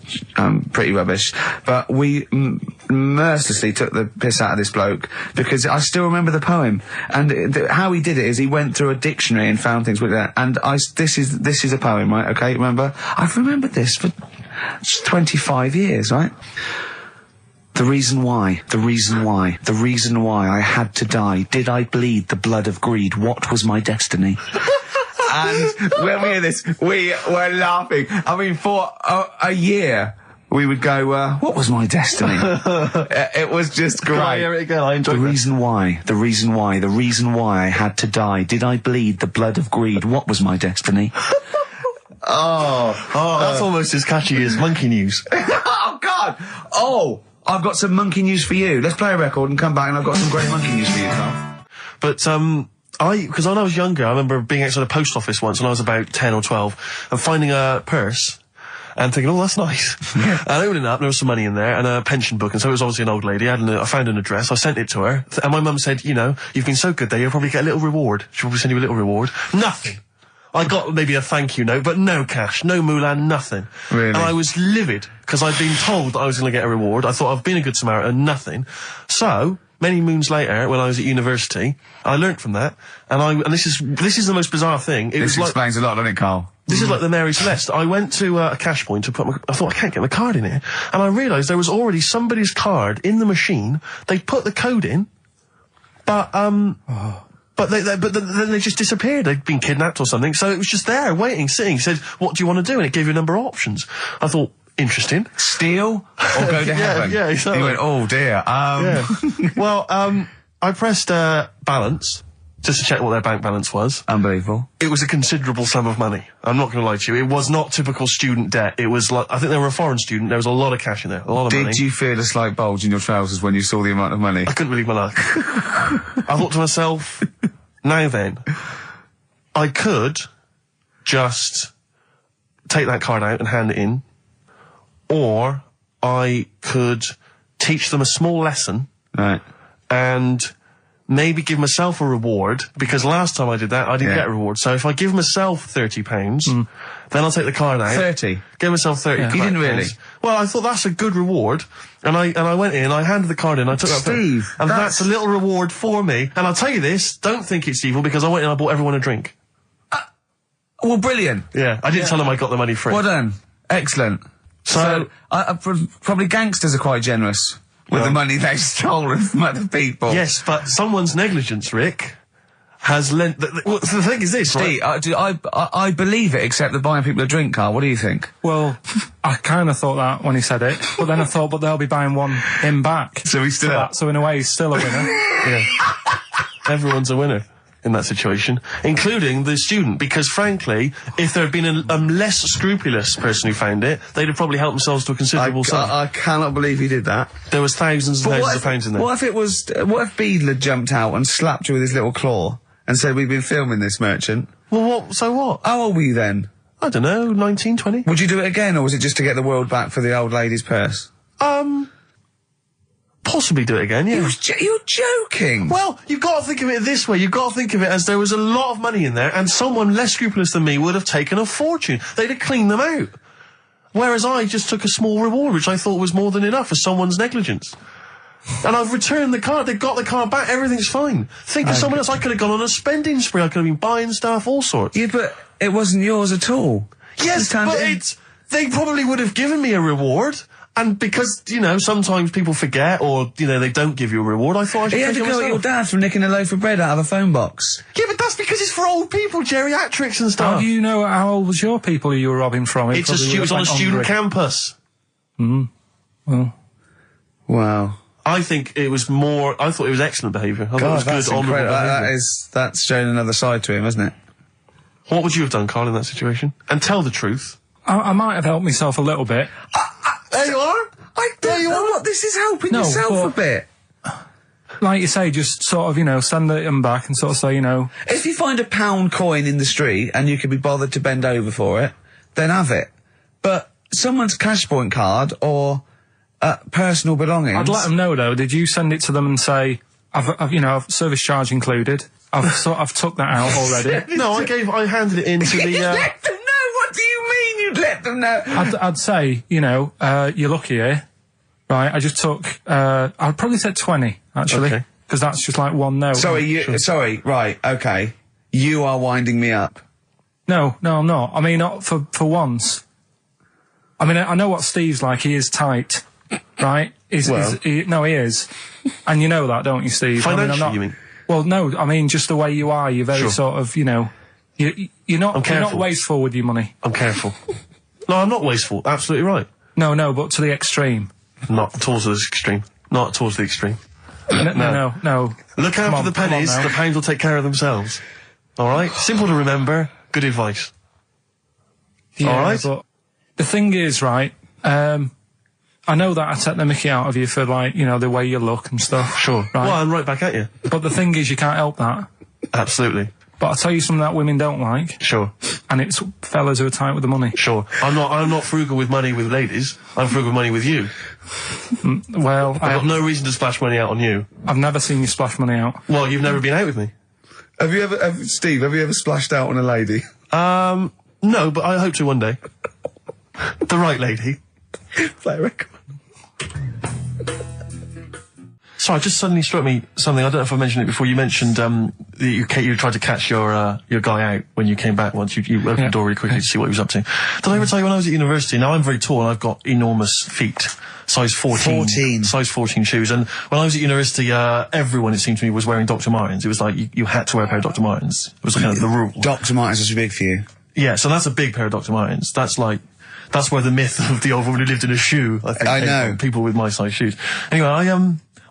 pretty rubbish, but we mercilessly took the piss out of this bloke because I still remember the poem, and how he did it is he went through a dictionary and found things with that, and this is a poem, right? Okay, remember? I've remembered this for 25 years, right? The reason why I had to die. Did I bleed the blood of greed? What was my destiny? And when we hear this, we were laughing. I mean, for a year, we would go, what was my destiny? It was just great. I hear it again, I enjoyed the reason why I had to die. Did I bleed the blood of greed? What was my destiny? That's almost as catchy as Monkey News. Oh, God! Oh! I've got some monkey news for you. Let's play a record and come back, and I've got some great monkey news for you, Carl. But, because when I was younger, I remember being outside a post office once when I was about 10 or 12 and finding a purse and thinking, oh, that's nice. Yeah. And opening it up, there was some money in there and a pension book, and so it was obviously an old lady. I found an address, I sent it to her, and my mum said, you know, you've been so good there, you'll probably get a little reward. She'll probably send you a little reward. Nothing. I got maybe a thank you note, but no cash, no moolah, nothing. Really? And I was livid, because I'd been told that I was going to get a reward. I thought I've been a good Samaritan, nothing. So, many moons later, when I was at university, I learnt from that, and this is the most bizarre thing. This explains a lot, doesn't it, Carl? This is like the Mary Celeste. I went to a cash point to I thought, I can't get my card in here. And I realised there was already somebody's card in the machine. They put the code in, but then they just disappeared. They'd been kidnapped or something. So it was just there, waiting, sitting. It said, what do you want to do? And it gave you a number of options. I thought, interesting. Steal or go to heaven? Yeah, exactly. You went, oh dear. Yeah. Well, I pressed balance just to check what their bank balance was. Unbelievable. It was a considerable sum of money. I'm not going to lie to you. It was not typical student debt. It was like, I think they were a foreign student. There was a lot of cash in there, a lot of money. Did you feel a slight bulge in your trousers when you saw the amount of money? I couldn't believe my luck. I thought to myself, now then, I could just take that card out and hand it in, or I could teach them a small lesson. Right. And maybe give myself a reward, because last time I did that, I didn't get a reward. So if I give myself £30, then I'll take the card out. 30? Give myself 30. Yeah. You didn't really? Well, I thought that's a good reward. And I went in, I handed the card in, I took that. Steve, and that's a little reward for me. And I'll tell you this, don't think it's evil, because I went in and I bought everyone a drink. Well, brilliant. Yeah, I didn't tell them I got the money free. Well done. Excellent. So probably gangsters are quite generous with the money they've stolen from other people. Yes, but someone's negligence, Rick, has lent... the thing is this, Steve, right? I believe it, except that buying people a drink, Carl. What do you think? Well, I kind of thought that when he said it, but then I thought, but they'll be buying him back. So he's still that, so in a way, he's still a winner. Yeah. Everyone's a winner in that situation, including the student, because frankly, if there had been a less scrupulous person who found it, they'd have probably helped themselves to a considerable sum. I cannot believe he did that. There was thousands and thousands of pounds in there. What if Beadle had jumped out and slapped you with his little claw and said, we've been filming this, merchant? Well, so what? How old were you then? I don't know, 19, 20. Would you do it again, or was it just to get the world back for the old lady's purse? Possibly do it again, yeah. You're joking! Well, you've got to think of it this way. You've got to think of it as there was a lot of money in there, and someone less scrupulous than me would have taken a fortune. They'd have cleaned them out. Whereas I just took a small reward, which I thought was more than enough for someone's negligence. And I've returned the card. They've got the card back. Everything's fine. Think of someone else. I could have gone on a spending spree. I could have been buying stuff, all sorts. Yeah, but it wasn't yours at all. Yes, but they probably would have given me a reward. And because, you know, sometimes people forget or, you know, they don't give you a reward, I thought I should You had to go at your dad for nicking a loaf of bread out of a phone box. Yeah, but that's because it's for old people, geriatrics and stuff. How do you know how old was your people who you were robbing from? It was on a student campus. Well. Wow. I thought it was excellent behaviour. I thought it was that's good, honourable behaviour. That's showing another side to him, isn't it? What would you have done, Karl, in that situation? And tell the truth. I might have helped myself a little bit. There you are. I don't know what this is helping yourself a bit. like you say, just sort of, you know, send them back and sort of say, you know... If you find a £1 coin in the street and you can be bothered to bend over for it, then have it. But someone's cash point card or personal belongings... I'd let them know, though. Did you send it to them and say, I've service charge included. I've took that out already. No, I handed it in to the... Let them know? What do you mean you'd let them know? I'd say, you know, you're lucky here. Right, I just took, I'd probably said 20, actually. Okay. Because that's just like one note. Sorry, right, okay. You are winding me up. No, I'm not. I mean, not for once. I mean, I know what Steve's like. He is tight, right? He is. And you know that, don't you, Steve? Financially, you mean? Well, no, I mean, just the way you are. You're very sort of, you know, you're not wasteful with your money. I'm careful. No, I'm not wasteful. Absolutely right. No, but to the extreme. Not towards the extreme. Not towards the extreme. No. Look after the pennies, the pounds will take care of themselves. Alright? Simple to remember, good advice. Yeah, alright? But the thing is, right, I know that I take the mickey out of you for, like, you know, the way you look and stuff. Sure. Right? Well, I'm right back at you. But the thing is, you can't help that. Absolutely. But I'll tell you something that women don't like. Sure. And it's fellas who are tight with the money. Sure. I'm not frugal with money with ladies. I'm frugal with money with you. Well, I've got no reason to splash money out on you. I've never seen you splash money out. Well, you've never been out with me. Steve, have you ever splashed out on a lady? No, but I hope to one day. The right lady. Play a record. Sorry, just suddenly struck me something. I don't know if I mentioned it before. You mentioned that you tried to catch your guy out when you came back once. You opened the door really quickly to see what he was up to. Did I ever tell you when I was at university? Now, I'm very tall and I've got enormous feet. Size 14. Size 14 shoes. And when I was at university, everyone, it seemed to me, was wearing Dr. Martens. It was like you had to wear a pair of Dr. Martens. It was kind of the rule. Dr. Martens was too big for you. Yeah, so that's a big pair of Dr. Martens. That's where the myth of the old woman who lived in a shoe, I think, came from. People with my size shoes. Anyway,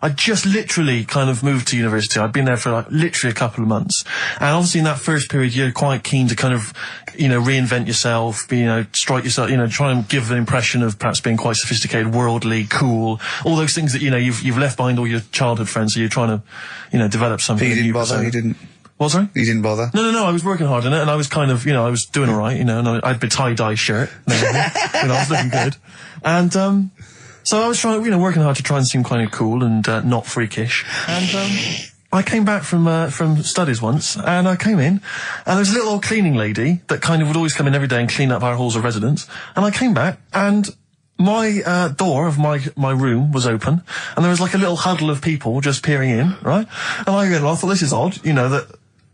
I just literally kind of moved to university. I'd been there for like literally a couple of months. And obviously in that first period, you're quite keen to kind of, you know, reinvent yourself, strike yourself, you know, try and give an impression of perhaps being quite sophisticated, worldly, cool, all those things that, you know, you've left behind all your childhood friends, so you're trying to, you know, develop something. But you didn't bother, you didn't? What, sorry? You didn't bother? No, I was working hard on it, and I was kind of, you know, I was doing alright, you know, and I had a tie-dye shirt, and everything, you know, I was looking good. And, so I was trying, you know, working hard to try and seem kind of cool and not freakish. And I came back from studies once, and I came in, and there was a little old cleaning lady that kind of would always come in every day and clean up our halls of residence. And I came back, and my door of my room was open, and there was like a little huddle of people just peering in, right? And I thought, this is odd, you know,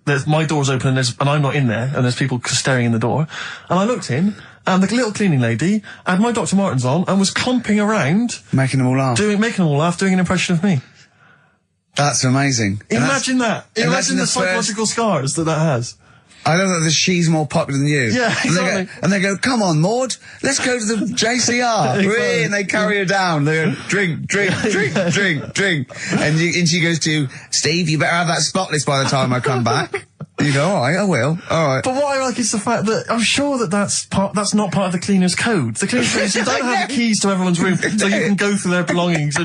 that my door's open and I'm not in there, and there's people staring in the door. And I looked in, and the little cleaning lady had my Dr. Martens on and was clumping around. Making them all laugh. Making them all laugh, doing an impression of me. That's amazing. Imagine that. Imagine the psychological scars that has. I don't know that she's more popular than you. Yeah, exactly. And they go, come on, Maud, let's go to the JCR. Exactly. And they carry her down. They go, drink. And she goes to, Steve, you better have that spotless by the time I come back. You go, all right, I will. All right. But what I like is the fact that I'm sure that's not part of the cleaner's code. The cleaner's code is you don't have the keys to everyone's room so you can go through their belongings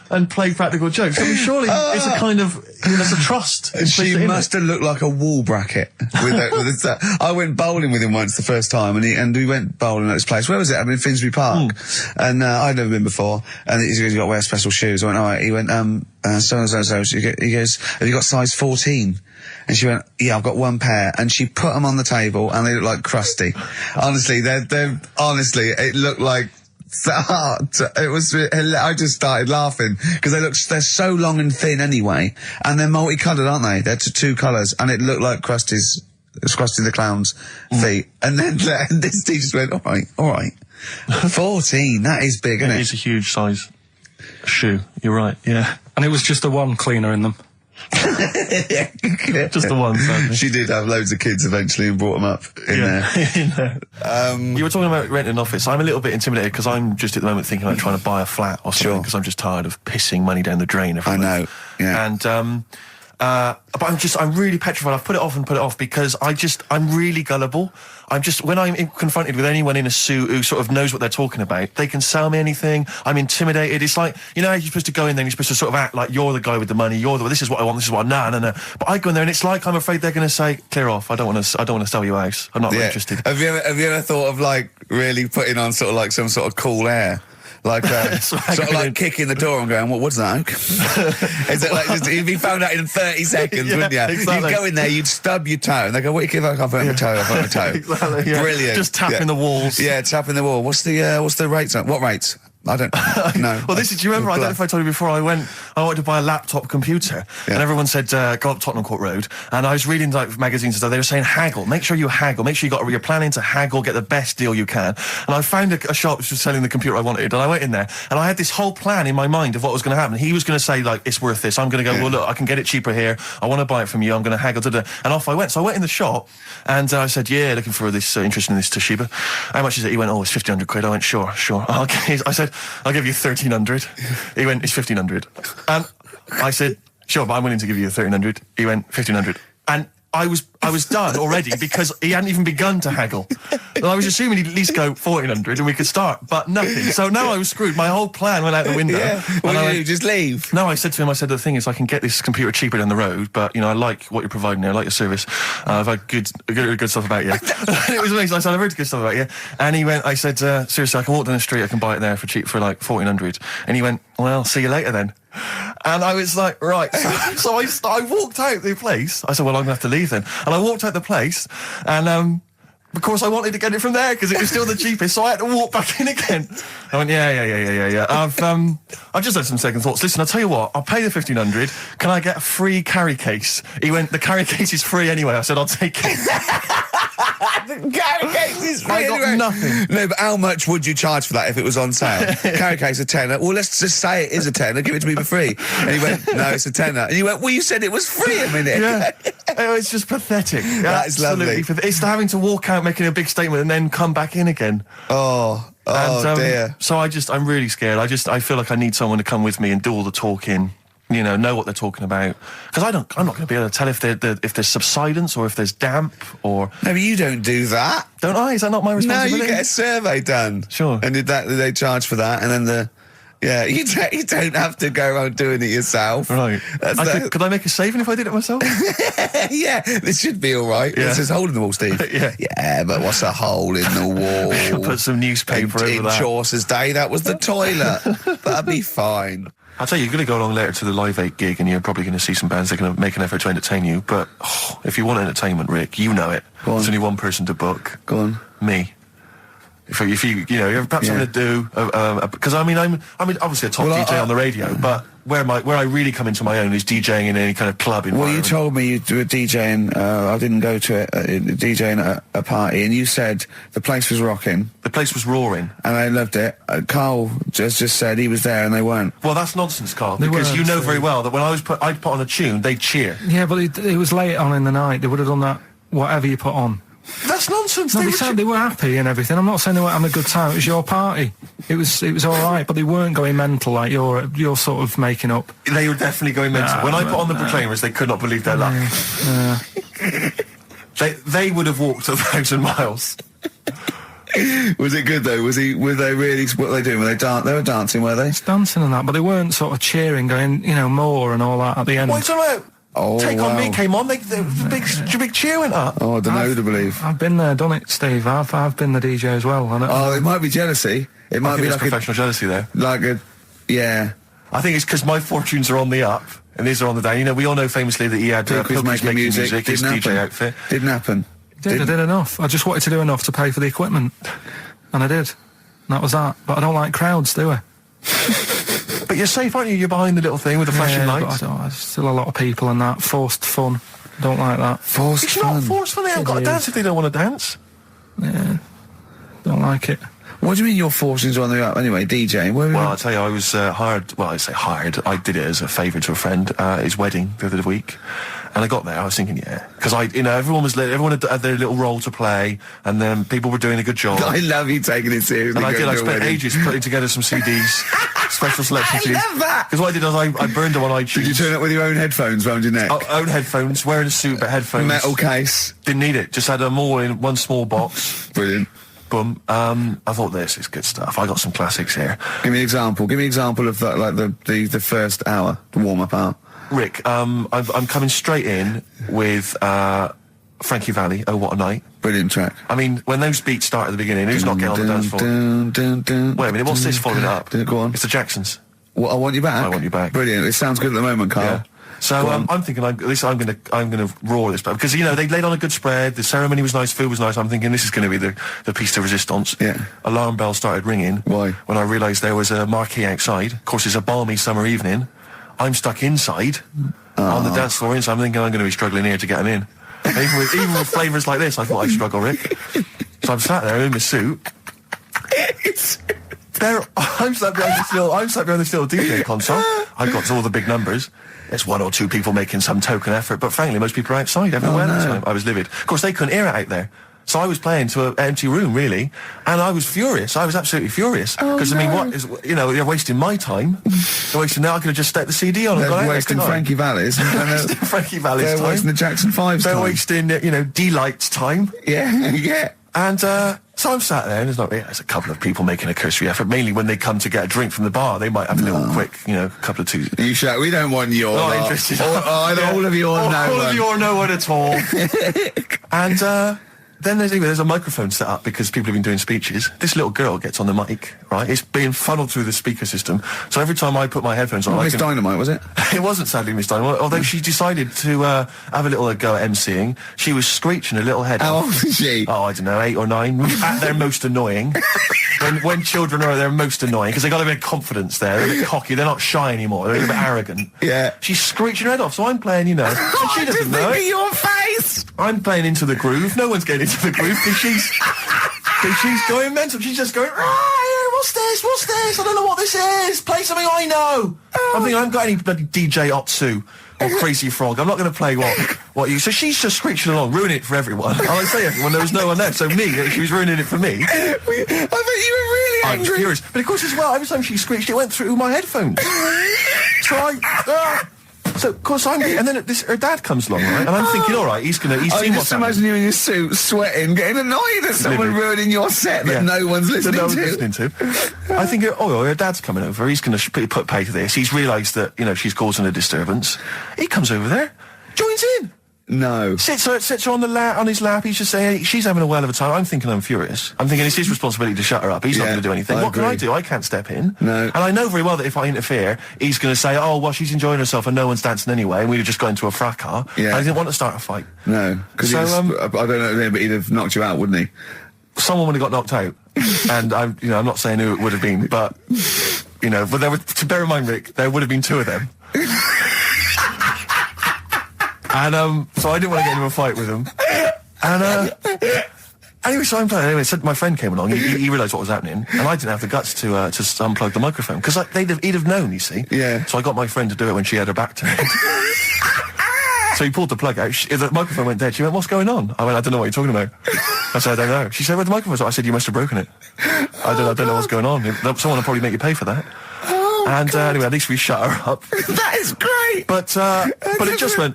and play practical jokes. I mean, surely it's a kind of, there's a trust. She must have looked like a wall bracket. I went bowling with him once the first time, and we went bowling at this place. Where was it? I mean, Finsbury Park. And I'd never been before. And he goes, you got to wear special shoes. I went, all right. He went, so. He goes, have you got size 14? And she went, yeah, I've got one pair. And she put them on the table, and they look like crusty. Honestly, honestly, it looked like, it was, I just started laughing, because they're so long and thin anyway, and they're multicoloured, aren't they? They're two colours, and it looked like Krusty the Clown's feet. And then this teacher just went, all right. 14, that is big, isn't it? It is a huge size shoe, you're right, yeah. And it was just the one cleaner in them. Just the one, sadly. She did have loads of kids eventually and brought them up in there. You were talking about renting an office. I'm a little bit intimidated because I'm just at the moment thinking about trying to buy a flat or something, because I'm just tired of pissing money down the drain every month. I know, yeah. And But I'm really petrified. I've put it off because I'm really gullible. When I'm confronted with anyone in a suit who sort of knows what they're talking about, they can sell me anything. I'm intimidated. It's like, you know, you're supposed to go in there and you're supposed to sort of act like you're the guy with the money. This is what I want. This is what no. But I go in there and it's like I'm afraid they're going to say, clear off. I don't want to sell you a house. I'm not really interested. Have you ever thought of like really putting on sort of like some sort of cool air? Like, sort of like kicking the door and going, what's that, Oak? Is it like, you'd be found out in 30 seconds, wouldn't you? Exactly. You'd go in there, you'd stub your toe, and they go, what do you give? I can't put my toe, I've got my toe. Exactly, yeah. Brilliant. Just tapping the walls. Yeah, tapping the wall. What's the rates? What rates? I don't know. Well, do you remember, I don't know if I told you before, I wanted to buy a laptop computer, and everyone said, go up Tottenham Court Road, and I was reading like magazines and stuff, they were saying haggle, make sure you haggle, make sure you're planning to haggle, get the best deal you can. And I found a shop which was selling the computer I wanted, and I went in there, and I had this whole plan in my mind of what was going to happen. He was going to say, like, it's worth this. I'm going to go, well, look, I can get it cheaper here, I want to buy it from you, I'm going to haggle, and off I went. So I went in the shop, and I said, yeah, looking for this, interested in this Toshiba. How much is it? He went, oh, it's 1,500 quid. I went, sure. Okay. I said, I'll give you 1,300. He went, it's 1,500. And I said, sure, but I'm willing to give you 1,300. He went, 1,500. And I was done already because he hadn't even begun to haggle. And I was assuming he'd at least go 1,400 and we could start, but nothing. So now I was screwed. My whole plan went out the window. Yeah. What did you do? Just leave? No, I said to him, the thing is I can get this computer cheaper down the road, but, you know, I like what you're providing here. I like your service. I've had good stuff about you. It was amazing. I said, I've heard good stuff about you. And he went, I said, seriously, I can walk down the street, I can buy it there for cheap for like 1,400. And he went, well, see you later then. And I was like, right. So I walked out the place. I said, well, I'm going to have to leave then. And I walked out the place, and of course I wanted to get it from there because it was still the cheapest, so I had to walk back in again. I went, yeah. I've just had some second thoughts. Listen, I'll tell you what, I'll pay the 1,500. Can I get a free carry case? He went, the carry case is free anyway. I said, I'll take it. The carry case is free I got nothing. No, but how much would you charge for that if it was on sale? Carry case a tenner. Well, let's just say it is a tenner. Give it to me for free. And he went, no, it's a tenner. And you went, well, you said it was free a minute. Yeah. It's just pathetic. That is lovely. It's having to walk out making a big statement and then come back in again. Oh dear. So I'm really scared. I feel like I need someone to come with me and do all the talking. You know what they're talking about. Because I'm not going to be able to tell if there's subsidence or if there's damp or... No, but you don't do that. Don't I? Is that not my responsibility? No, you get a survey done. Sure. And they charge for that, and then you don't have to go around doing it yourself. Right. Could I make a saving if I did it myself? Yeah, this should be all right. There's a hole in the wall, Steve. Yeah, but what's a hole in the wall? Put some newspaper over that. In Chaucer's day, that was the toilet. That'd be fine. I'll tell you, you're going to go along later to the Live 8 gig and you're probably going to see some bands that are going to make an effort to entertain you. But if you want entertainment, Rick, you know it. There's only one person to book. Go on. Me. If you perhaps something to do, because I'm obviously a top DJ on the radio, but where I really come into my own is DJing in any kind of club environment. Well, you told me you were DJing, I didn't go to it, DJing at a party, and you said the place was rocking. The place was roaring. And I loved it. Carl just said he was there and they weren't. Well, that's nonsense, Carl, because you know very well that when I'd put on a tune, they'd cheer. Yeah, but it was late on in the night. They would have done that, whatever you put on. That's nonsense. No, they were happy and everything. I'm not saying they weren't having a good time. It was your party. It was all right, but they weren't going mental like you're sort of making up. They were definitely going mental. When I put on the Proclaimers, they could not believe their luck. They would have walked 1,000 miles. Was it good though? Were they really? What were they doing? They were dancing, were they? Dancing and that, but they weren't sort of cheering, going, more and all that at the end. What are you talking about? Take On Me came on, the big cheer went up. Oh, I don't know who to believe. I've been there, done it, Steve. I've been the DJ as well. It might be jealousy. It might be like professional jealousy there. Yeah. I think it's because my fortunes are on the up and these are on the down. We all know famously that he had Pilk making music, his DJ outfit. Didn't happen. I did enough. I just wanted to do enough to pay for the equipment, and I did. And that was that. But I don't like crowds, do I? But you're safe, aren't you? You're behind the little thing with the flashing lights. But there's still a lot of people and that. Forced fun. Don't like that. Forced fun? It's not forced fun. They haven't got to dance if they don't want to dance. Yeah. Don't like it. What do you mean you're forced into on the up anyway, DJ? Well, I'll tell you, I was hired. Well, I say hired. I did it as a favour to a friend. His wedding the other week, and I got there. I was thinking, because everyone had their little role to play, and then people were doing a good job. I love you taking it seriously. And I did. I spent ages putting together some CDs, special selection CDs. I love that. Because what I did was I burned them on iTunes. Did you turn up with your own headphones round your neck? Own headphones, wearing a suit, but headphones. Metal case. Didn't need it. Just had them all in one small box. Brilliant. Boom. I thought this is good stuff. I got some classics here. Give me an example. Give me an example of that, like the first hour, the warm-up hour. Rick, I'm coming straight in with Frankie Valli, Oh What a Night. Brilliant track. I mean, when those beats start at the beginning, who's not getting on the dance floor? Wait a minute, what's this following it up? Go on. It's the Jacksons. What, I Want You Back? I Want You Back. Brilliant. It sounds good at the moment, Carl. Yeah. So I'm thinking, I'm gonna roar this back because they laid on a good spread. The ceremony was nice, food was nice. I'm thinking this is going to be the piece de resistance. Yeah. Alarm bell started ringing. Why? When I realised there was a marquee outside. Of course, it's a balmy summer evening. I'm stuck inside on the dance floor, so I'm thinking I'm going to be struggling here to get them in. And even with flavours like this, I thought I'd struggle, Rick. So I'm sat there in my suit. I'm sat behind this little DJ console. I've got all the big numbers. There's one or two people making some token effort, but frankly, most people are outside everywhere. No. I was livid. Of course, they couldn't hear it out there. So I was playing to an empty room, really, and I was furious. I was absolutely furious. Because, I mean, what is, they're wasting my time. They're wasting, now I could have just stuck the CD on and got out. They're wasting Frankie Valli's. Frankie Valli's time. They're wasting the Jackson 5's time. They're wasting, D-Light's time. Yeah, yeah. And, so I'm sat there, and there's a couple of people making a cursory effort. Mainly when they come to get a drink from the bar, they might have a little quick, couple of twos. You shout, we don't want your not interested. All of you or no one. All of you or no one at all. And, then there's a microphone set up because people have been doing speeches. This little girl gets on the mic, right? It's being funneled through the speaker system. So every time I put my headphones on... Miss Dynamite, was it? It wasn't, sadly, Miss Dynamite. Although she decided to have a little go at MCing. She was screeching a little head How off. old is she? Oh, I don't know, 8 or 9. At their most annoying. When children are at their most annoying, because they got a bit of confidence there. They're a bit cocky. They're not shy anymore. They're a bit arrogant. Yeah. She's screeching her head off, so I'm playing, and she doesn't know it. Your face! I'm playing into the groove. No one's getting into the groove because she's going mental. She's just going, what's this? I don't know what this is. Play something I know. I'm thinking I haven't got any bloody DJ Otsu or Crazy Frog. I'm not going to play what you... So she's just screeching along, ruining it for everyone. I say everyone, there was no one there. So she was ruining it for me. I bet you were really I was angry. furious. But of course as well, every time she screeched, it went through my headphones. So, of course, and then her dad comes along, right? And I'm thinking, all right, he's seen what's happening. Just imagine you in your suit, sweating, getting annoyed at someone ruining your set that no one's listening to. I think, her dad's coming over. He's going to put pay to this. He's realised that, she's causing a disturbance. He comes over there, joins in. No. Sits her on his lap. He's just saying, she's having a well of a time. I'm thinking I'm furious. I'm thinking it's his responsibility to shut her up. He's not going to do anything. What can I do? I can't step in. No. And I know very well that if I interfere, he's going to say, oh, well, she's enjoying herself and no one's dancing anyway, and we'd have just got into a fracas. Yeah. I didn't want to start a fight. No. Because I don't know, but he'd have knocked you out, wouldn't he? Someone would have got knocked out. And I'm not saying who it would have been, but, but to bear in mind, Rick, there would have been 2 of them. And, so I didn't want to get into a fight with him. And, anyway, so I'm playing. Anyway, so my friend came along. He realised what was happening. And I didn't have the guts to unplug the microphone. Because he'd have known, you see. Yeah. So I got my friend to do it when she had her back turned. So he pulled the plug out. The microphone went dead. She went, what's going on? I went, I don't know what you're talking about. I said, I don't know. She said, where's the microphone? I said, you must have broken it. I don't know what's going on. Someone will probably make you pay for that. And anyway, at least we shut her up. That is great. But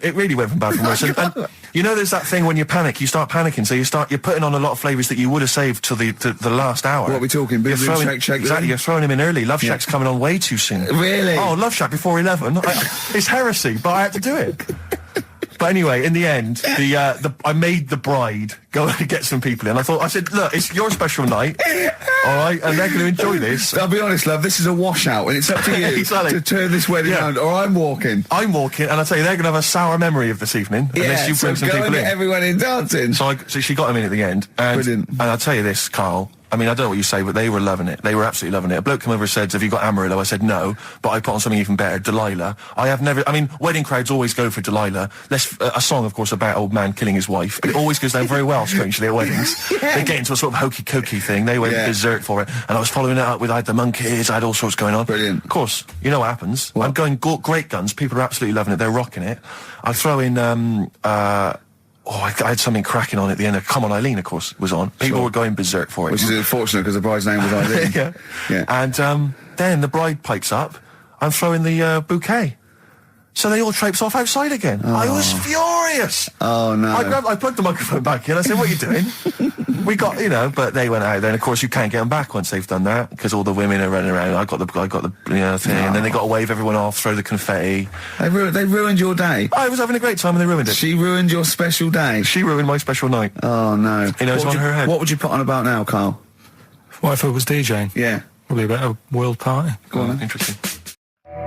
it really went from bad from worse. And there's that thing when you panic, you start panicking. So you're putting on a lot of flavours that you would have saved till the last hour. What are we talking? Boom, boom, shake, shake. Exactly. You're throwing him in early. Love Shack's coming on way too soon. Really? Oh, Love Shack before 11. It's heresy, but I had to do it. But anyway, in the end, I made the bride go and get some people in. I said, look, it's your special night, all right, and they're going to enjoy this. I'll be honest, love, this is a washout, and it's up to you exactly. to turn this wedding around, or I'm walking. And I tell you, they're going to have a sour memory of this evening, unless you bring some people in. Everyone in dancing. So she got him in at the end, and Brilliant. And I'll tell you this, Carl, I mean, I don't know what you say, but they were loving it. They were absolutely loving it. A bloke came over and said, have you got Amarillo? I said, no, but I put on something even better, Delilah. Wedding crowds always go for Delilah. A song, of course, about old man killing his wife. It always goes down very well, strangely, at weddings. They get into a sort of hokey-cokey thing. They went berserk for it. And I was following it up with, I had the monkeys, I had all sorts going on. Brilliant. Of course, you know what happens. What? I'm going great guns. People are absolutely loving it. They're rocking it. I throw in, I had something cracking on at the end. Come On Eileen, of course, was on. People were going berserk for it. Which is unfortunate because the bride's name was Eileen. Yeah. And then the bride pipes up. I'm throwing the bouquet. So they all traipse off outside again. I was furious. Oh, no. I plugged the microphone back in. I said, what are you doing? We got, but they went out. Then, of course, you can't get them back once they've done that because all the women are running around. I got the thing. And then they got to wave everyone off, throw the confetti. They ruined your day. I was having a great time and they ruined it. She ruined your special day. She ruined my special night. Oh, no. It's on her head. What would you put on about now, Karl? What if I was DJing? Yeah. Probably about a world party. Go on, then. Interesting.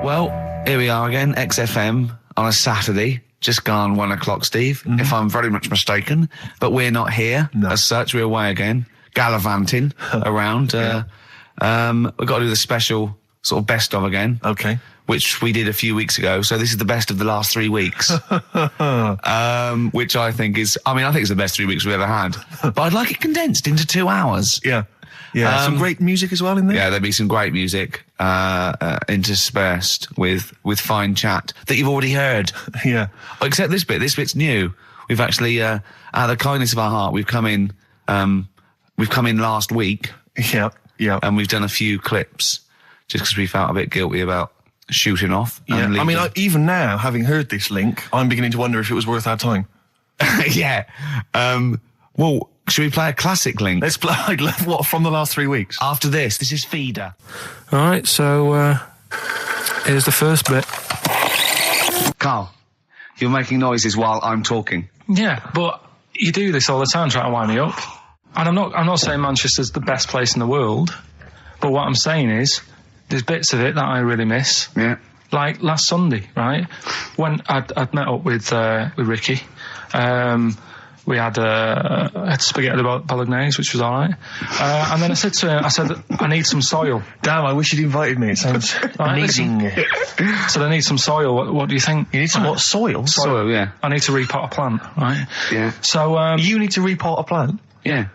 Well, here we are again, XFM on a Saturday. Just gone 1 o'clock, Steve, if I'm very much mistaken. But we're not here as such. We're away again, gallivanting around. We've got to do the special sort of best of again. Okay. Which we did a few weeks ago. So this is the best of the last 3 weeks. Which I think is, I think it's the best 3 weeks we've ever had. But I'd like it condensed into 2 hours. Yeah. Yeah, some great music as well in there. Yeah, there'll be some great music interspersed with fine chat that you've already heard. Yeah. Except this bit. This bit's new. We've actually, out of the kindness of our heart, we've come in last week. Yeah. Yeah. And we've done a few clips just because we felt a bit guilty about shooting off. Yeah. Even now, having heard this link, I'm beginning to wonder if it was worth our time. Yeah. Well, should we play a classic link? Let's play. I'd love what from the last 3 weeks. After this is Feeder. All right, so here's the first bit. Karl, you're making noises while I'm talking. Yeah, but you do this all the time, trying to wind me up. And I'm not saying Manchester's the best place in the world, but what I'm saying is there's bits of it that I really miss. Yeah. Like last Sunday, right? When I'd met up with Ricky. We had spaghetti bolognese, which was all right. And then I said to him, I need some soil. Damn, I wish you'd invited me. It sounds amazing. So I need some soil. What do you think? You need some what? Soil? Soil, yeah. I need to repot a plant, right? Yeah. So, you need to repot a plant? Yeah.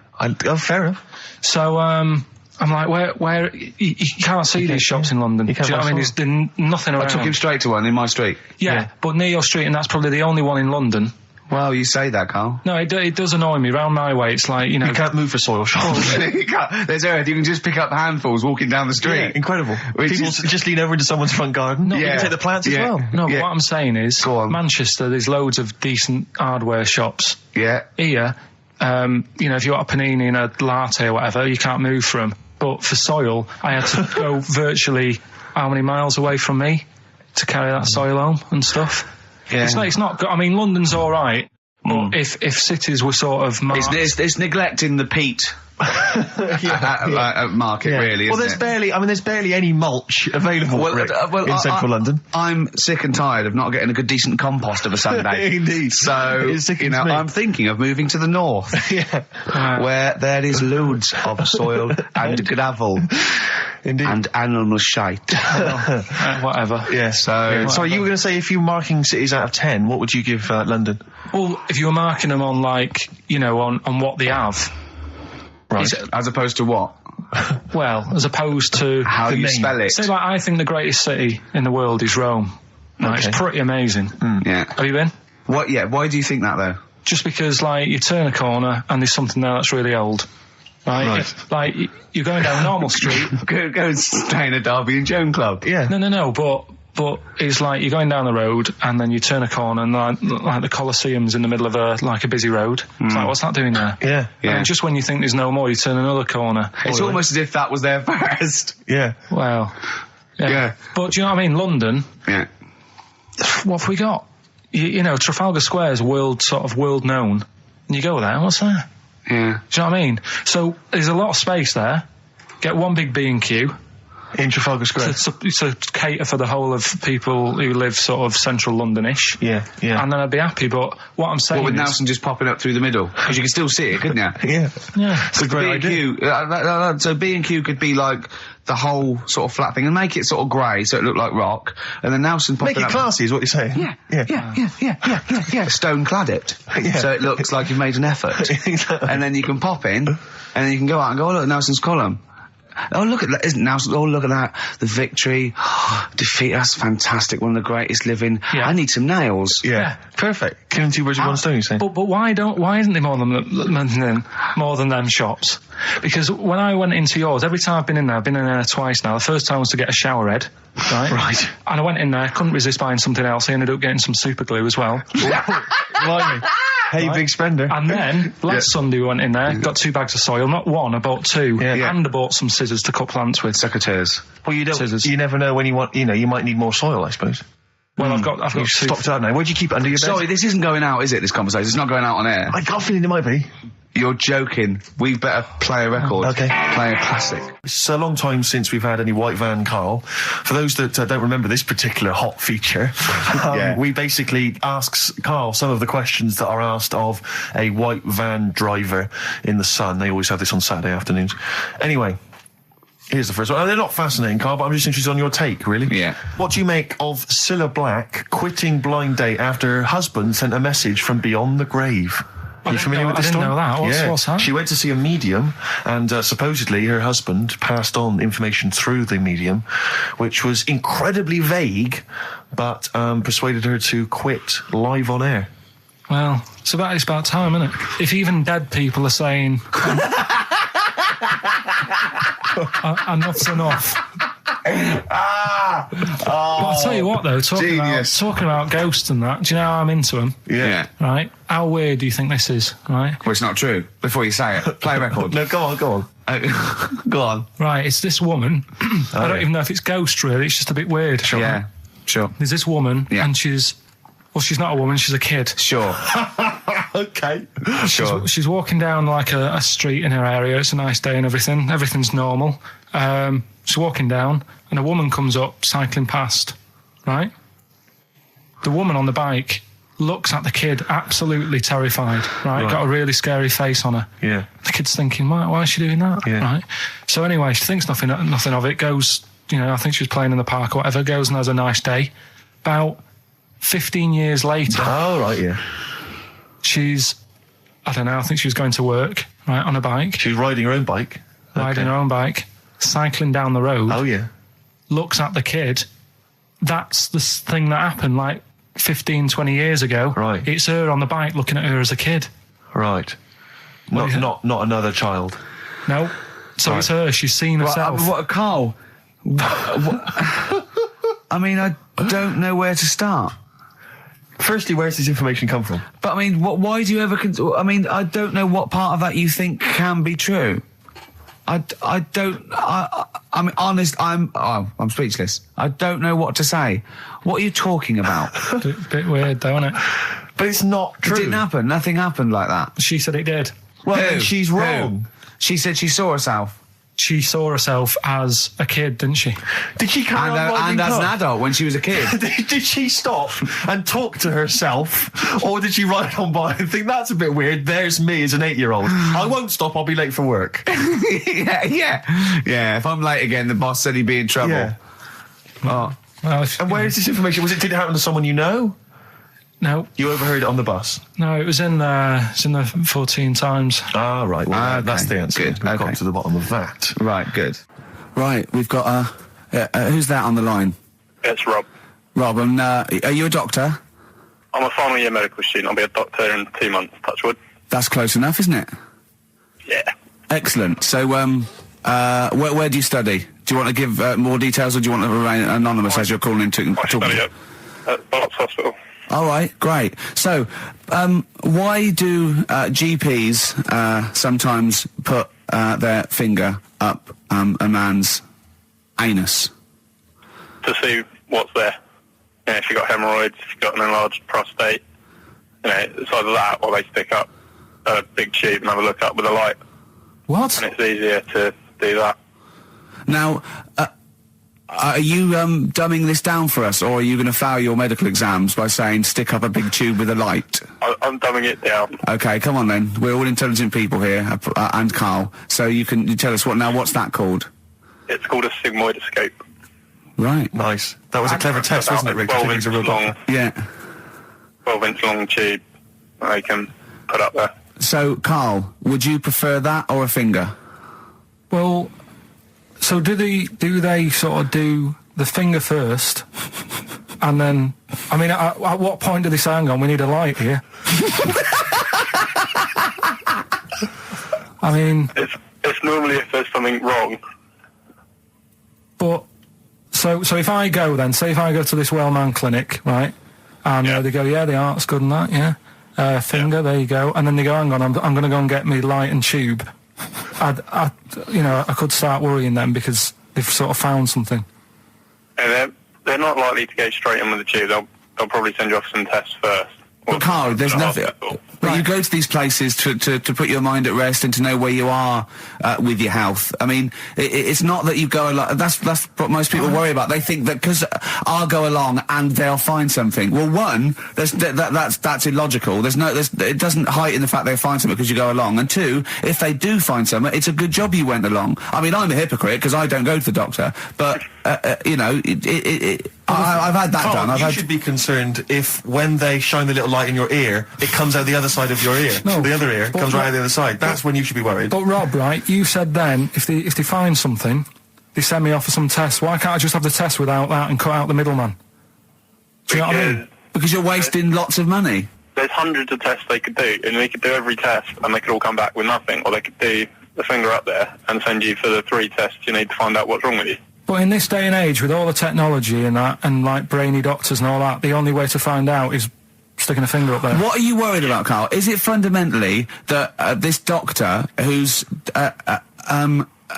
Fair enough. So, I'm like, where you can't see these shops in London. Do you know what I mean? There's nothing around. I took him straight to one in my street. Yeah, but near your street, and that's probably the only one in London. Well, you say that, Karl. No, it does annoy me. Round my way, it's like, You can't move for soil shops. You can't. There's earth. You can just pick up handfuls walking down the street. Yeah, incredible. People just lean over into someone's front garden. No, you can take the plants as well. No, but what I'm saying is, Go on. Manchester, there's loads of decent hardware shops. Yeah. Here, if you want a panini and a latte or whatever, you can't move from. But for soil, I had to go virtually how many miles away from me to carry that soil home and stuff. Yeah. It's not good. I mean, London's all right. But if cities were sort of marked... It's neglecting the peat market, really, Well, isn't there's barely any mulch available in central London. I'm sick and tired of not getting a good, decent compost of a Sunday. Indeed. So, I'm thinking of moving to the north, where there is loads of soil and gravel. Indeed. And animal shite. whatever. Yeah. So you were going to say if you were marking cities out of 10, what would you give London? Well, if you were marking them on on what they have. Right. As opposed to what? Well, as opposed to how you spell it. Say, I think the greatest city in the world is Rome. Right, okay. It's pretty amazing. Yeah. Have you been? What? Yeah. Why do you think that though? Just because, you turn a corner and there's something there that's really old. Right. You're going down Normal Street. go and stay in a Derby and Joan club. Yeah. No. But it's like you're going down the road and then you turn a corner and like the Colosseum's in the middle of a busy road. It's like, what's that doing there? Yeah. And just when you think there's no more, you turn another corner. It's almost as if that was there first. Yeah. Well. Yeah. But do you know what I mean? London. Yeah. What have we got? Trafalgar Square is world known. And you go there, what's there? Yeah. Do you know what I mean? So there's a lot of space there. Get one big B&Q. In Trafalgar Square. to cater for the whole of people who live sort of central Londonish. Yeah. And then I'd be happy. But what I'm saying With is, Nelson just popping up through the middle, because you can still see it, couldn't you? Yeah. yeah, It's a great idea. B&Q, so B&Q could be like the whole sort of flat thing and make it sort of grey so it looked like rock, and then Nelson popping Make it up. classy is what you're saying. Yeah. Stone clad it. Yeah. So it looks like you've made an effort. Exactly. And then you can pop in, and then you can go out and go, oh look, Nelson's column. Oh look at that, isn't Nelson? Oh look at that, the victory, defeat. That's fantastic. One of the greatest living. Yeah. I need some nails. Yeah. Perfect. Killing two birds with one stone, you say? But why isn't there more than them shops? Because when I went into yours, every time I've been in there twice now. The first time was to get a shower head, right? Right. And I went in there, couldn't resist buying something else. I ended up getting some super glue as well. Blimey. Hey, Right. big spender. And then last Sunday we went in there, got 2 bags of soil, not one, I bought 2, Yeah. and I bought some scissors to cut plants with. Secateurs. Well, you don't. Scissors. You never know when you want. You know, you might need more soil, I suppose. Well, I've got You've 2. stopped out now. Where do you keep it under your bed? Sorry, this isn't going out, is it, this conversation? It's not going out on air. I got a feeling it might be. You're joking. We better play a record. Okay. Play a classic. It's a long time since we've had any white van Karl. For those that don't remember this particular hot feature, we basically ask Karl some of the questions that are asked of a white van driver in the Sun. They always have this on Saturday afternoons. Anyway, here's the first one. They're not fascinating, Karl, but I'm just interested on your take, really. Yeah. What do you make of Cilla Black quitting Blind Date after her husband sent a message from beyond the grave? Are you familiar with this I didn't story? know that. What's that? She went to see a medium, and supposedly her husband passed on information through the medium, which was incredibly vague, but persuaded her to quit live on air. Well, it's about time, isn't it? If even dead people are saying, enough's enough. But I'll tell you what, though, talking about ghosts and that, do you know how I'm into them? Yeah. Right? How weird do you think this is, right? Well, it's not true. Before you say it, play a record. No, go on. Go on. Right, it's this woman. I don't even know if it's ghost, really. It's just a bit weird. Sure. Yeah, sure. There's this woman, and she's not a woman, she's a kid. Sure. Okay. Sure. She's walking down like a street in her area. It's a nice day and everything. Everything's normal. She's walking down, and a woman comes up, cycling past, right? The woman on the bike looks at the kid, absolutely terrified, right? Got a really scary face on her. Yeah. The kid's thinking, why is she doing that, right? So anyway, she thinks nothing of it, goes, I think she was playing in the park or whatever, goes and has a nice day. About 15 years later... Oh, right, yeah. She's, I don't know, I think she was going to work, right, on a bike. She was riding her own bike. Riding her own bike, cycling down the road. Oh, yeah. Looks at the kid. That's the thing that happened, like, 15, 20 years ago. Right. It's her on the bike looking at her as a kid. Right. Not another child. No. So it's her. She's seen herself. Karl? I mean, I don't know where to start. Firstly, where's this information come from? But I mean, why do you ever... I mean, I don't know what part of that you think can be true. I'm honest, I'm speechless. I don't know what to say. What are you talking about? Bit weird, though, isn't it? But it's not true. It didn't happen. Nothing happened like that. She said it did. Well, then she's wrong. She said she saw herself. She saw herself as a kid, didn't she? Did she carry on riding and as an cars? adult when she was a kid. Did she stop and talk to herself? Or did she ride on by and think, that's a bit weird, there's me as an 8-year-old. I won't stop, I'll be late for work. Yeah, if I'm late again, the boss said he'd be in trouble. Yeah. Oh. Well, And where is this information? Did it happen to someone you know? No. You overheard it on the bus? No, it was in the 14 Times. Ah, right. Well, Okay. that's the answer. Good. We've Okay. got to the bottom of that. Right, good. Right, we've got, who's that on the line? It's Rob. Rob, and, are you a doctor? I'm a final year medical student. I'll be a doctor in 2 months, touch wood. That's close enough, isn't it? Yeah. Excellent. So, where do you study? Do you want to give more details, or do you want to remain anonymous as you're calling in to I study at Barts Hospital. All right, great. So, why do GPs sometimes put their finger up a man's anus? To see what's there. If you've got hemorrhoids, if you've got an enlarged prostate, it's either that or they stick up a big tube and have a look up with a light. What? And it's easier to do that. Now, are you dumbing this down for us, or are you going to fail your medical exams by saying stick up a big tube with a light? I'm dumbing it down. Okay, come on then. We're all intelligent people here, and Karl. So you tell us what's that called? It's called a sigmoidoscope. Right. Nice. That was a clever test, wasn't it, Rick? 12 inch long. Yeah. 12-inch long tube they can put up there. So, Karl, would you prefer that or a finger? Well, so do they sort of do the finger first, and then, I mean, at what point do they say, hang on, we need a light here? I mean... It's normally if there's something wrong. But, so if I go then, say if I go to this well-known clinic, right, and they go, yeah, the art's good and that, yeah, finger, there you go, and then they go, hang on, I'm going to go and get me light and tube. I could start worrying then because they've sort of found something. And they're not likely to go straight in with the tube. They'll probably send you off some tests first. But Karl, there's nothing. But you go to these places to put your mind at rest and to know where you are with your health. I mean, it's not that you go along. That's what most people worry about. They think that because I'll go along and they'll find something. Well, one, that's illogical. It doesn't heighten the fact they'll find something because you go along. And two, if they do find something, it's a good job you went along. I mean, I'm a hypocrite because I don't go to the doctor, but I've had that done. You should be concerned if when they shine the little light in your ear, it comes out the other side of your ear. No, the other ear comes right out the other side. That's when you should be worried. But Rob, right, you said then, if they find something, they send me off for some tests. Why can't I just have the test without that and cut out the middleman? Do you know what I mean? Because you're wasting lots of money. There's hundreds of tests they could do, and they could do every test, and they could all come back with nothing, or they could do the finger up there and send you for the 3 tests you need to find out what's wrong with you. But in this day and age, with all the technology and that, and like brainy doctors and all that, the only way to find out is sticking a finger up there. What are you worried about, Karl? Is it fundamentally that this doctor who's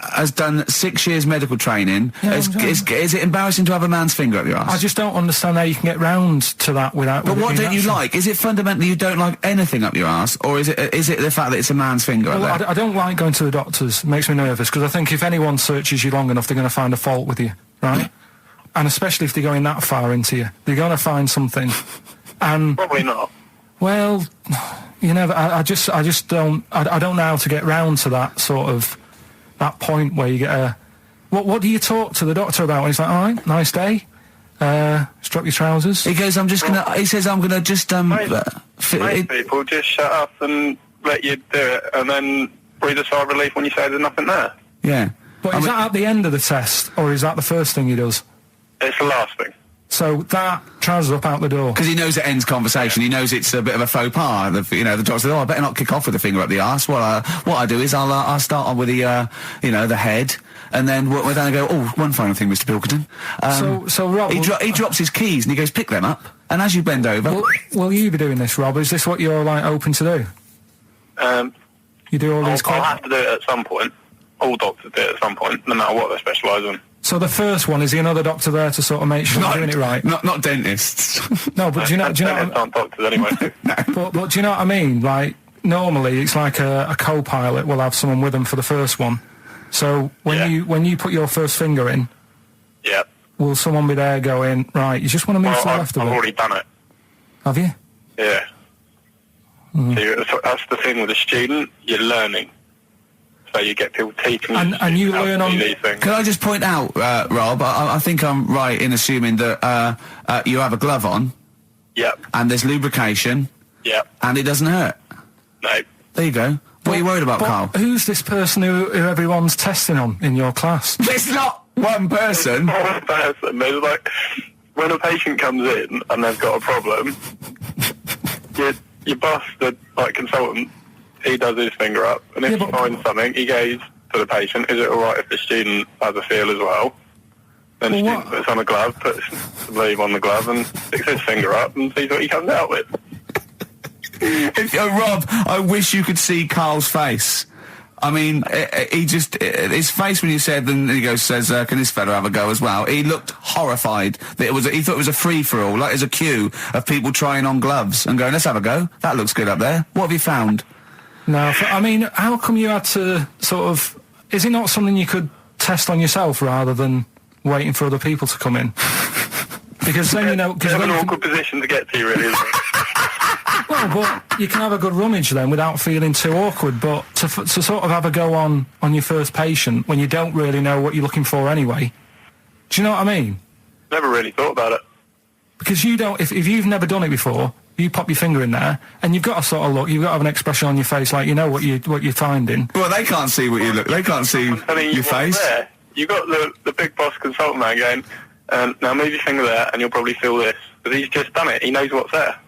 has done 6 years medical training, is it embarrassing to have a man's finger up your ass? I just don't understand how you can get round to that without... But what don't you like? Is it fundamentally you don't like anything up your ass, or is it the fact that it's a man's finger up there? I don't like going to the doctors. It makes me nervous, because I think if anyone searches you long enough, they're going to find a fault with you, right? And especially if they're going that far into you. They're going to find something. And probably not. Well, you know, I just don't... I don't know how to get round to that sort of... that point where you get a... What do you talk to the doctor about? And he's like, all right, nice day. Strap your trousers. He goes, he says, I'm gonna just, Most people just shut up and let you do it, and then breathe a sigh of relief when you say there's nothing there. Yeah. But is that at the end of the test, or is that the first thing he does? It's the last thing. So that trousers up out the door. Because he knows it ends conversation. He knows it's a bit of a faux pas. The doctor says, I better not kick off with the finger up the arse. Well, what I do is I'll start on with the, the head, and then we're going to go, one final thing, Mr. Pilkington. So Rob... He drops his keys and he goes, pick them up. And as you bend over... Will you be doing this, Rob? Is this what you're, like, open to do? You do all these... I'll have to do it at some point. All doctors do it at some point, no matter what they specialise in. So the first one, is he another doctor there to sort of make sure you're doing it right? Not dentists. No, but do you know... aren't doctors anyway. But do you know what I mean? Like, normally it's like a co-pilot will have someone with them for the first one. So when you put your first finger in, will someone be there going, right, you just want to move to the left of it? I've already done it. Have you? Yeah. So that's the thing with a student, you're learning. So you get people teaching and you learn on these things. Can I just point out, Rob, I think I'm right in assuming that you have a glove on. Yep. And there's lubrication. Yep. And it doesn't hurt. No. There you go. What are you worried about, Karl? Who's this person who everyone's testing on in your class? It's not one person. It's not one person. There's like, when a patient comes in and they've got a problem, your boss, the consultant, he does his finger up, and if he finds something, he goes to the patient, is it alright if the student has a feel as well? Then the student puts on a glove, puts the bleed on the glove, and sticks his finger up and sees what he comes out with. Rob, I wish you could see Karl's face. I mean, his face when you said, and he says, can this fella have a go as well? He looked horrified that he thought it was a free-for-all, like there's a queue of people trying on gloves and going, let's have a go. That looks good up there. What have you found? No, I mean, how come you had to sort of... Is it not something you could test on yourself rather than waiting for other people to come in. Because then, you know... It's an awkward position to get to, really, isn't it? Well, but you can have a good rummage then without feeling too awkward, but to sort of have a go on your first patient when you don't really know what you're looking for anyway, do you know what I mean? Never really thought about it. Because you don't, if you've never done it before, you pop your finger in there, and you've got to sort of look, you've got to have an expression on your face like you know what you're finding. Well, they can't see what you look, they can't see your face. There. You got the big boss consultant man going, now move your finger there and you'll probably feel this. But he's just done it, he knows what's there.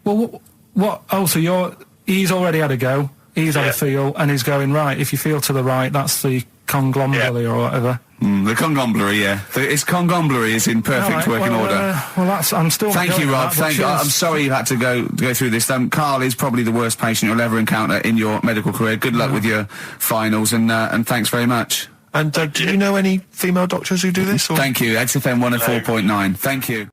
Well, what? Oh, so he's already had a go, he's had a feel, and he's going, right, if you feel to the right, that's the conglomeracy or whatever. The conglomeracy, yeah. It's conglomeracy is in perfect working order. Well, that's, I'm still... Thank you, Rob. Thank you. I'm sorry you had to go through this. Karl is probably the worst patient you'll ever encounter in your medical career. Good luck with your finals, and thanks very much. And do you know any female doctors who do this? Or? Thank you. XFM 104.9. Thank you.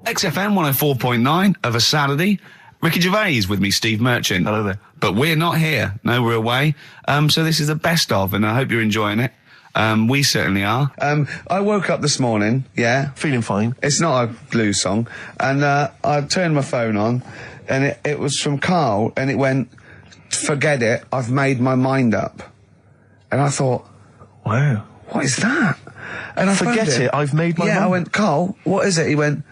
XFM 104.9 of a Saturday. Ricky Gervais with me, Steve Merchant. Hello there. But we're not here. No, we're away. So this is the best of, and I hope you're enjoying it. We certainly are. I woke up this morning, yeah. Feeling fine. It's not a blues song. And I turned my phone on, and it was from Karl, and it went, "Forget it, I've made my mind up." And I thought, wow. What is that? And I Forget it, I've made my mind. Yeah, I went, "Karl, what is it?" He went,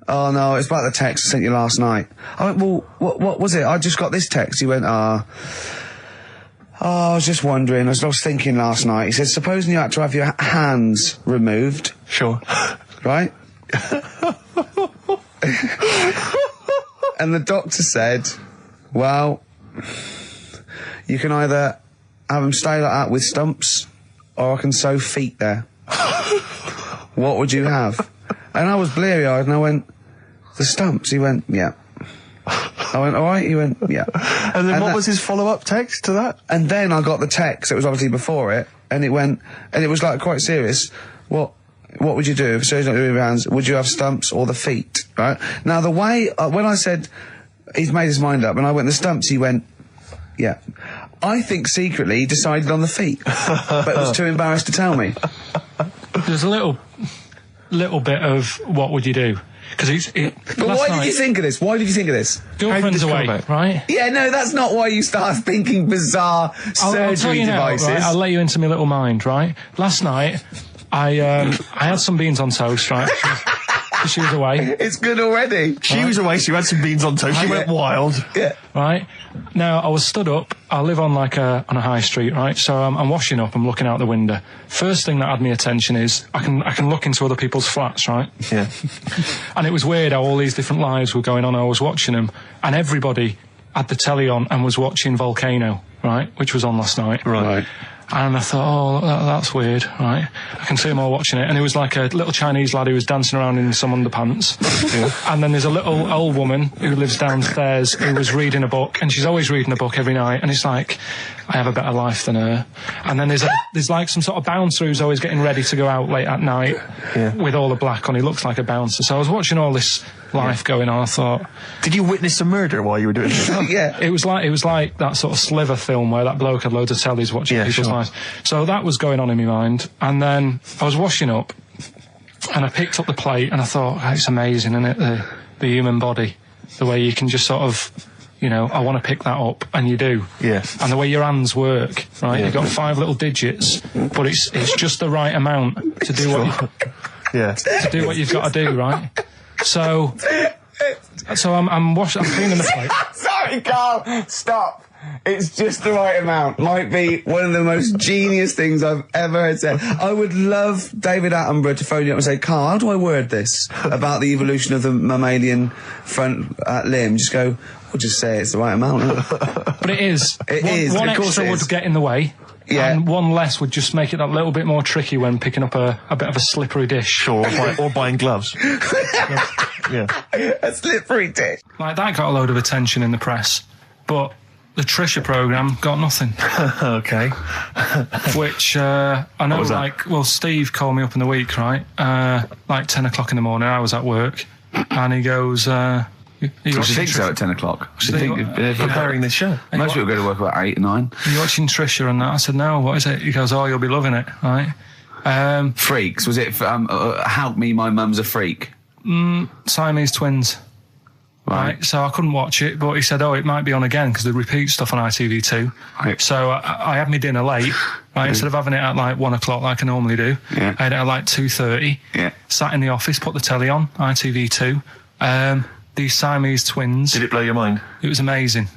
"Oh no, it's about the text I sent you last night." I went, "Well, what was it? I just got this text." He went, I was just wondering, I was thinking last night. He said, supposing you had to have your hands removed. Sure. Right? And the doctor said, well, you can either have them stay like that with stumps, or I can sew feet there. What would you have? And I was bleary-eyed, and I went, the stumps? He went, yeah. I went, all right? He went, yeah. And then what was his follow-up text to that? And then I got the text, it was obviously before it, and it went, and it was like quite serious. What would you do if surgeon's not doing your hands? Would you have stumps or the feet? Right? Now the way, when I said he's made his mind up, and I went the stumps, he went, yeah. I think secretly he decided on the feet, but was too embarrassed to tell me. There's a little bit of what would you do? Because But why did you think of this? Why did you think of this? Girlfriend's away, right? Yeah, no, that's not why you start thinking bizarre surgery devices. Right? I'll let you into my little mind, right? Last night, I had some beans on toast, right? She was away. It's good already. She was away, so you had some beans on toast. She went wild. Yeah. Right? Now, I was stood up. I live on on a high street, right? So I'm washing up. I'm looking out the window. First thing that had my attention is I can look into other people's flats, right? Yeah. And it was weird how all these different lives were going on. I was watching them, and everybody had the telly on and was watching Volcano, right? Which was on last night. Right. And I thought, oh, that's weird, right? I can see them all watching it. And it was like a little Chinese lad who was dancing around in some underpants. Yeah. And then there's a little old woman who lives downstairs who was reading a book, and she's always reading a book every night. And it's like, I have a better life than her. And then there's like some sort of bouncer who's always getting ready to go out late at night with all the black on. He looks like a bouncer. So I was watching all this life going on. I thought, did you witness a murder while you were doing this? Yeah. It was like that sort of Sliver film where that bloke had loads of tellies watching people's lives. So that was going on in my mind. And then I was washing up, and I picked up the plate, and I thought, oh, it's amazing, isn't it? The human body, the way you can just sort of, you know, I want to pick that up, and you do. Yes. And the way your hands work, right? You've got 5 little digits, but it's just the right amount to do to do what you've got to do, right? So I'm cleaning the plate. Sorry, Karl, stop. It's just the right amount. Might be one of the most genius things I've ever heard said. I would love David Attenborough to phone you up and say, Karl, how do I word this about the evolution of the mammalian front limb? Just go, we'll just say it's the right amount. But it is. One of course extra would get in the way. Yeah. And one less would just make it that little bit more tricky when picking up a bit of a slippery dish. Or buying gloves. Yeah. A slippery dish. Like, that got a load of attention in the press, but the Trisha programme got nothing. Okay. Which, I know, like, well, Steve called me up in the week, right? Like 10 o'clock in the morning, I was at work, and he goes, You think so at 10 o'clock? Preparing this show. Most people go to work about 8 or 9. Are you watching Trisha and that? I said, no, what is it? He goes, oh, you'll be loving it, right? Freaks? Was it Help Me, My Mum's a Freak? Siamese twins. Right, so I couldn't watch it, but he said, it might be on again because they repeat stuff on ITV2. Right. So I had my dinner late, right, instead of having it at like 1 o'clock like I normally do. Yeah. I had it at like 2:30. Yeah. Sat in the office, put the telly on, ITV2. These Siamese twins. Did it blow your mind? It was amazing.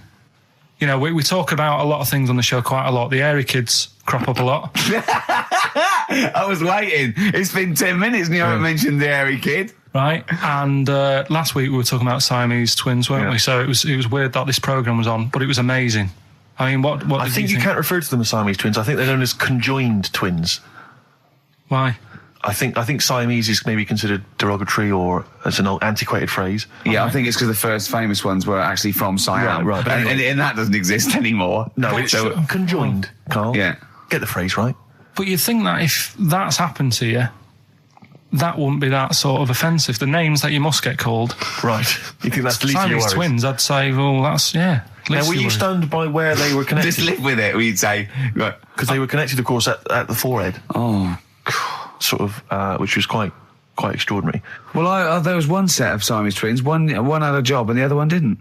You know, we talk about a lot of things on the show quite a lot. The Airy Kids crop up a lot. I was waiting. It's been 10 minutes and you haven't mentioned the Airy Kid. Right, and last week we were talking about Siamese twins, weren't we? So it was weird that this programme was on, but it was amazing. I mean, what I think you can't refer to them as Siamese twins. I think they're known as conjoined twins. Why? I think Siamese is maybe considered derogatory or as an old antiquated phrase. Yeah, I think it's because the first famous ones were actually from Siam. Right. But And that doesn't exist anymore. No, it's conjoined, Carl. Yeah. Get the phrase right. But you'd think that if that's happened to you, that wouldn't be that sort of offensive. The names that you must get called. Right. You think that's the least of your Siamese worries? twins, I'd say, well, that's, Now, were you worries. stunned by where they were connected? Just live with it, we'd say. Because they were connected, of course, at the forehead. Oh. Sort of, which was quite extraordinary. Well, there was one set of Siamese twins. One had a job and the other one didn't.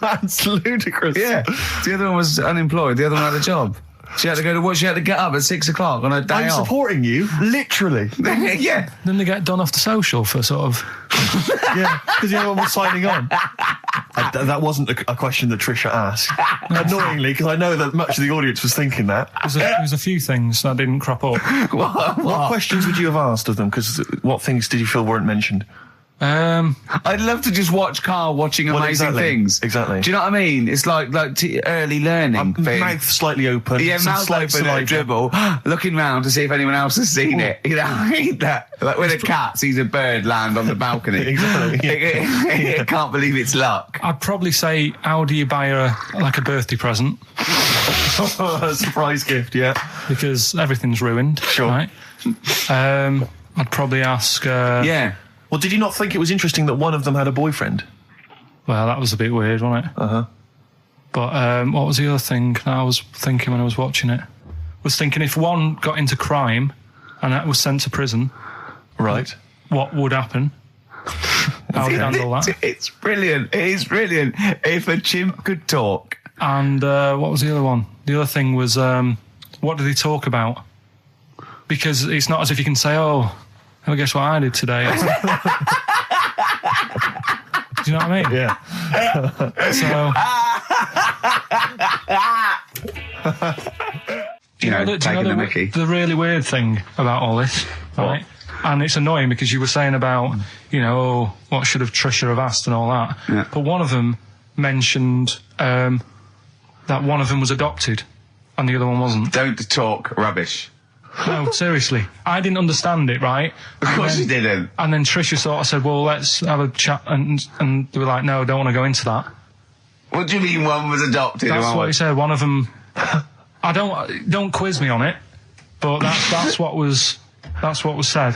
That's ludicrous. Yeah. The other one was unemployed. The other one had a job. She had to go to work. She had to get up at 6 o'clock on her day I'm off. supporting you, literally. Yeah. Then they get done off the social for sort of... Yeah, because the other one was signing on. That wasn't a question that Trisha asked. Annoyingly, because I know that much of the audience was thinking that. There was a few things that didn't crop up. What questions would you have asked of them? Because what things did you feel weren't mentioned? I'd love to just watch Karl watching amazing things. Exactly. Do you know what I mean? It's like early learning thing. Mouth slightly open. Yeah, some mouth slight open, a dribble, looking round to see if anyone else has seen it. You know, I hate that. Like when a cat sees a bird land on the balcony. Exactly. It can't believe it's luck. I'd probably say, how do you buy her like a birthday present? A surprise gift, yeah. Because everything's ruined. Sure. Right? I'd probably ask... Yeah. Well, did you not think it was interesting that one of them had a boyfriend? Well, that was a bit weird, wasn't it? Uh-huh. But what was the other thing that I was thinking when I was watching it? I was thinking if one got into crime and that was sent to prison... Right. What would happen? How would you handle that? It's brilliant. It is brilliant. If a chimp could talk. And what was the other one? The other thing was, what did he talk about? Because it's not as if you can say, well, guess what I did today? Do you know what I mean? Yeah. Taking the mickey. The really weird thing about all this, right? And it's annoying because you were saying about, what should have Trisha have asked and all that. Yeah. But one of them mentioned that one of them was adopted and the other one wasn't. Don't talk rubbish. No, seriously. I didn't understand it, right? Of course you didn't. And then Trisha sort of said, well, let's have a chat. And they were like, no, don't want to go into that. What do you mean one was adopted? That's what he said. One of them... don't quiz me on it, but that's what was said.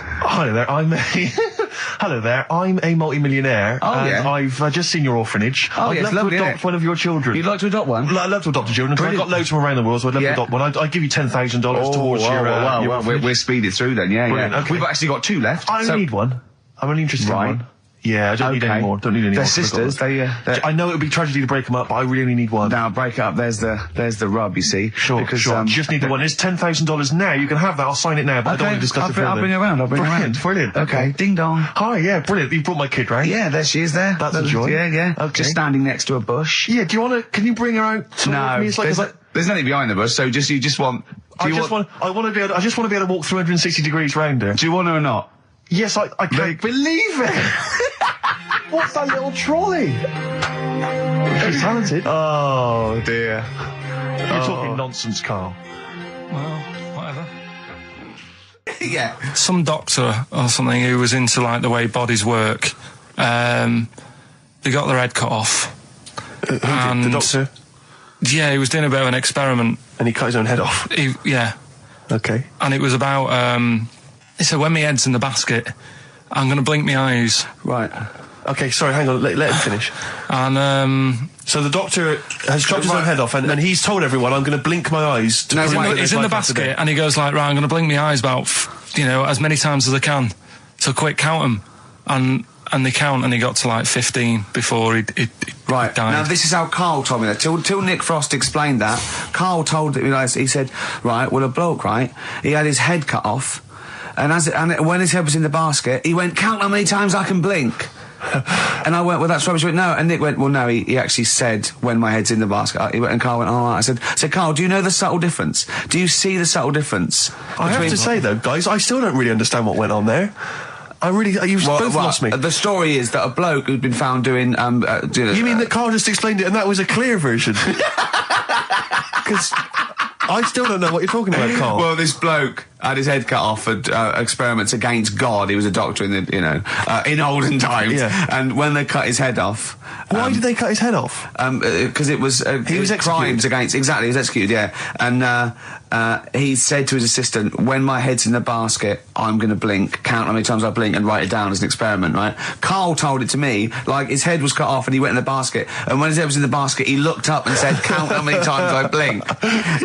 Hello there, I'm a multi-millionaire, and I've just seen your orphanage. I'd love to adopt one of your children. You'd like to adopt one? I'd love to adopt a children, because I've got loads from around the world, so I'd love to adopt one. I'd give you $10,000 towards your orphanage. We're speeding through then, yeah. Okay. We've actually got 2 left. I only need one. I'm only interested in one. Yeah, I don't need any more. Don't need any more. They're sisters. I know it would be tragedy to break them up, but I really only need one. Now break it up. There's the rub. You see. Sure. You just need the one. It's $10,000 now. You can have that. I'll sign it now, but I don't want to discuss it further. I'll bring her around. Brilliant. Okay. Ding dong. Hi. Yeah. Brilliant. You brought my kid round. Yeah. There she is. There. That's a joy. Yeah. Okay. Just standing next to a bush. Yeah. Do you want to? Can you bring her out? No. It's like, there's nothing behind the bush. So you just want. I just want to be able to walk 360 degrees round her. Do you want her or not? Yes. I can't believe it. What's that little trolley? She's talented. Oh dear. You're talking nonsense, Carl. Well, whatever. Yeah. Some doctor or something who was into like the way bodies work. They got their head cut off. Who did? The doctor? Yeah, he was doing a bit of an experiment. And he cut his own head off? Yeah. Okay. And it was about, he said, when my head's in the basket, I'm going to blink my eyes. Right. Okay, sorry, hang on, let him finish. And, so the doctor has chopped his own head off, and he's told everyone, I'm going to blink my eyes. he's in the basket, and he goes like, right, I'm going to blink my eyes about, as many times as I can. So quick, count them. And they count, and he got to like 15 before he Right, died. now this is how Karl told me that. Till Nick Frost explained that, Karl told me, he said, right, well, a bloke, right, he had his head cut off, and when his head was in the basket, he went, count how many times I can blink. And I went, well, that's rubbish. He went, no. And Nick went, well, no, he actually said, when my head's in the basket. He went, and Karl went, all right. I said, Karl, do you know the subtle difference? Do you see the subtle difference? I have to say, though, guys, I still don't really understand what went on there. You've both lost me. The story is that a bloke who'd been found doing, You mean that Karl just explained it and that was a clear version? Because I still don't know what you're talking about, Karl. Well, this bloke had his head cut off at experiments against God. He was a doctor in the, in olden times. Yeah. And when they cut his head off... Why did they cut his head off? Because it was... he was executed. Crimes against... Exactly, he was executed, yeah. And he said to his assistant, when my head's in the basket, I'm going to blink, count how many times I blink and write it down as an experiment, right? Karl told it to me, like his head was cut off and he went in the basket, and when his head was in the basket, he looked up and said, count how many times I blink.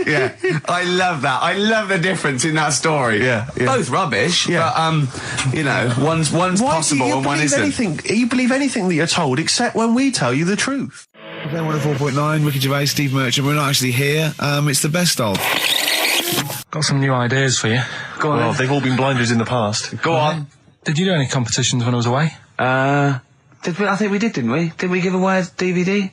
Yeah. I love that. I love the difference in that story. Yeah. Both rubbish, but, one's possible and one isn't. You believe anything that you're told, except when we tell you the truth. FM 104.9, Ricky Gervais, Steve Merchant. We're not actually here. It's the best of. Got some new ideas for you. Go on. Well, they've all been blinders in the past. Go on. Did you do any competitions when I was away? I think we did, didn't we? Did we give away a DVD?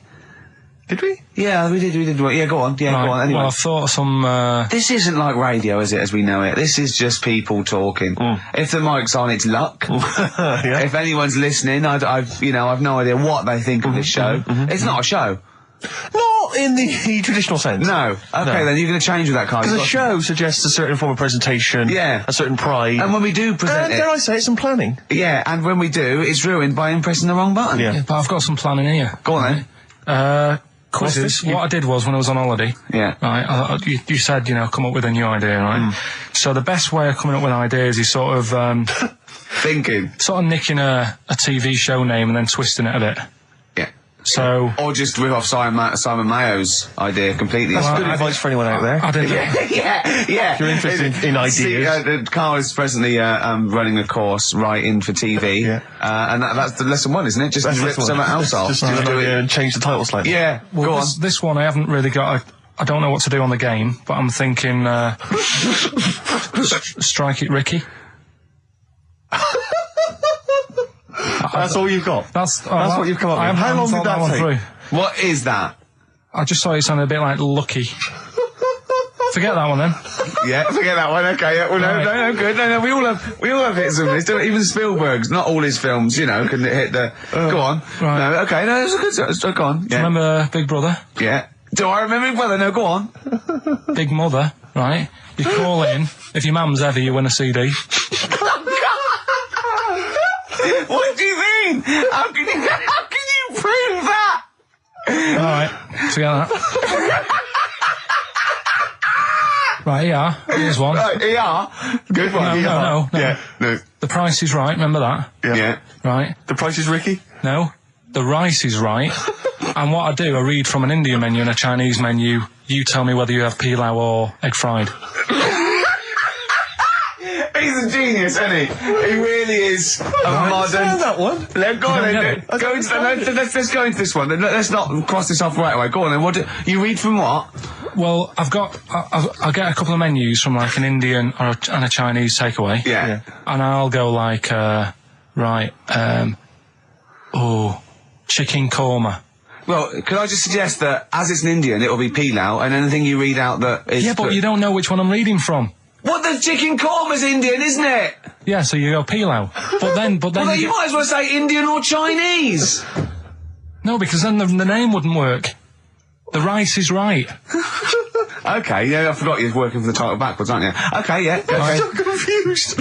Did we? Yeah, we did. Yeah, go on. Yeah, right. Go on. Anyway. Well, I thought some... This isn't like radio, is it, as we know it? This is just people talking. If the mic's on, it's luck. Yeah. If anyone's listening, I've no idea what they think of this show. It's not a show. Not in the traditional sense. No. Okay, then you're going to change with that, Karl. Because a show suggests a certain form of presentation. Yeah. A certain pride. And when we do present dare I say it, some planning. Yeah, and when we do, it's ruined by pressing the wrong button. Yeah, but I've got some planning here. Go on then. Quizzes. What I did was, when I was on holiday, right, you said, come up with a new idea, right? So the best way of coming up with ideas is sort of... thinking. Sort of nicking a TV show name and then twisting it a bit. Yeah. So... Or just rip off Simon Mayo's idea completely. That's good advice for anyone out there. I didn't... Yeah. If you're interested in ideas. Karl is presently running a course writing for TV. Yeah. And that's the lesson one, isn't it? Just rip something else off. Just do it and change the title slightly. Yeah. Well, go on. This one I haven't really got... I don't know what to do on the game, but I'm thinking... Strike It Ricky. That's all you've got? That's what you've come up with. How long did that take? What is that? I just thought it sounded a bit like Lucky. Forget that one then. Yeah, forget that one. Okay, yeah, well, no, good. No, we all have hits and misses. Even Spielberg's, not all his films, can hit the. Go on. Right. No, okay, no, it's a good. Go on. Yeah. Remember Big Brother? Yeah. Do I remember Big Brother? No, go on. Big Mother, right? You call in. If your mum's heavy, you win a CD. What do you mean? How can you prove that? All right, forget that. Right, ER. Here's one. Right, ER. Good one. No. Yeah. No. The Price is Right. Remember that? Yeah. Right. The Price is Ricky? No. The Rice is Right. And what I do, I read from an Indian menu and a Chinese menu. You tell me whether you have pilau or egg fried. He's a genius, isn't he? He really is a modern... that one. Go on then. Let's go into this one. Let's not cross this off right away. Go on then. You read from what? Well, I'll get a couple of menus from like an Indian and a Chinese takeaway. Yeah. And I'll go like, chicken korma. Well, could I just suggest that as it's an Indian, it'll be pilau, and anything you read out that is... Yeah, but you don't know which one I'm reading from. What, the chicken korma's Indian, isn't it? Yeah, so you go pilau. But then Well, then you might as well say Indian or Chinese. No, because then the name wouldn't work. The Rice is Right. Okay, yeah, I forgot you're working for the title backwards, aren't you? Okay, yeah. Okay. I'm so confused.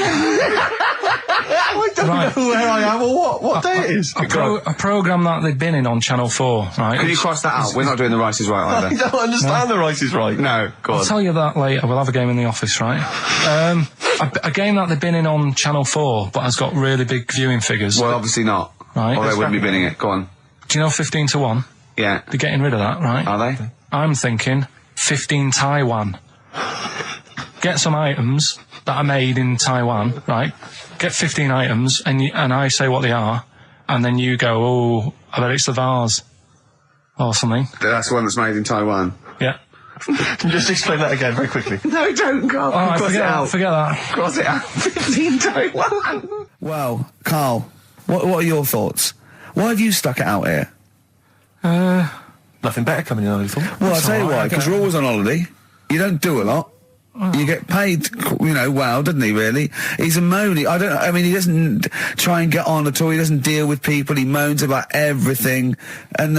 I don't know where I am or what day it is. A programme that they've been in on Channel 4, right? Can you cross that out? We're not doing The Rice is Right I either. don't understand The Rice is Right. No, go on. I'll tell you that later. We'll have a game in the office, right? A game that they've been in on Channel 4, but has got really big viewing figures. Well, obviously not. right? Or they wouldn't be bidding it. Go on. Do you know 15 to 1? Yeah. They're getting rid of that, right? Are they? I'm thinking 15 Taiwan. Get some items that are made in Taiwan, right? Get 15 items, and I say what they are, and then you go, oh, I bet it's the vase. Or something. That's the one that's made in Taiwan. Yeah. Just explain that again very quickly. No, don't go. Oh, forget that. Cross it out. 15 Taiwan. Well, Karl, what are your thoughts? Why have you stuck it out here? Nothing better coming in, I thought. Well, I'll tell you why, because you're always on holiday. You don't do a lot. You get paid, well, doesn't he, really? He's a moany. He doesn't try and get on at all. He doesn't deal with people. He moans about everything. And,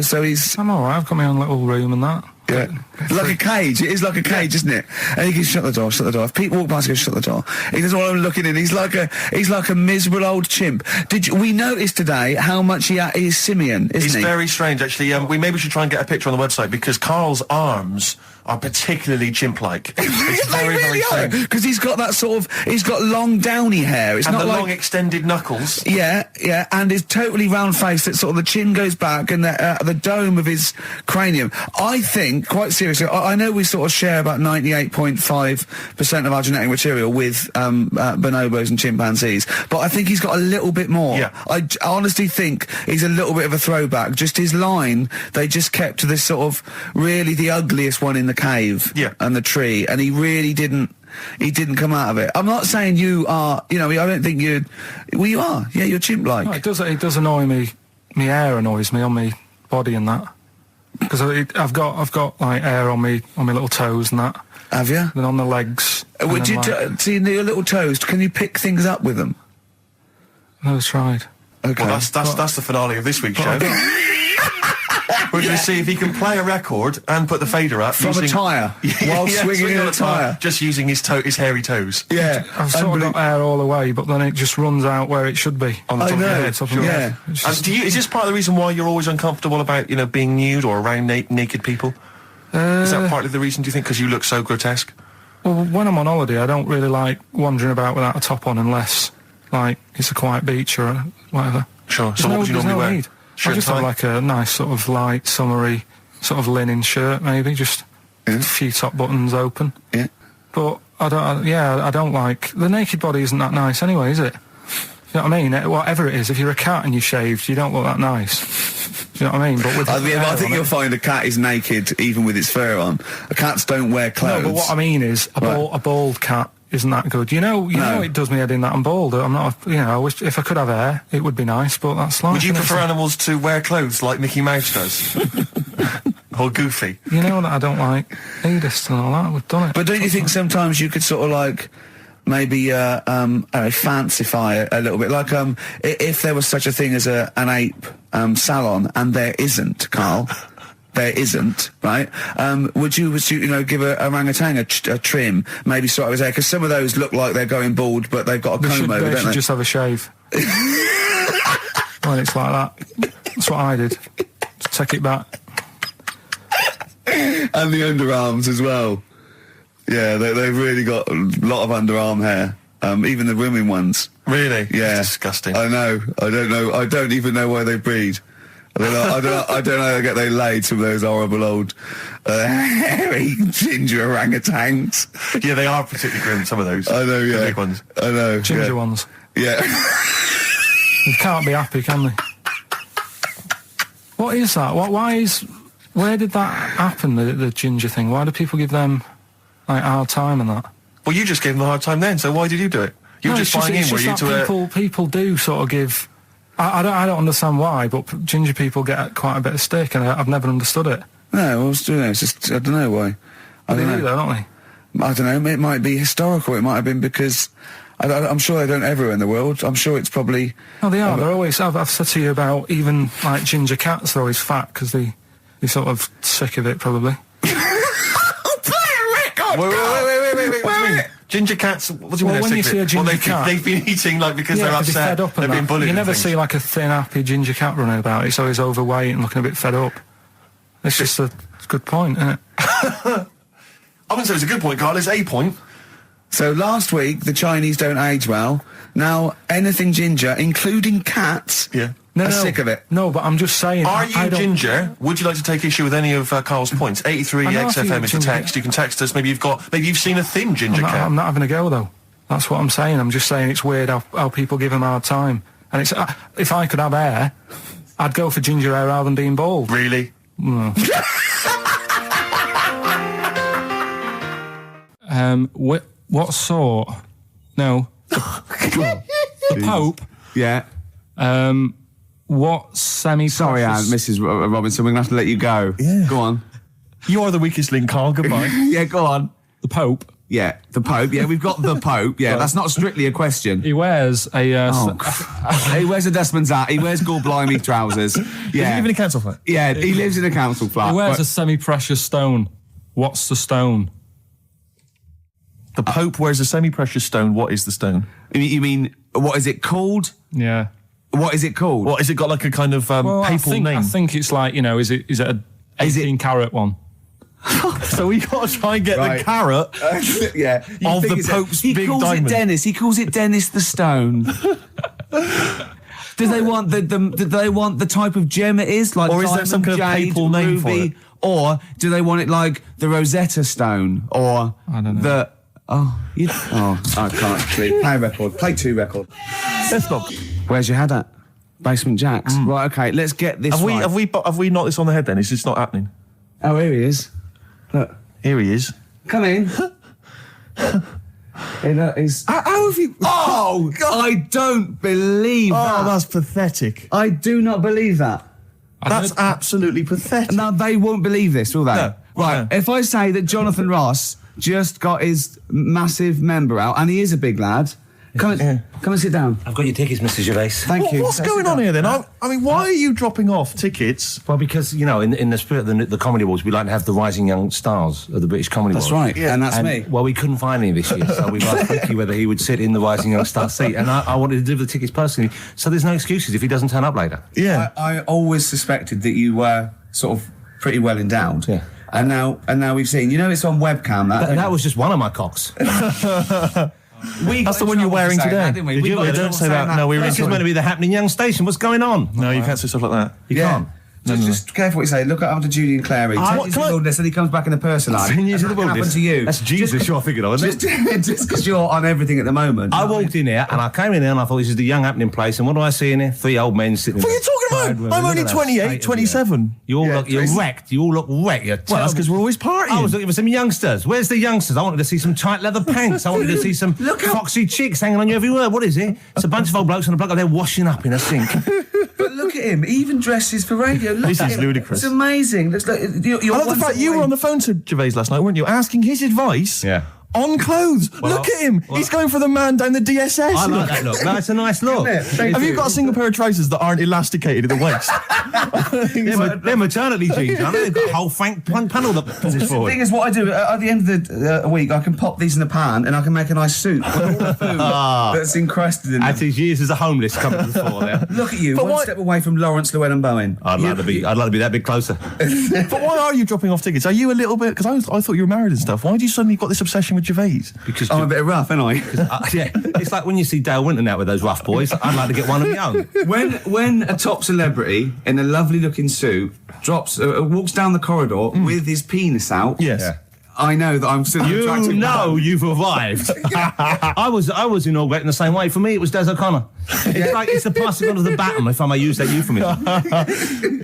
so he's... I'm alright. I've got my own little room and that. Yeah. Like a cage. It is like a cage, isn't it? And he can shut the door. If people walk past, he goes, shut the door. He doesn't want them looking in. He's like a miserable old chimp. We noticed today how much he's simian, isn't he? He's very strange, actually. We maybe should try and get a picture on the website, because Karl's arms are particularly chimp-like. It's very, very strange. Because he's got that he's got long downy hair. It's and not the like long extended knuckles. Yeah, and his totally round face that sort of the chin goes back and the dome of his cranium. I think, quite seriously, I know we sort of share about 98.5% of our genetic material with bonobos and chimpanzees, but I think he's got a little bit more. Yeah. I honestly think he's a little bit of a throwback. Just his line, they just kept to this sort of really the ugliest one in the cave and the tree, and he really didn't come out of it. I'm not saying you are, I don't think you are. Yeah, you're chimp-like. No, it does annoy me. My hair annoys me on my body and that. Because I've got like hair on my little toes and that. Have you? Then on the legs. Would you see your little toes? Can you pick things up with them? Never tried. Okay. Well, that's the finale of this week's show. We're going to see if he can play a record and put the fader up from a tyre while swinging in a tyre, just using his hairy toes. Yeah, I've sort of got hair all the way, but then it just runs out where it should be on the top of your head. Yeah. And is this part of the reason why you're always uncomfortable about being nude or around naked people? Is that partly the reason, do you think, because you look so grotesque? Well, when I'm on holiday, I don't really like wandering about without a top on unless like it's a quiet beach or whatever. Sure. So what would you normally wear? I just have like a nice sort of light, summery, sort of linen shirt, maybe, just a few top buttons open. Yeah. But I don't like... The naked body isn't that nice anyway, is it? You know what I mean? Whatever it is, if you're a cat and you're shaved, you don't look that nice. You know what I mean? But with I think you'll find a cat is naked even with its fur on. Cats don't wear clothes. No, but what I mean is, a bald cat isn't that good. You know it does me head in that I'm bald. I'm not, I wish if I could have hair, it would be nice, but that's life. Would you prefer animals to wear clothes like Mickey Mouse does? Or Goofy? You know that I don't like nudist and all that, we've done it. But don't you think sometimes you could sort of like, maybe, fancify a little bit? Like, if there was such a thing as an ape, salon, and there isn't, Karl, there isn't, right? Would you give a orangutan a trim, maybe sort of his hair? Because some of those look like they're going bald, but they've got a comb over, don't they? They should just have a shave. When it's like that. That's what I did. Just take it back. And the underarms as well. Yeah, they've really got a lot of underarm hair. Even the women ones. Really? Yeah. That's disgusting. I know. I don't know. I don't even know why they breed. I don't know how they get laid, some of those horrible old hairy ginger orangutans. Yeah, they are particularly grim, some of those. I know, yeah. The big ones. I know. Ginger ones. Yeah. They can't be happy, can they? What is that? Where did that happen, the ginger thing? Why do people give them, like, a hard time and that? Well, you just gave them a hard time then, so why did you do it? You were just buying in, were you, to people do sort of give... I don't understand why, but ginger people get quite a bit of stick, and I've never understood it. No, it's just, I don't know why. They do, though, don't they? I don't know, it might be historical, it might have been because... I'm sure they don't everywhere in the world. I'm sure it's probably... Oh, they are. They're always... I've said to you about even, like, ginger cats, they're always fat, because they're sort of sick of it, probably. Wait, what do you mean? Ginger cats, what do you mean? When you see a ginger cat... They've been eating, like, because they're upset, fed up they've been bullied. You never see, like, a thin, happy ginger cat running about. It's always overweight and looking a bit fed up. It's just a good point, isn't it? I wouldn't say it's a good point, Karl. It's a point. So last week, the Chinese don't age well. Now, anything ginger, including cats, are sick of it. No, but I'm just saying... Are you ginger? Would you like to take issue with any of Carl's points? 83 XFM is the text. You can text us. Maybe you've seen a thin ginger cat. I'm not having a go, though. That's what I'm saying. I'm just saying it's weird how people give him a hard time. And it's if I could have hair, I'd go for ginger hair rather than being bald. Really? What sort? No. The Pope. Yeah. What semi? Sorry, Mrs. Robinson, we're going to have to let you go. Yeah. Go on. You are the weakest link, Carl. Goodbye. Yeah, go on. The Pope. Yeah, the Pope. Yeah, we've got the Pope. Yeah, that's not strictly a question. He wears a... he wears a Dustman's hat. He wears Gore-Blimey trousers. Yeah. Does he live in a council flat? Yeah, he lives in a council flat. He wears a semi-precious stone. What's the stone? The Pope wears a semi-precious stone. What is the stone? You mean, what is it called? Yeah. What is it called? What, has it got like a kind of papal name? I think it's like, is it a 18 carat one? So we got to try and get the carrot of the Pope's big diamond. He calls it Dennis. He calls it Dennis the Stone. Do they want the type of gem it is? Like, or is there some kind of papal name for it? Or do they want it like the Rosetta Stone? Or I don't know. I can't actually. Play a record. Play 2 record. Let's not. Where's your head at? Basement Jacks. Right, okay, let's get this right. Have we knocked this on the head then? It's just not happening. Oh, here he is. Look. Here he is. Come in. How have you... Oh, God. I don't believe that. Oh, that's pathetic. I do not believe that. That's absolutely pathetic. Now, they won't believe this, will they? No. Right, if I say that Jonathan Ross just got his massive member out, and he is a big lad... Come and sit down. I've got your tickets, Mr. Gervais. Thank you. What's going on here then? I mean, why are you dropping off tickets? Well, because, in the spirit of the Comedy Awards, we like to have the rising young stars of the British Comedy Awards. That's right, and that's me. Well, we couldn't find any this year, so we've asked Ricky whether he would sit in the rising young star seat, and I wanted to deliver the tickets personally, so there's no excuses if he doesn't turn up later. Yeah. I always suspected that you were sort of pretty well endowed. Yeah. And now we've seen, it's on webcam. That was just one of my cocks. That's the one you're wearing today. Didn't we? Don't say that. No, This is meant to be the happening young station. What's going on? No, you can't say stuff like that. You can't. Just careful what you say. Look up to Julian Clary. 10 years in the wilderness, and he comes back in a person line. 10 years in the wilderness. Happen to you? That's Jesus you're thinking of, isn't it? Just because you're on everything at the moment. I walked in here and I came in here and I thought this is the young happening place, and what do I see in here? 3 old men sitting. What are you talking about? I'm only 28, 27. You're wrecked. You all look wrecked. Well, that's because we're always partying. I was looking for some youngsters. Where's the youngsters? I wanted to see some tight leather pants. I wanted to see some foxy chicks hanging on you every word. What is it? It's a bunch of old blokes and a bloke up there washing up in a sink. But look at him. He even dresses for radio. Look This at is him. ludicrous. It's amazing. Looks like you're I love the fact you were on the phone to Gervais last night, weren't you? Asking his advice. Yeah. On clothes. Look at him. He's going for the man down the DSS. I like that look. That's a nice look. Have you got a single pair of trousers that aren't elasticated at the waist? They're maternity jeans, aren't they? They've got a whole panel that puts this The forward. thing is, what I do at the end of the week, I can pop these in the pan and I can make a nice soup with all the food that's encrusted in As them. his years as a homeless come to the fore there. Look at you, But one why- step away from Lawrence Llewellyn Bowen. I'd like to be that bit closer. But why are you dropping off tickets? Are you a little bit... Because I thought you were married and stuff. Why do you suddenly got this obsession with Gervais? Because I'm a bit rough, ain't I? yeah, it's like when you see Dale Winton out with those rough boys. I'd like to get one of my own. When a top celebrity in a lovely looking suit walks down the corridor with his penis out, Yes. Yeah. I know that I'm still an attractive man. You've arrived. I was inaugurated in the same way. For me, it was Des O'Connor. It's like it's the passing on of the baton, if I may use that euphemism.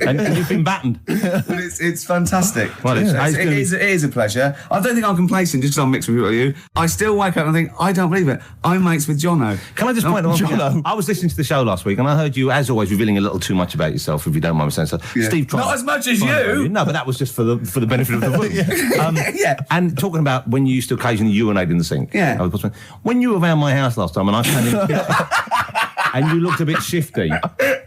and you've been battened. Well, it's fantastic. Well, it is a pleasure. I don't think I'm complacent just because I'm mixed with you. I still wake up and think, I don't believe it. I'm mates with Jono. Can I just point out one thing? Jono. I was listening to the show last week and I heard you, as always, revealing a little too much about yourself, if you don't mind me saying so. Yeah. Steve tried. Not as much as you. No, but that was just for the benefit of the room. Yeah. And talking about when you used to occasionally urinate in the sink. Yeah. When you were around my house last time and I came in and you looked a bit shifty.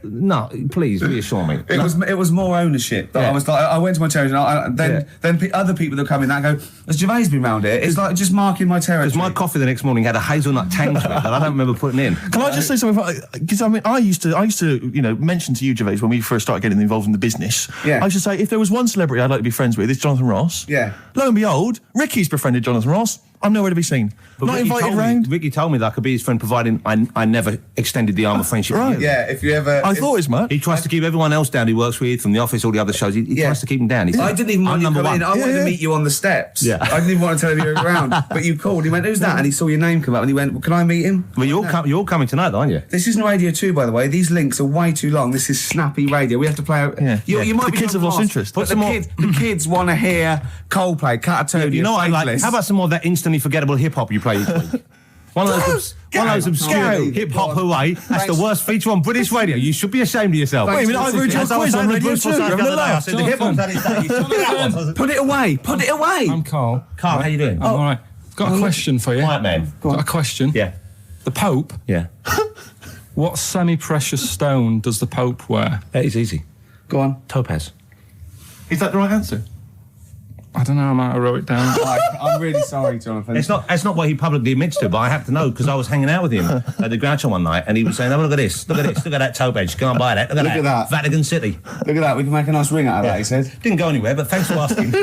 No, please reassure me. It was more ownership. That I was like, I went to my territory, and then other people that come in, that go, has Gervais been round here? It's like just marking my territory. Because my coffee the next morning had a hazelnut tang to it that I don't remember putting in. Can I just say something? Because I used to mention to you, Gervais, when we first started getting involved in the business. Yeah. I used to say, if there was one celebrity I'd like to be friends with, it's Jonathan Ross. Yeah. Lo and behold, Ricky's befriended Jonathan Ross. I'm nowhere to be seen. But Not Ricky invited told me- round. Ricky told me that I could be his friend, providing I never extended the arm of friendship. Right. to you. Yeah, if you ever... I thought as much. He tries to keep everyone else down he works with, from the office, all the other shows. He tries to keep them down. He I said, didn't even want I'm you to number come one. in. I wanted to meet you on the steps. Yeah. I didn't even want to tell you you were around. But you called. He went, who's that? And he saw your name come up and he went, well, can I meet him? Well, you're all coming tonight, though, aren't you? This isn't Radio 2, by the way. These links are way too long. This is snappy radio. We have to play out... Yeah. You might The be kids have lost interest. But the kids want to hear Coldplay, Catatonia, You know what I like? Faithless. How about some more of that instantly forgettable hip-hop you play each week? One of those obscure hip-hop hooray. That's the worst feature on British radio. You should be ashamed of yourself. Wait a minute, I've heard As I your was quiz on on the Radio Bruce 2. Forsyth Having the a other day, I laugh. said the hip-hop's had its day. You should be that one. Put it away. Put it away. I'm Carl. Carl, how you doing? I'm all right. Got a question for you. Quiet man. Got a question. Yeah. The Pope. Yeah. What semi-precious stone does the Pope wear? That is easy. Go on. Topaz. Is that the right answer? I don't know. I might have wrote it down. I'm really sorry, Jonathan. It's not what he publicly admits to, but I have to know because I was hanging out with him at the Groucho one night, and he was saying, "Oh, look at this, look at that topaz. Go and buy that. Look at that. Vatican City. Look at that. We can make a nice ring out of that," he said. Didn't go anywhere, but thanks for asking.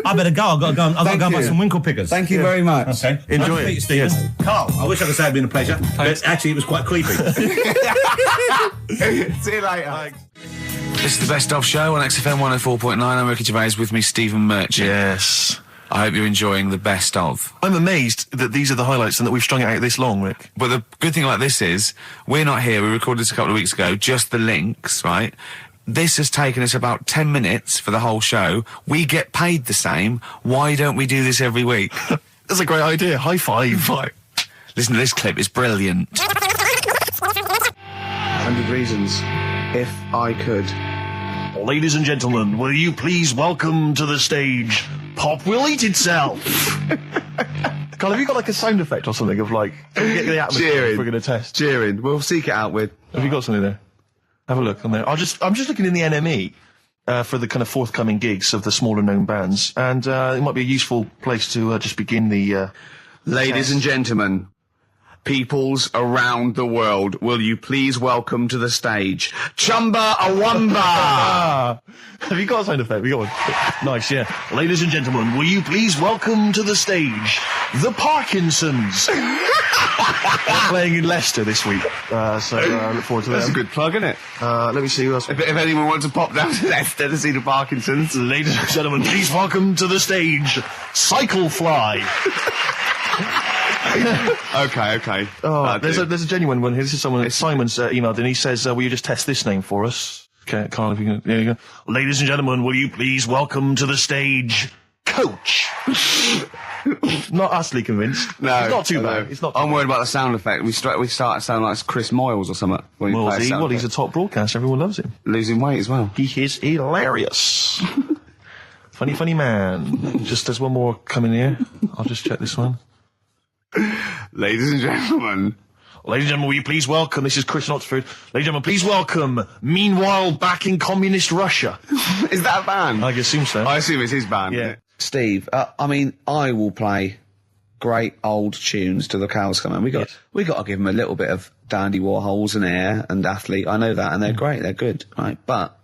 I better go. I've got to go. I've got to go and buy some winkle pickers. Thank you very much. Okay. Enjoy it. Stephen. Carl, I wish I could say it'd been a pleasure, but actually it was quite creepy. See you later. This is the Best Of Show on XFM 104.9. I'm Ricky Gervais, with me Stephen Merchant. Yes. I hope you're enjoying the Best Of. I'm amazed that these are the highlights and that we've strung it out this long, Rick. But the good thing about this is, we're not here, we recorded this a couple of weeks ago, just the links, right? This has taken us about 10 minutes for the whole show. We get paid the same. Why don't we do this every week? That's a great idea. High five. Listen to this clip, it's brilliant. 100 reasons. If I could. Ladies and gentlemen, will you please welcome to the stage Pop Will Eat Itself? Carl, have you got like a sound effect or something of like get the atmosphere Cheering. if we're going to test? Cheering. We'll seek it out with. Have you got something there? Have a look on there. I'm just looking in the NME for the kind of forthcoming gigs of the smaller known bands, and it might be a useful place to just begin the. Ladies and gentlemen, peoples around the world, will you please welcome to the stage Chumba Awamba? Have you got a sound effect? We got one. Nice, yeah. Ladies and gentlemen, will you please welcome to the stage the Parkinsons? They're playing in Leicester this week, so I look forward to that. That's a good plug, isn't it? Let me see who else. If anyone wants to pop down to Leicester to see the Parkinsons. Ladies and gentlemen, please welcome to the stage Cyclefly. Okay. Oh, there's a genuine one here. This is someone. Simon's emailed and he says, "Will you just test this name for us?" Okay, Carl, if you can. There you go. Ladies and gentlemen, will you please welcome to the stage Coach? Not utterly convinced. No, it's not too bad. It's not. I'm worried about the sound effect. We start to sound like Chris Moyles or something. When we play a sound He's a effect. top broadcaster. Everyone loves him. Losing weight as well. He is hilarious. funny man. Just there's one more coming here. I'll just check this one. Ladies and gentlemen. Ladies and gentlemen, will you please welcome, this is Chris Oxford. Ladies and gentlemen, please welcome, Meanwhile Back in Communist Russia. Is that a band? I assume so. I assume it's his band. Yeah. Steve, I mean, I will play great old tunes till the cows come home. We got to give them a little bit of Dandy Warhols and Air and Athlete. I know that, and they're great. They're good, right? But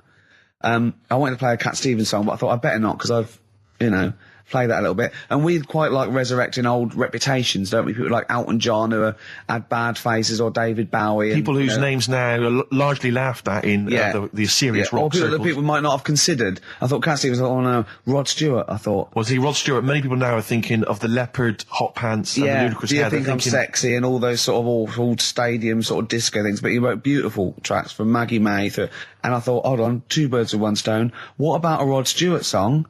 I wanted to play a Cat Stevens song, but I thought I'd better not because I've, play that a little bit. And we quite like resurrecting old reputations, don't we? People like Elton John who had bad faces, or David Bowie. People whose names now are largely laughed at in the serious rock or people circles. that people might not have considered. I thought Cat Stevens, oh no, Rod Stewart, I thought. Was he Rod Stewart? Many people now are thinking of the leopard hot pants and the ludicrous Do you hair. think I'm sexy and all those sort of old stadium sort of disco things? But he wrote beautiful tracks from Maggie May through, and I thought, hold on, two birds with one stone. What about a Rod Stewart song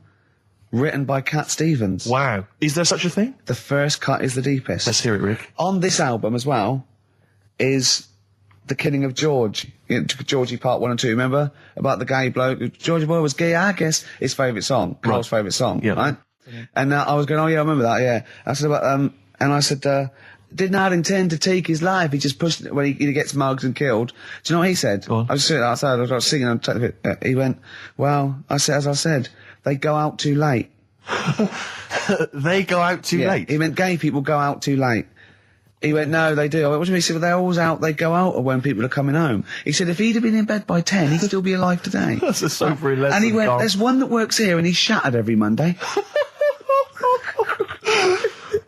written by Cat Stevens? Wow. Is there such a thing? The first cut is the deepest. Let's hear it, Rick. On this album as well is The Killing of George. Georgie Part 1 and 2, remember? About the gay bloke. Georgie Boy was gay, I guess. His favourite song. Carl's favourite song, right? And I was going, oh yeah, I remember that, yeah. I said about, and I said, did not intend to take his life. He just pushed it when he gets mugged and killed. Do you know what he said? I was sitting outside, I was singing, he went, well, as I said, they go out too late. They go out too late? He meant gay people go out too late. He went, no, they do. I went, what do you mean? He said, well, they're always out, they go out, or when people are coming home. He said, if he'd have been in bed by 10, he could still be alive today. That's a sobering lesson. And he went, there's one that works here, and he's shattered every Monday.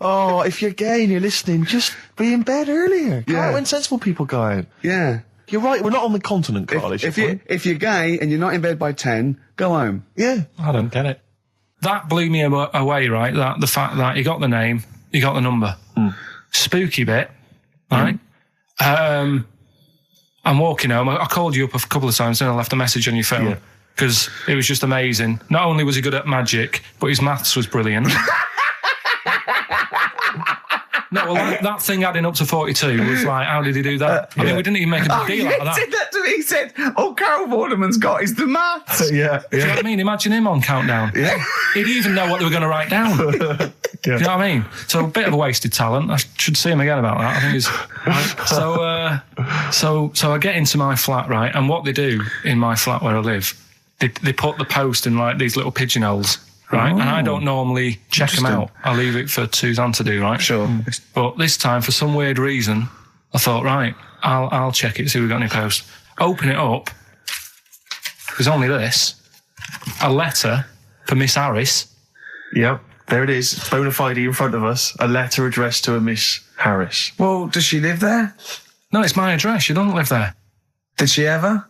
Oh, if you're gay and you're listening, just be in bed earlier. Go out when sensible people go out. Yeah. You're right, we're not on the continent, Carl. If you're gay and you're not in bed by 10, go home. Yeah. I don't get it. That blew me away, right? That the fact that you got the name, you got the number. Spooky bit, right? I'm walking home. I called you up a couple of times and I left a message on your phone because it was just amazing. Not only was he good at magic, but his maths was brilliant. No, well, that thing adding up to 42 was like, how did he do that? I mean, we didn't even make a big deal out of that. He said that to me. He said, all Carol Vorderman's got is the maths. Do you know what I mean? Imagine him on Countdown. Yeah. He'd even know what they were going to write down. Do you know what I mean? So a bit of a wasted talent. I should see him again about that. I think he's... So I get into my flat, right? And what they do in my flat where I live, they put the post in like these little pigeonholes. Right, and I don't normally check them out. I leave it for Suzanne to do, right? Sure. But this time, for some weird reason, I thought, right, I'll check it, see if we've got any posts. Open it up. There's only this. A letter for Miss Harris. Yep, there it is. Bona fide in front of us. A letter addressed to a Miss Harris. Well, does she live there? No, it's my address. She doesn't live there. Did she ever?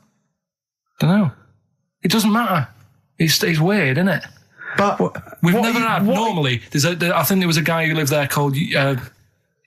Don't know. It doesn't matter. It's weird, isn't it? But we've never had. Normally, I think there was a guy who lived there called Yaki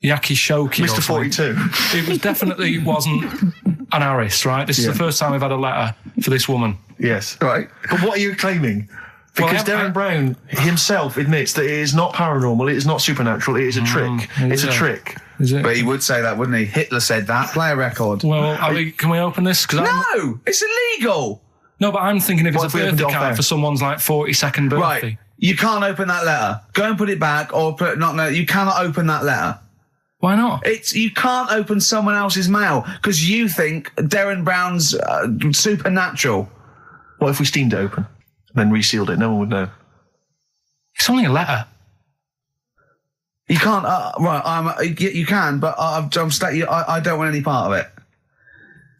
Shoki. Mr. 42. It was definitely wasn't an Harris, right? This is the first time we've had a letter for this woman. Yes. Right. But what are you claiming? Because Darren Brown himself admits that it is not paranormal, it is not supernatural, it is a trick. It's a trick. Is it? But he would say that, wouldn't he? Hitler said that. Play a record. Well, can we open this? No! It's illegal! No, but I'm thinking if it's a birthday card for someone's like 42nd birthday. Right. You can't open that letter. Go and put it back or put you cannot open that letter. Why not? You can't open someone else's mail because you think Darren Brown's supernatural. What if we steamed it open, then resealed it? No one would know. It's only a letter. You can't. You can, but I don't want any part of it.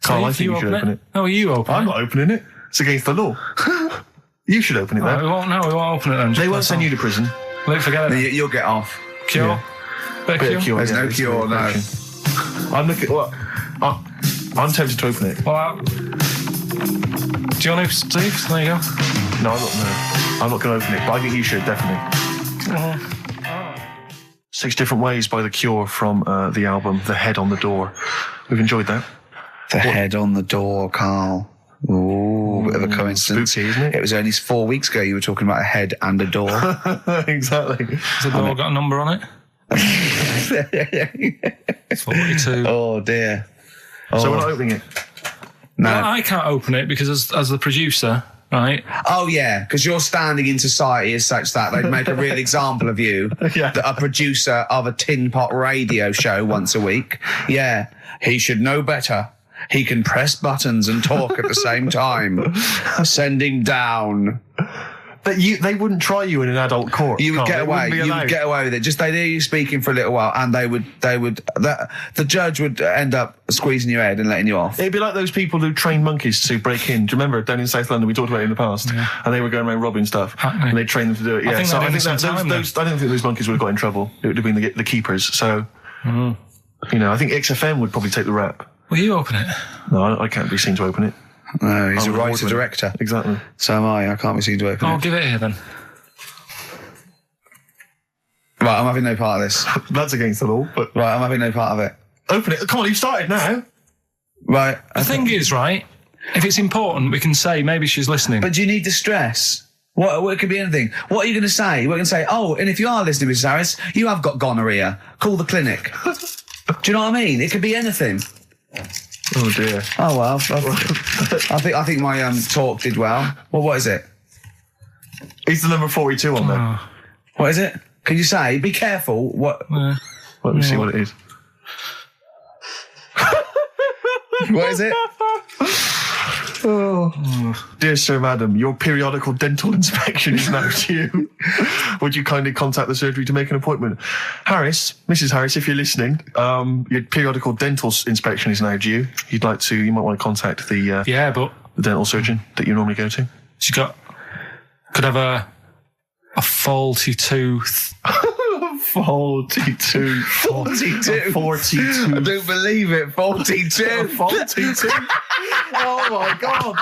Carl, I think you should open it. No, you open it. I'm not opening it. It's against the law. You should open it, then. We won't open it then. They won't send you to prison. Forget it. You'll get off. Cure? Yeah. Bit of cure? There's no cure, no. I'm looking... I'm tempted to open it. Well, do you want to, Steve? There you go. No, I'm not going to open it, but I think you should, definitely. 6 Different Ways by The Cure from the album The Head on the Door. We've enjoyed that. The head on the door, Carl. Ooh, bit of a coincidence. Spooky, isn't it? It was only 4 weeks ago you were talking about a head and a door. Exactly. Has the door got a number on it? 42. Oh, dear. So we're not opening it? No. Well, I can't open it because as the producer, right? Oh, yeah, because your standing in society is such that they'd make a real example of you. Yeah. A producer of a tin pot radio show once a week. Yeah, he should know better. He can press buttons and talk at the same time. Sending down. But they wouldn't try you in an adult court. You would get away. You would get away with it. Just they'd hear you speaking for a little while, and the judge would end up squeezing your head and letting you off. It'd be like those people who train monkeys to break in. Do you remember down in South London? We talked about it in the past, and they were going around robbing stuff, and they trained them to do it. Yeah, I don't think those monkeys would have got in trouble. It would have been the keepers. So, I think XFM would probably take the rap. Will you open it? No, I can't be seen to open it. No, he's a writer-director. Exactly. So am I. I can't be seen to open it. I'll give it here then. Right, I'm having no part of this. That's against the law, but... Right, I'm having no part of it. Open it. Come on, you've started now. Right. The thing is, right, if it's important, we can say maybe she's listening. But do you need to stress? What it could be anything. What are you going to say? We're going to say, oh, and if you are listening, Mrs. Harris, you have got gonorrhea. Call the clinic. Do you know what I mean? It could be anything. Oh dear. Oh well, I think my talk did well. Well, what is it? Is the number 42 on there? What is it? Can you say? Be careful. What? Let me see what it is. What is it? Dear Sir, Madam, your periodical dental inspection is now due. Would you kindly contact the surgery to make an appointment? Harris, Mrs. Harris, if you're listening, your periodical dental inspection is now due. You might want to contact the dental surgeon that you normally go to. Could have a faulty tooth. 42. 42. 42. I don't believe it. 42. 42. Oh my God.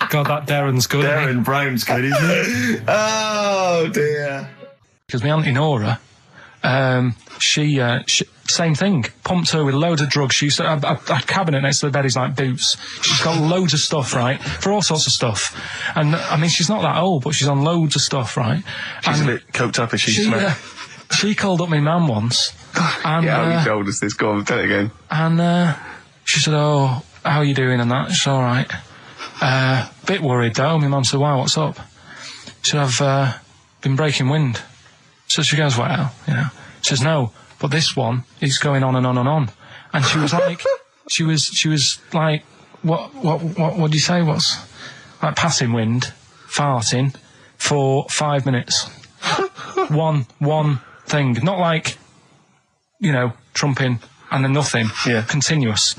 God, that Darren's good. Darren Brown's good, isn't it? Oh dear. Because my auntie Nora, she same thing, pumped her with loads of drugs. She used to have a cabinet next to the bed is like boots. She's got loads of stuff, right, for all sorts of stuff. And I mean, she's not that old, but she's on loads of stuff, right? She's a bit coked up, is she? She called up my mum once. And, yeah, you told us this. Go on, tell it again. And she said, "Oh, how are you doing?" And that. She's all right. Bit worried though. My mum said, "Why? What's up?" She said, "I've been breaking wind." So she goes, "Well, you know." She says, "No, but this one is going on and on and on." And she was like, she was like, what do you say? What's like passing wind, farting for 5 minutes. one thing, not like, you know, trumping and then nothing. Yeah. Continuous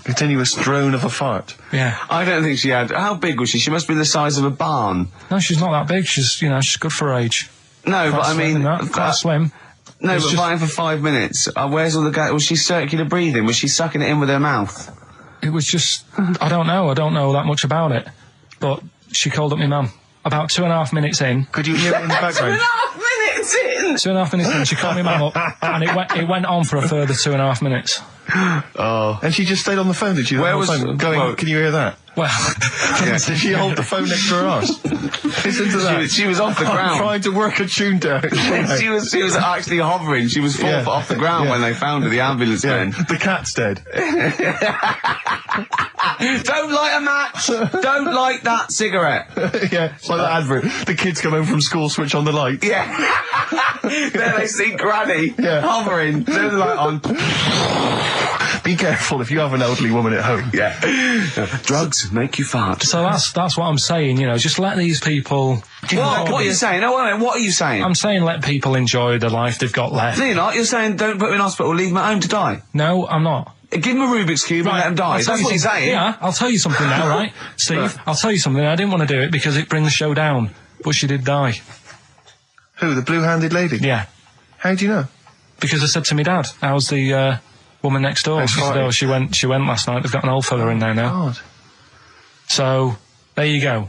drone of a fart. Yeah. I don't think she had. How big was she? She must be the size of a barn. No, she's not that big. She's good for her age. No, Quite but I mean, quite slim. No, It's but just- fine for 5 minutes. Where's all the gas? Was she circular breathing? Was she sucking it in with her mouth? It was just, I don't know that much about it. But she called up my mum. About 2.5 minutes in. Could you hear it in the background? 2.5 minutes in! 2.5 minutes in, she called my mum up, and it went on for a further 2.5 minutes. Oh. And she just stayed on the phone, did she? Where was going? well, can you hear that? Well, Did she hold the phone next to her arse? Listen to that. She was off the I'm ground. trying to work a tune down. she was actually hovering. She was 4 foot off the ground when they found her, the ambulance men. The cat's dead. Don't light a match! Don't light that cigarette! Yeah, it's like that advert. The kids come home from school, switch on the light. Yeah. Then they see Granny hovering, turn the light on. Be careful if you have an elderly woman at home. Yeah. Drugs make you fart. so that's what I'm saying, you know, just let these people... What are you saying? No, wait a minute, what are you saying? I'm saying let people enjoy the life they've got left. No, you're not. You're saying don't put them in hospital, leave them at home to die. No, I'm not. Give them a Rubik's Cube and let them die. I'll tell That's what you're saying. Yeah, I'll tell you something now, right? Steve, I'll tell you something. I didn't want to do it because it brings the show down, but she did die. Who, the blue-handed lady? Yeah. How do you know? Because I said to my dad, how's the woman next door? Next She said, party. oh, she went last night. They've got an old fella in there now. God. So, there you go.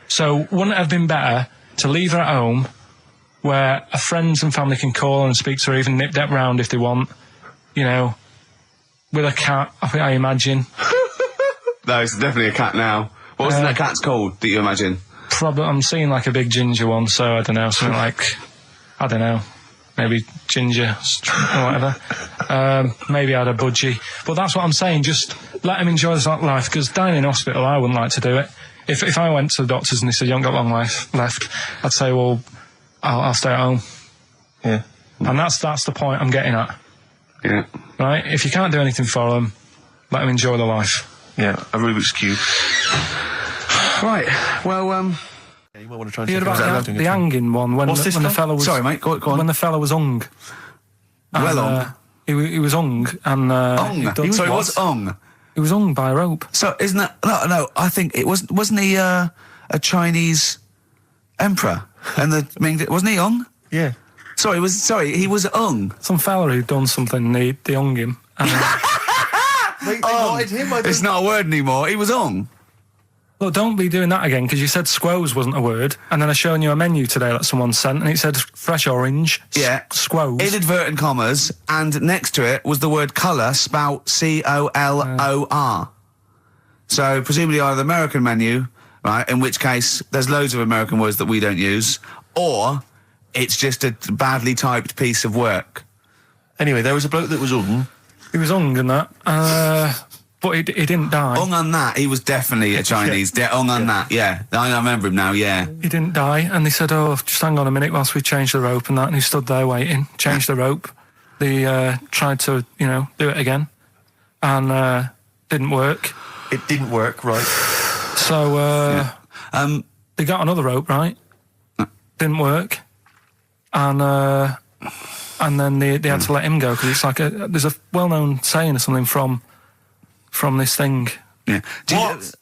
So, wouldn't it have been better to leave her at home where her friends and family can call and speak to her, even nip that round if they want, you know, with a cat, I imagine. No, it's definitely a cat now. What was that cat's called that you imagine? Probably, I'm seeing like a big ginger one, so I don't know, something like, I don't know, maybe ginger or whatever. Maybe I had a budgie. But that's what I'm saying, just let him enjoy his life, because dying in hospital, I wouldn't like to do it. If I went to the doctors and they said, you haven't got long life left, I'd say, well, I'll stay at home. Yeah. And that's the point I'm getting at. Yeah. Right? If you can't do anything for them, let them enjoy their life. Yeah, a Rubik's Cube. Right. Well, You might want to try and You heard check about out the hanging one when, What's this when the called? fella was... Sorry, mate, go on. When the fella was hung. Well hung? He was hung and... Ong. Sorry, what's ong? He was hung by a rope. So isn't that no? I think it wasn't he a Chinese emperor? And wasn't he Ong? Yeah. Sorry, he was Ong. Some fella who'd done something, they hung him. And, It's not a word anymore. He was Ong. look, don't be doing that again, because you said squoze wasn't a word, and then I shown you a menu today that someone sent, and it said fresh orange, Yeah. squoze. Inadvertent commas, and next to it was the word colour spelt COLOR. So presumably either the American menu, right? In which case there's loads of American words that we don't use, or it's just a badly typed piece of work. Anyway, there was a bloke that was hung. He was hung and that, but he didn't die. Ong on that, he was definitely a Chinese. Ong on that, yeah. I remember him now, yeah. He didn't die, and they said, oh, just hang on a minute whilst we change the rope and that, and he stood there waiting, changed the rope. They tried to, do it again, and didn't work. It didn't work, right. So, they got another rope, right? Didn't work. And then they had to let him go, because it's like there's a well-known saying or something from this thing. Yeah. What?